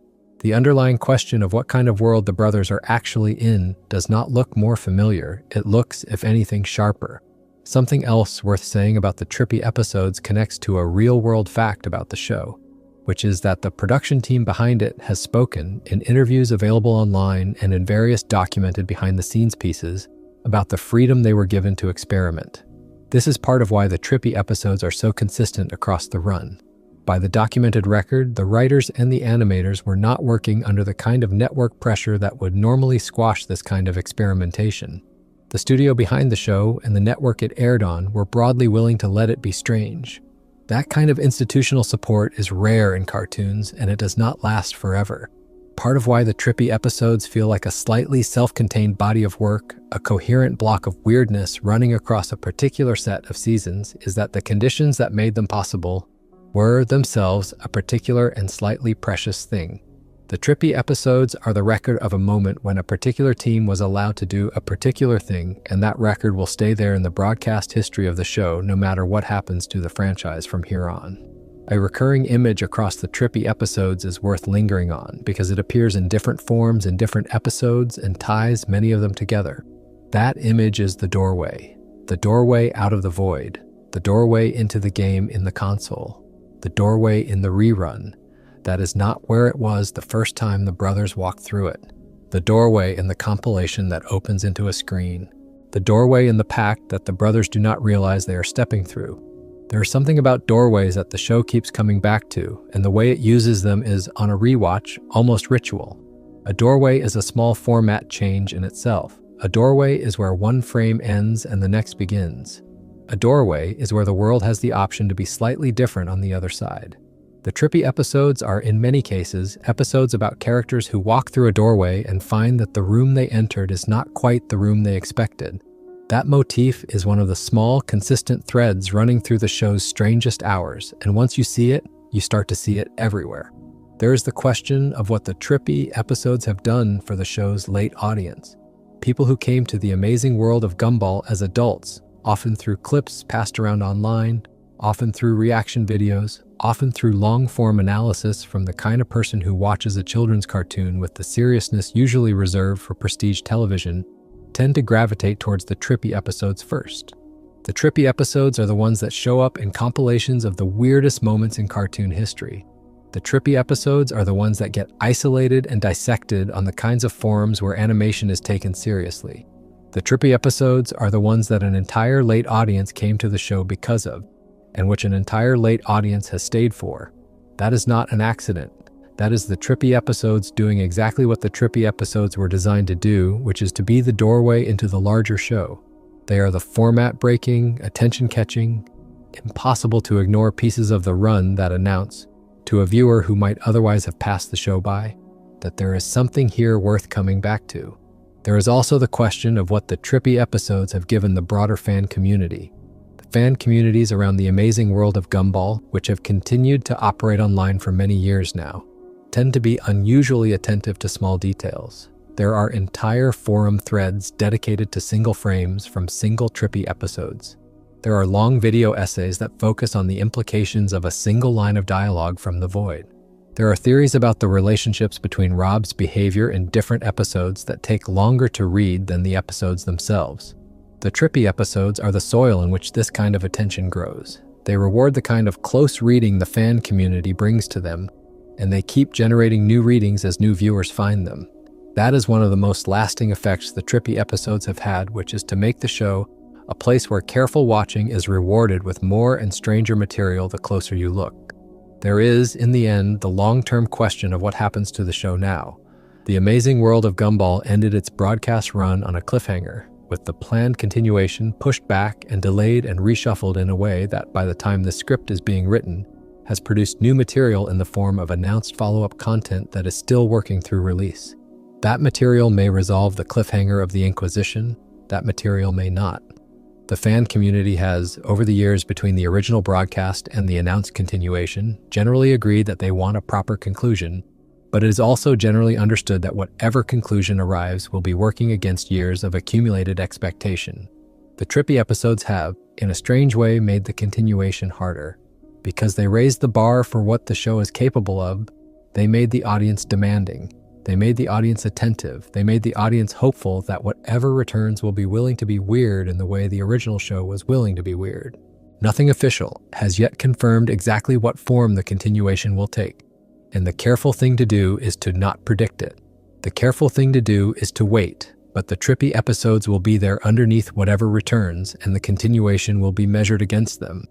The underlying question of what kind of world the brothers are actually in does not look more familiar, it looks, if anything, sharper. Something else worth saying about the Trippy episodes connects to a real-world fact about the show, which is that the production team behind it has spoken, in interviews available online and in various documented behind-the-scenes pieces, about the freedom they were given to experiment. This is part of why the Trippy episodes are so consistent across the run. By the documented record, the writers and the animators were not working under the kind of network pressure that would normally squash this kind of experimentation. The studio behind the show and the network it aired on were broadly willing to let it be strange. That kind of institutional support is rare in cartoons, and it does not last forever. Part of why the Trippy episodes feel like a slightly self-contained body of work, a coherent block of weirdness running across a particular set of seasons, is that the conditions that made them possible were themselves a particular and slightly precious thing. The Trippy episodes are the record of a moment when a particular team was allowed to do a particular thing, and that record will stay there in the broadcast history of the show no matter what happens to the franchise from here on. A recurring image across the Trippy episodes is worth lingering on because it appears in different forms in different episodes and ties many of them together. That image is the doorway out of the void, the doorway into the game in the console, the doorway in the rerun. That is not where it was the first time the brothers walked through it. The doorway in the compilation that opens into a screen. The doorway in the pack that the brothers do not realize they are stepping through. There is something about doorways that the show keeps coming back to, and the way it uses them is, on a rewatch, almost ritual. A doorway is a small format change in itself. A doorway is where one frame ends and the next begins. A doorway is where the world has the option to be slightly different on the other side. The Trippy episodes are, in many cases, episodes about characters who walk through a doorway and find that the room they entered is not quite the room they expected. That motif is one of the small, consistent threads running through the show's strangest hours, and once you see it, you start to see it everywhere. There is the question of what the Trippy episodes have done for the show's late audience. People who came to the Amazing World of Gumball as adults, often through clips passed around online, often through reaction videos, often through long-form analysis from the kind of person who watches a children's cartoon with the seriousness usually reserved for prestige television, tend to gravitate towards the Trippy episodes first. The Trippy episodes are the ones that show up in compilations of the weirdest moments in cartoon history. The Trippy episodes are the ones that get isolated and dissected on the kinds of forums where animation is taken seriously. The Trippy episodes are the ones that an entire late audience came to the show because of, and which an entire late audience has stayed for. That is not an accident. That is the Trippy episodes doing exactly what the Trippy episodes were designed to do, which is to be the doorway into the larger show. They are the format-breaking, attention-catching, impossible to ignore pieces of the run that announce, to a viewer who might otherwise have passed the show by, that there is something here worth coming back to. There is also the question of what the Trippy episodes have given the broader fan community. The fan communities around the Amazing World of Gumball, which have continued to operate online for many years now, tend to be unusually attentive to small details. There are entire forum threads dedicated to single frames from single Trippy episodes. There are long video essays that focus on the implications of a single line of dialogue from the void. There are theories about the relationships between Rob's behavior in different episodes that take longer to read than the episodes themselves. The Trippy episodes are the soil in which this kind of attention grows. They reward the kind of close reading the fan community brings to them, and they keep generating new readings as new viewers find them. That is one of the most lasting effects the Trippy episodes have had, which is to make the show a place where careful watching is rewarded with more and stranger material the closer you look. There is, in the end, the long-term question of what happens to the show now. The Amazing World of Gumball ended its broadcast run on a cliffhanger, with the planned continuation pushed back and delayed and reshuffled in a way that, by the time the script is being written, has produced new material in the form of announced follow-up content that is still working through release. That material may resolve the cliffhanger of the Inquisition, that material may not. The fan community has, over the years between the original broadcast and the announced continuation, generally agreed that they want a proper conclusion, but it is also generally understood that whatever conclusion arrives will be working against years of accumulated expectation. The Trippy episodes have, in a strange way, made the continuation harder. Because they raised the bar for what the show is capable of, they made the audience demanding. They made the audience attentive. They made the audience hopeful that whatever returns will be willing to be weird in the way the original show was willing to be weird. Nothing official has yet confirmed exactly what form the continuation will take, and the careful thing to do is to not predict it. The careful thing to do is to wait, but the Trippy episodes will be there underneath whatever returns, and the continuation will be measured against them.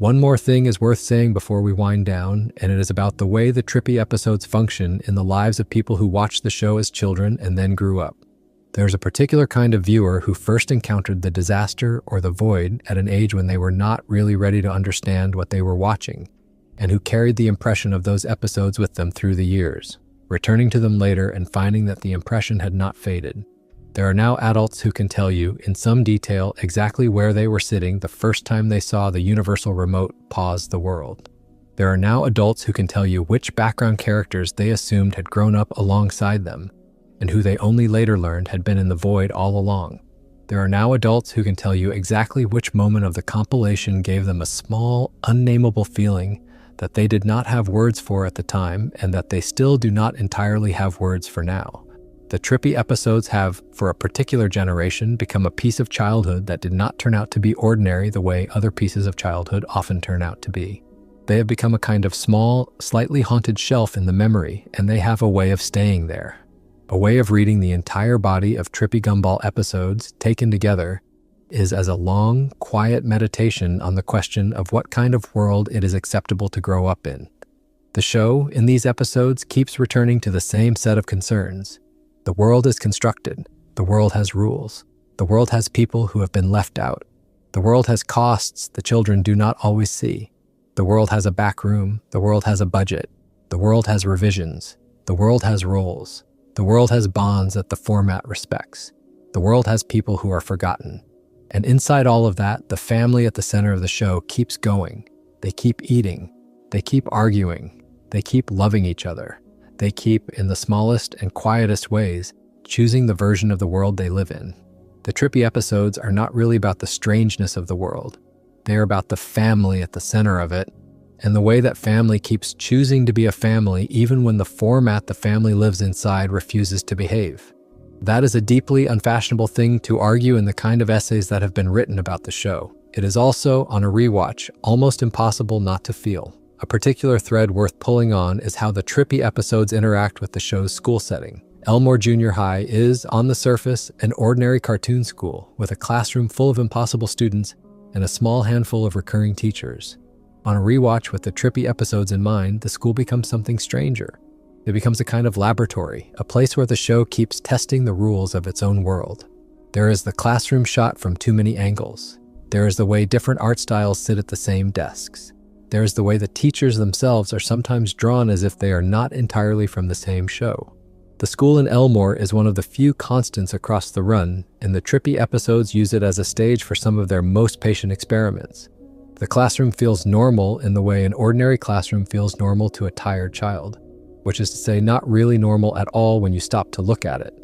One more thing is worth saying before we wind down, and it is about the way the Trippy episodes function in the lives of people who watched the show as children and then grew up. There's a particular kind of viewer who first encountered the disaster or the void at an age when they were not really ready to understand what they were watching, and who carried the impression of those episodes with them through the years, returning to them later and finding that the impression had not faded. There are now adults who can tell you, in some detail, exactly where they were sitting the first time they saw the universal remote pause the world. There are now adults who can tell you which background characters they assumed had grown up alongside them, and who they only later learned had been in the void all along. There are now adults who can tell you exactly which moment of the compilation gave them a small, unnameable feeling that they did not have words for at the time, and that they still do not entirely have words for now. The Trippy episodes have, for a particular generation, become a piece of childhood that did not turn out to be ordinary the way other pieces of childhood often turn out to be. They have become a kind of small, slightly haunted shelf in the memory, and they have a way of staying there. A way of reading the entire body of Trippy Gumball episodes, taken together, is as a long, quiet meditation on the question of what kind of world it is acceptable to grow up in. The show, in these episodes, keeps returning to the same set of concerns. The world is constructed. The world has rules. The world has people who have been left out. The world has costs the children do not always see. The world has a back room. The world has a budget. The world has revisions. The world has roles. The world has bonds that the format respects. The world has people who are forgotten. And inside all of that, the family at the center of the show keeps going. They keep eating. They keep arguing. They keep loving each other. They keep, in the smallest and quietest ways, choosing the version of the world they live in. The Trippy episodes are not really about the strangeness of the world. They are about the family at the center of it, and the way that family keeps choosing to be a family even when the format the family lives inside refuses to behave. That is a deeply unfashionable thing to argue in the kind of essays that have been written about the show. It is also, on a rewatch, almost impossible not to feel. A particular thread worth pulling on is how the Trippy episodes interact with the show's school setting. Elmore Junior High is, on the surface, an ordinary cartoon school with a classroom full of impossible students and a small handful of recurring teachers. On a rewatch with the Trippy episodes in mind, the school becomes something stranger. It becomes a kind of laboratory, a place where the show keeps testing the rules of its own world. There is the classroom shot from too many angles. There is the way different art styles sit at the same desks. There is the way the teachers themselves are sometimes drawn as if they are not entirely from the same show. The school in Elmore is one of the few constants across the run, and the Trippy episodes use it as a stage for some of their most patient experiments. The classroom feels normal in the way an ordinary classroom feels normal to a tired child, which is to say not really normal at all when you stop to look at it.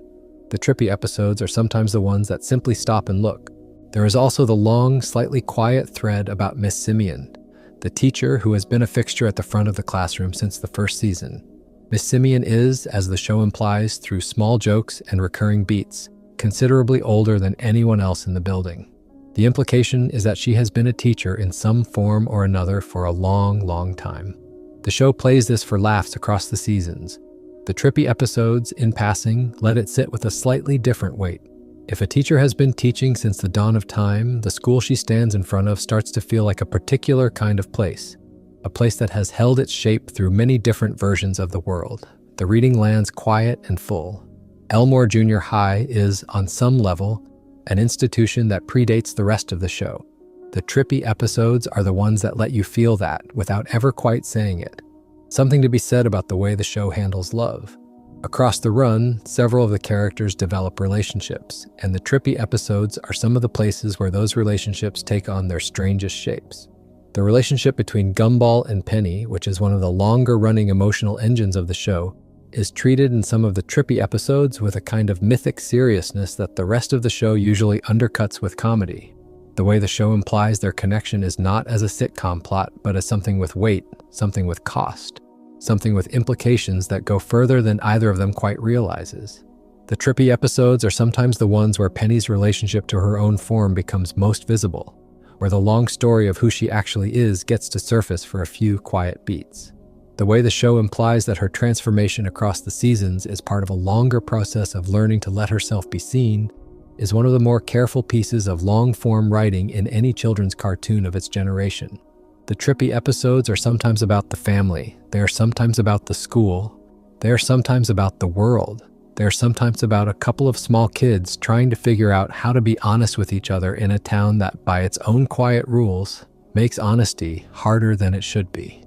The Trippy episodes are sometimes the ones that simply stop and look. There is also the long, slightly quiet thread about Miss Simeon, the teacher who has been a fixture at the front of the classroom since the first season. Miss Simeon is, as the show implies through small jokes and recurring beats, considerably older than anyone else in the building. The implication is that she has been a teacher in some form or another for a long, long time. The show plays this for laughs across the seasons. The Trippy episodes, in passing, let it sit with a slightly different weight. If a teacher has been teaching since the dawn of time, the school she stands in front of starts to feel like a particular kind of place, a place that has held its shape through many different versions of the world. The reading lands quiet and full. Elmore Junior High is, on some level, an institution that predates the rest of the show. The Trippy episodes are the ones that let you feel that without ever quite saying it. Something to be said about the way the show handles love. Across the run, several of the characters develop relationships, and the trippy episodes are some of the places where those relationships take on their strangest shapes. The relationship between Gumball and Penny, which is one of the longer-running emotional engines of the show, is treated in some of the trippy episodes with a kind of mythic seriousness that the rest of the show usually undercuts with comedy. The way the show implies their connection is not as a sitcom plot, but as something with weight, something with cost, something with implications that go further than either of them quite realizes. The trippy episodes are sometimes the ones where Penny's relationship to her own form becomes most visible, where the long story of who she actually is gets to surface for a few quiet beats. The way the show implies that her transformation across the seasons is part of a longer process of learning to let herself be seen is one of the more careful pieces of long-form writing in any children's cartoon of its generation. The trippy episodes are sometimes about the family, they are sometimes about the school, they are sometimes about the world, they are sometimes about a couple of small kids trying to figure out how to be honest with each other in a town that, by its own quiet rules, makes honesty harder than it should be.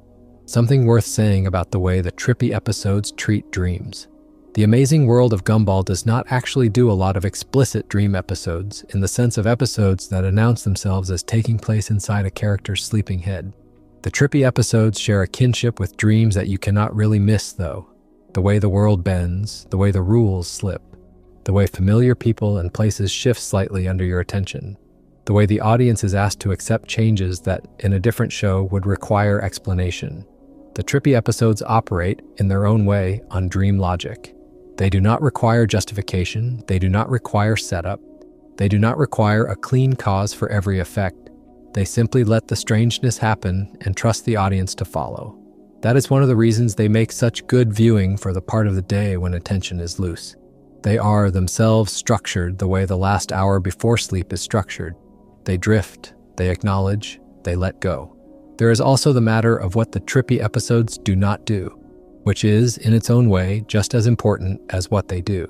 Something worth saying about the way the trippy episodes treat dreams. The Amazing World of Gumball does not actually do a lot of explicit dream episodes in the sense of episodes that announce themselves as taking place inside a character's sleeping head. The trippy episodes share a kinship with dreams that you cannot really miss, though. The way the world bends, the way the rules slip, the way familiar people and places shift slightly under your attention, the way the audience is asked to accept changes that, in a different show, would require explanation. The trippy episodes operate, in their own way, on dream logic. They do not require justification, they do not require setup, they do not require a clean cause for every effect. They simply let the strangeness happen and trust the audience to follow. That is one of the reasons they make such good viewing for the part of the day when attention is loose. They are themselves structured the way the last hour before sleep is structured. They drift, they acknowledge, they let go. There is also the matter of what the trippy episodes do not do, which is, in its own way, just as important as what they do.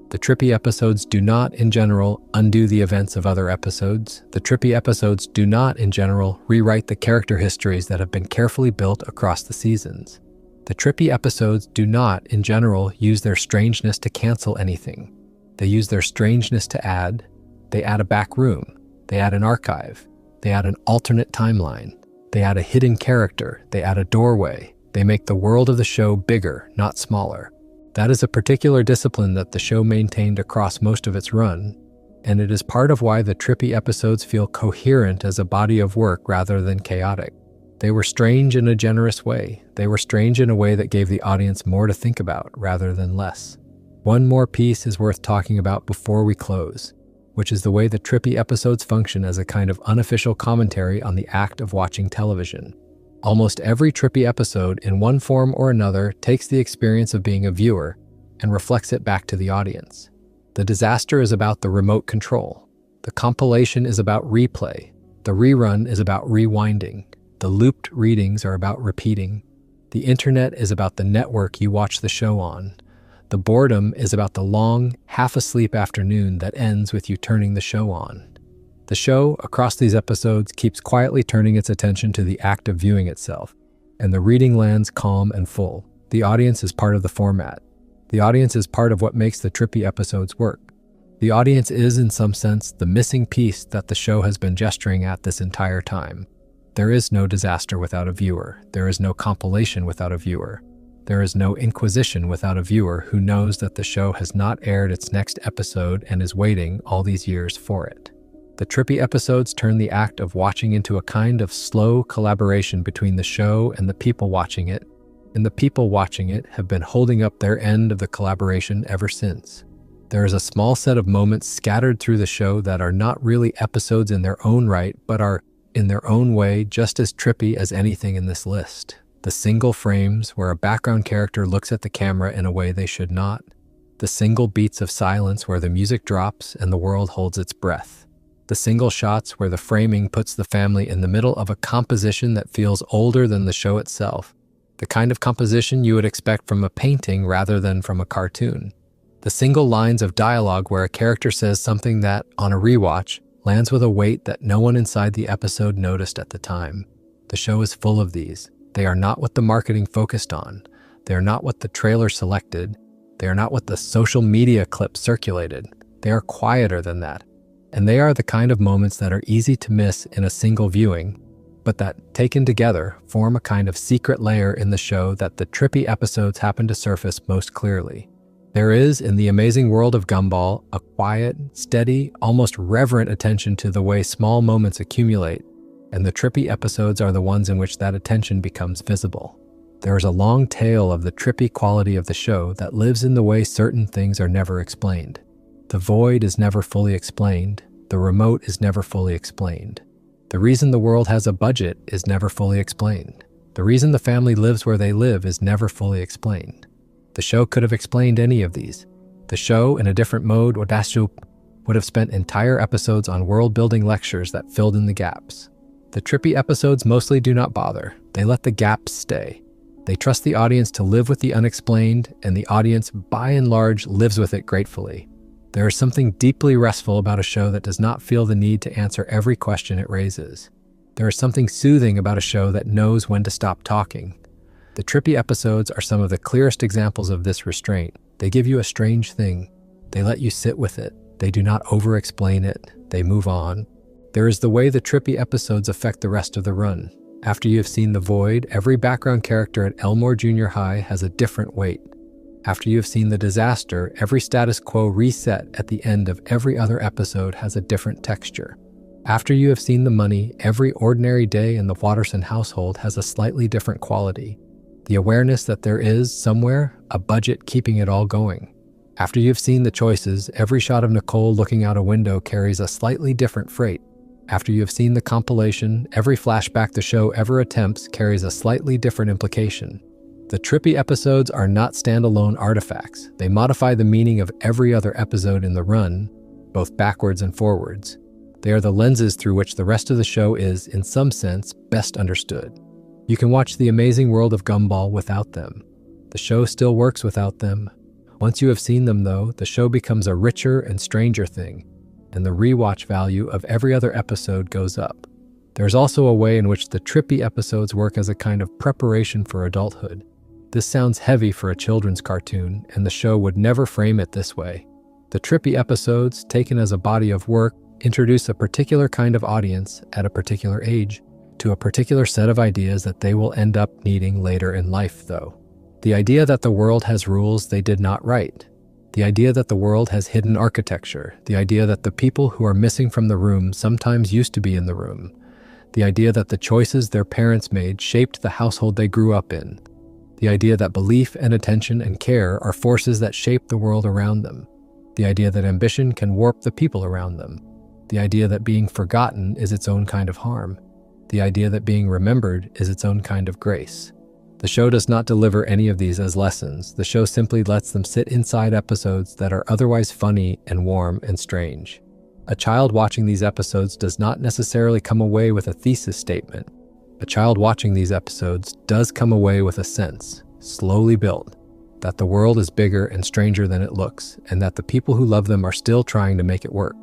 The trippy episodes do not, in general, undo the events of other episodes. The trippy episodes do not, in general, rewrite the character histories that have been carefully built across the seasons. The trippy episodes do not, in general, use their strangeness to cancel anything. They use their strangeness to add. They add a back room. They add an archive. They add an alternate timeline. They add a hidden character. They add a doorway. They make the world of the show bigger, not smaller. That is a particular discipline that the show maintained across most of its run, and it is part of why the trippy episodes feel coherent as a body of work rather than chaotic. They were strange in a generous way. They were strange in a way that gave the audience more to think about rather than less. One more piece is worth talking about before we close, which is the way the trippy episodes function as a kind of unofficial commentary on the act of watching television. Almost every trippy episode, in one form or another, takes the experience of being a viewer and reflects it back to the audience. The disaster is about the remote control. The compilation is about replay. The rerun is about rewinding. The looped readings are about repeating. The internet is about the network you watch the show on. The boredom is about the long, half-asleep afternoon that ends with you turning the show on. The show, across these episodes, keeps quietly turning its attention to the act of viewing itself, and the reading lands calm and full. The audience is part of the format. The audience is part of what makes the trippy episodes work. The audience is, in some sense, the missing piece that the show has been gesturing at this entire time. There is no disaster without a viewer. There is no compilation without a viewer. There is no Inquisition without a viewer who knows that the show has not aired its next episode and is waiting all these years for it. The trippy episodes turn the act of watching into a kind of slow collaboration between the show and the people watching it, and the people watching it have been holding up their end of the collaboration ever since. There is a small set of moments scattered through the show that are not really episodes in their own right, but are, in their own way, just as trippy as anything in this list. The single frames where a background character looks at the camera in a way they should not. The single beats of silence where the music drops and the world holds its breath. The single shots where the framing puts the family in the middle of a composition that feels older than the show itself. The kind of composition you would expect from a painting rather than from a cartoon. The single lines of dialogue where a character says something that, on a rewatch, lands with a weight that no one inside the episode noticed at the time. The show is full of these. They are not what the marketing focused on. They are not what the trailer selected. They are not what the social media clips circulated. They are quieter than that. And they are the kind of moments that are easy to miss in a single viewing, but that, taken together, form a kind of secret layer in the show that the trippy episodes happen to surface most clearly. There is, in the Amazing World of Gumball, a quiet, steady, almost reverent attention to the way small moments accumulate, and the trippy episodes are the ones in which that attention becomes visible. There is a long tail of the trippy quality of the show that lives in the way certain things are never explained. The void is never fully explained. The remote is never fully explained. The reason the world has a budget is never fully explained. The reason the family lives where they live is never fully explained. The show could have explained any of these. The show, in a different mode, would have spent entire episodes on world-building lectures that filled in the gaps. The trippy episodes mostly do not bother. They let the gaps stay. They trust the audience to live with the unexplained, and the audience, by and large, lives with it gratefully. There is something deeply restful about a show that does not feel the need to answer every question it raises. There is something soothing about a show that knows when to stop talking. The trippy episodes are some of the clearest examples of this restraint. They give you a strange thing. They let you sit with it. They do not over-explain it. They move on. There is the way the trippy episodes affect the rest of the run. After you have seen The Void, every background character at Elmore Junior High has a different weight. After you have seen The Disaster, every status quo reset at the end of every other episode has a different texture. After you have seen The Money, every ordinary day in the Watterson household has a slightly different quality. The awareness that there is, somewhere, a budget keeping it all going. After you have seen The Choices, every shot of Nicole looking out a window carries a slightly different freight. After you have seen The Compilation, every flashback the show ever attempts carries a slightly different implication. The trippy episodes are not standalone artifacts. They modify the meaning of every other episode in the run, both backwards and forwards. They are the lenses through which the rest of the show is, in some sense, best understood. You can watch The Amazing World of Gumball without them. The show still works without them. Once you have seen them, though, the show becomes a richer and stranger thing, and the rewatch value of every other episode goes up. There's also a way in which the trippy episodes work as a kind of preparation for adulthood. This sounds heavy for a children's cartoon, and the show would never frame it this way. The trippy episodes, taken as a body of work, introduce a particular kind of audience at a particular age to a particular set of ideas that they will end up needing later in life, though. The idea that the world has rules they did not write. The idea that the world has hidden architecture. The idea that the people who are missing from the room sometimes used to be in the room. The idea that the choices their parents made shaped the household they grew up in. The idea that belief and attention and care are forces that shape the world around them. The idea that ambition can warp the people around them. The idea that being forgotten is its own kind of harm. The idea that being remembered is its own kind of grace. The show does not deliver any of these as lessons. The show simply lets them sit inside episodes that are otherwise funny and warm and strange. A child watching these episodes does not necessarily come away with a thesis statement. A child watching these episodes does come away with a sense, slowly built, that the world is bigger and stranger than it looks, and that the people who love them are still trying to make it work.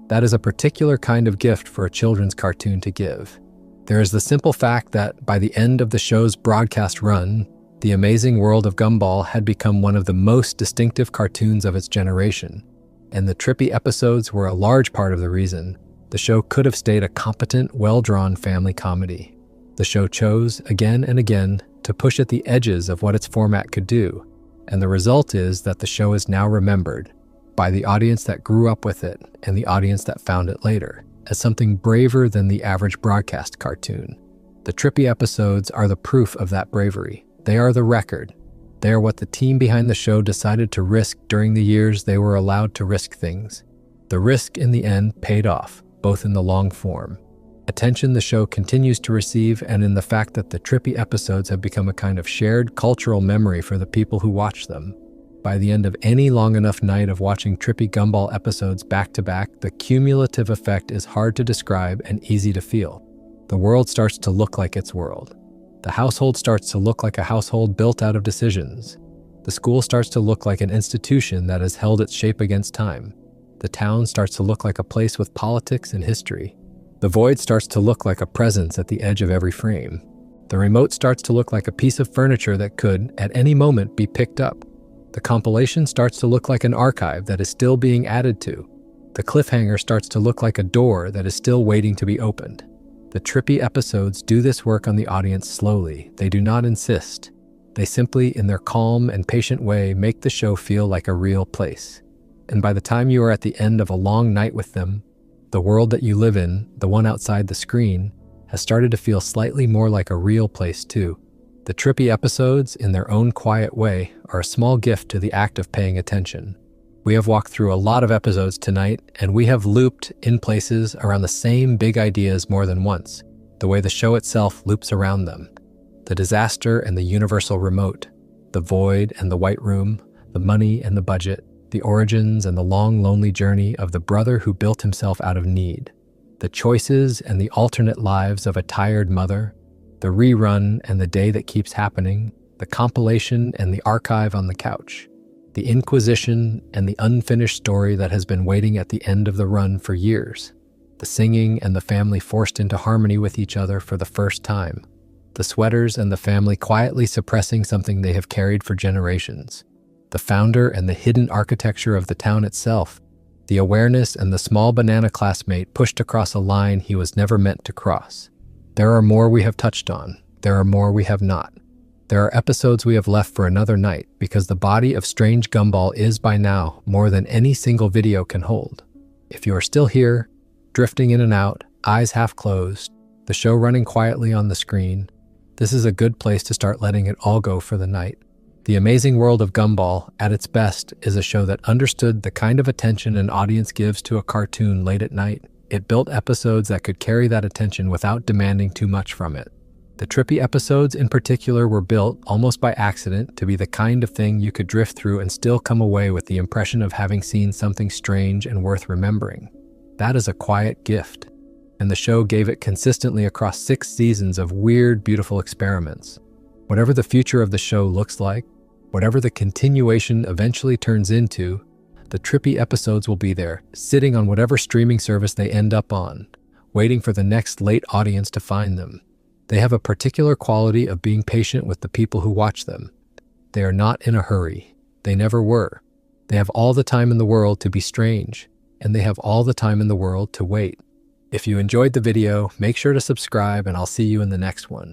That is a particular kind of gift for a children's cartoon to give. There is the simple fact that by the end of the show's broadcast run, The Amazing World of Gumball had become one of the most distinctive cartoons of its generation, and the trippy episodes were a large part of the reason. The show could have stayed a competent, well-drawn family comedy. The show chose, again and again, to push at the edges of what its format could do, and the result is that the show is now remembered, by the audience that grew up with it and the audience that found it later, as something braver than the average broadcast cartoon. The trippy episodes are the proof of that bravery. They are the record. They are what the team behind the show decided to risk during the years they were allowed to risk things. The risk in the end paid off, both in the long form. Attention the show continues to receive, and in the fact that the trippy episodes have become a kind of shared cultural memory for the people who watch them. By the end of any long enough night of watching Trippy Gumball episodes back-to-back, the cumulative effect is hard to describe and easy to feel. The world starts to look like its world. The household starts to look like a household built out of decisions. The school starts to look like an institution that has held its shape against time. The town starts to look like a place with politics and history. The void starts to look like a presence at the edge of every frame. The remote starts to look like a piece of furniture that could, at any moment, be picked up. The compilation starts to look like an archive that is still being added to. The cliffhanger starts to look like a door that is still waiting to be opened. The trippy episodes do this work on the audience slowly. They do not insist. They simply, in their calm and patient way, make the show feel like a real place. And by the time you are at the end of a long night with them, the world that you live in, the one outside the screen, has started to feel slightly more like a real place too. The trippy episodes, in their own quiet way, are a small gift to the act of paying attention. We have walked through a lot of episodes tonight, and we have looped in places around the same big ideas more than once, the way the show itself loops around them. The disaster and the universal remote, the void and the white room, the money and the budget, the origins and the long, lonely journey of the brother who built himself out of need, the choices and the alternate lives of a tired mother, the rerun and the day that keeps happening, the compilation and the archive on the couch, the Inquisition and the unfinished story that has been waiting at the end of the run for years, the singing and the family forced into harmony with each other for the first time, the sweaters and the family quietly suppressing something they have carried for generations, the founder and the hidden architecture of the town itself, the awareness and the small banana classmate pushed across a line he was never meant to cross. There are more we have touched on. There are more we have not. There are episodes we have left for another night because the body of Strange Gumball is by now more than any single video can hold. If you are still here, drifting in and out, eyes half closed, the show running quietly on the screen, this is a good place to start letting it all go for the night. The Amazing World of Gumball, at its best, is a show that understood the kind of attention an audience gives to a cartoon late at night. It built episodes that could carry that attention without demanding too much from it. The trippy episodes in particular were built, almost by accident, to be the kind of thing you could drift through and still come away with the impression of having seen something strange and worth remembering. That is a quiet gift, and the show gave it consistently across 6 seasons of weird, beautiful experiments. Whatever the future of the show looks like, whatever the continuation eventually turns into, the trippy episodes will be there, sitting on whatever streaming service they end up on, waiting for the next late audience to find them. They have a particular quality of being patient with the people who watch them. They are not in a hurry. They never were. They have all the time in the world to be strange, and they have all the time in the world to wait. If you enjoyed the video, make sure to subscribe, and I'll see you in the next one.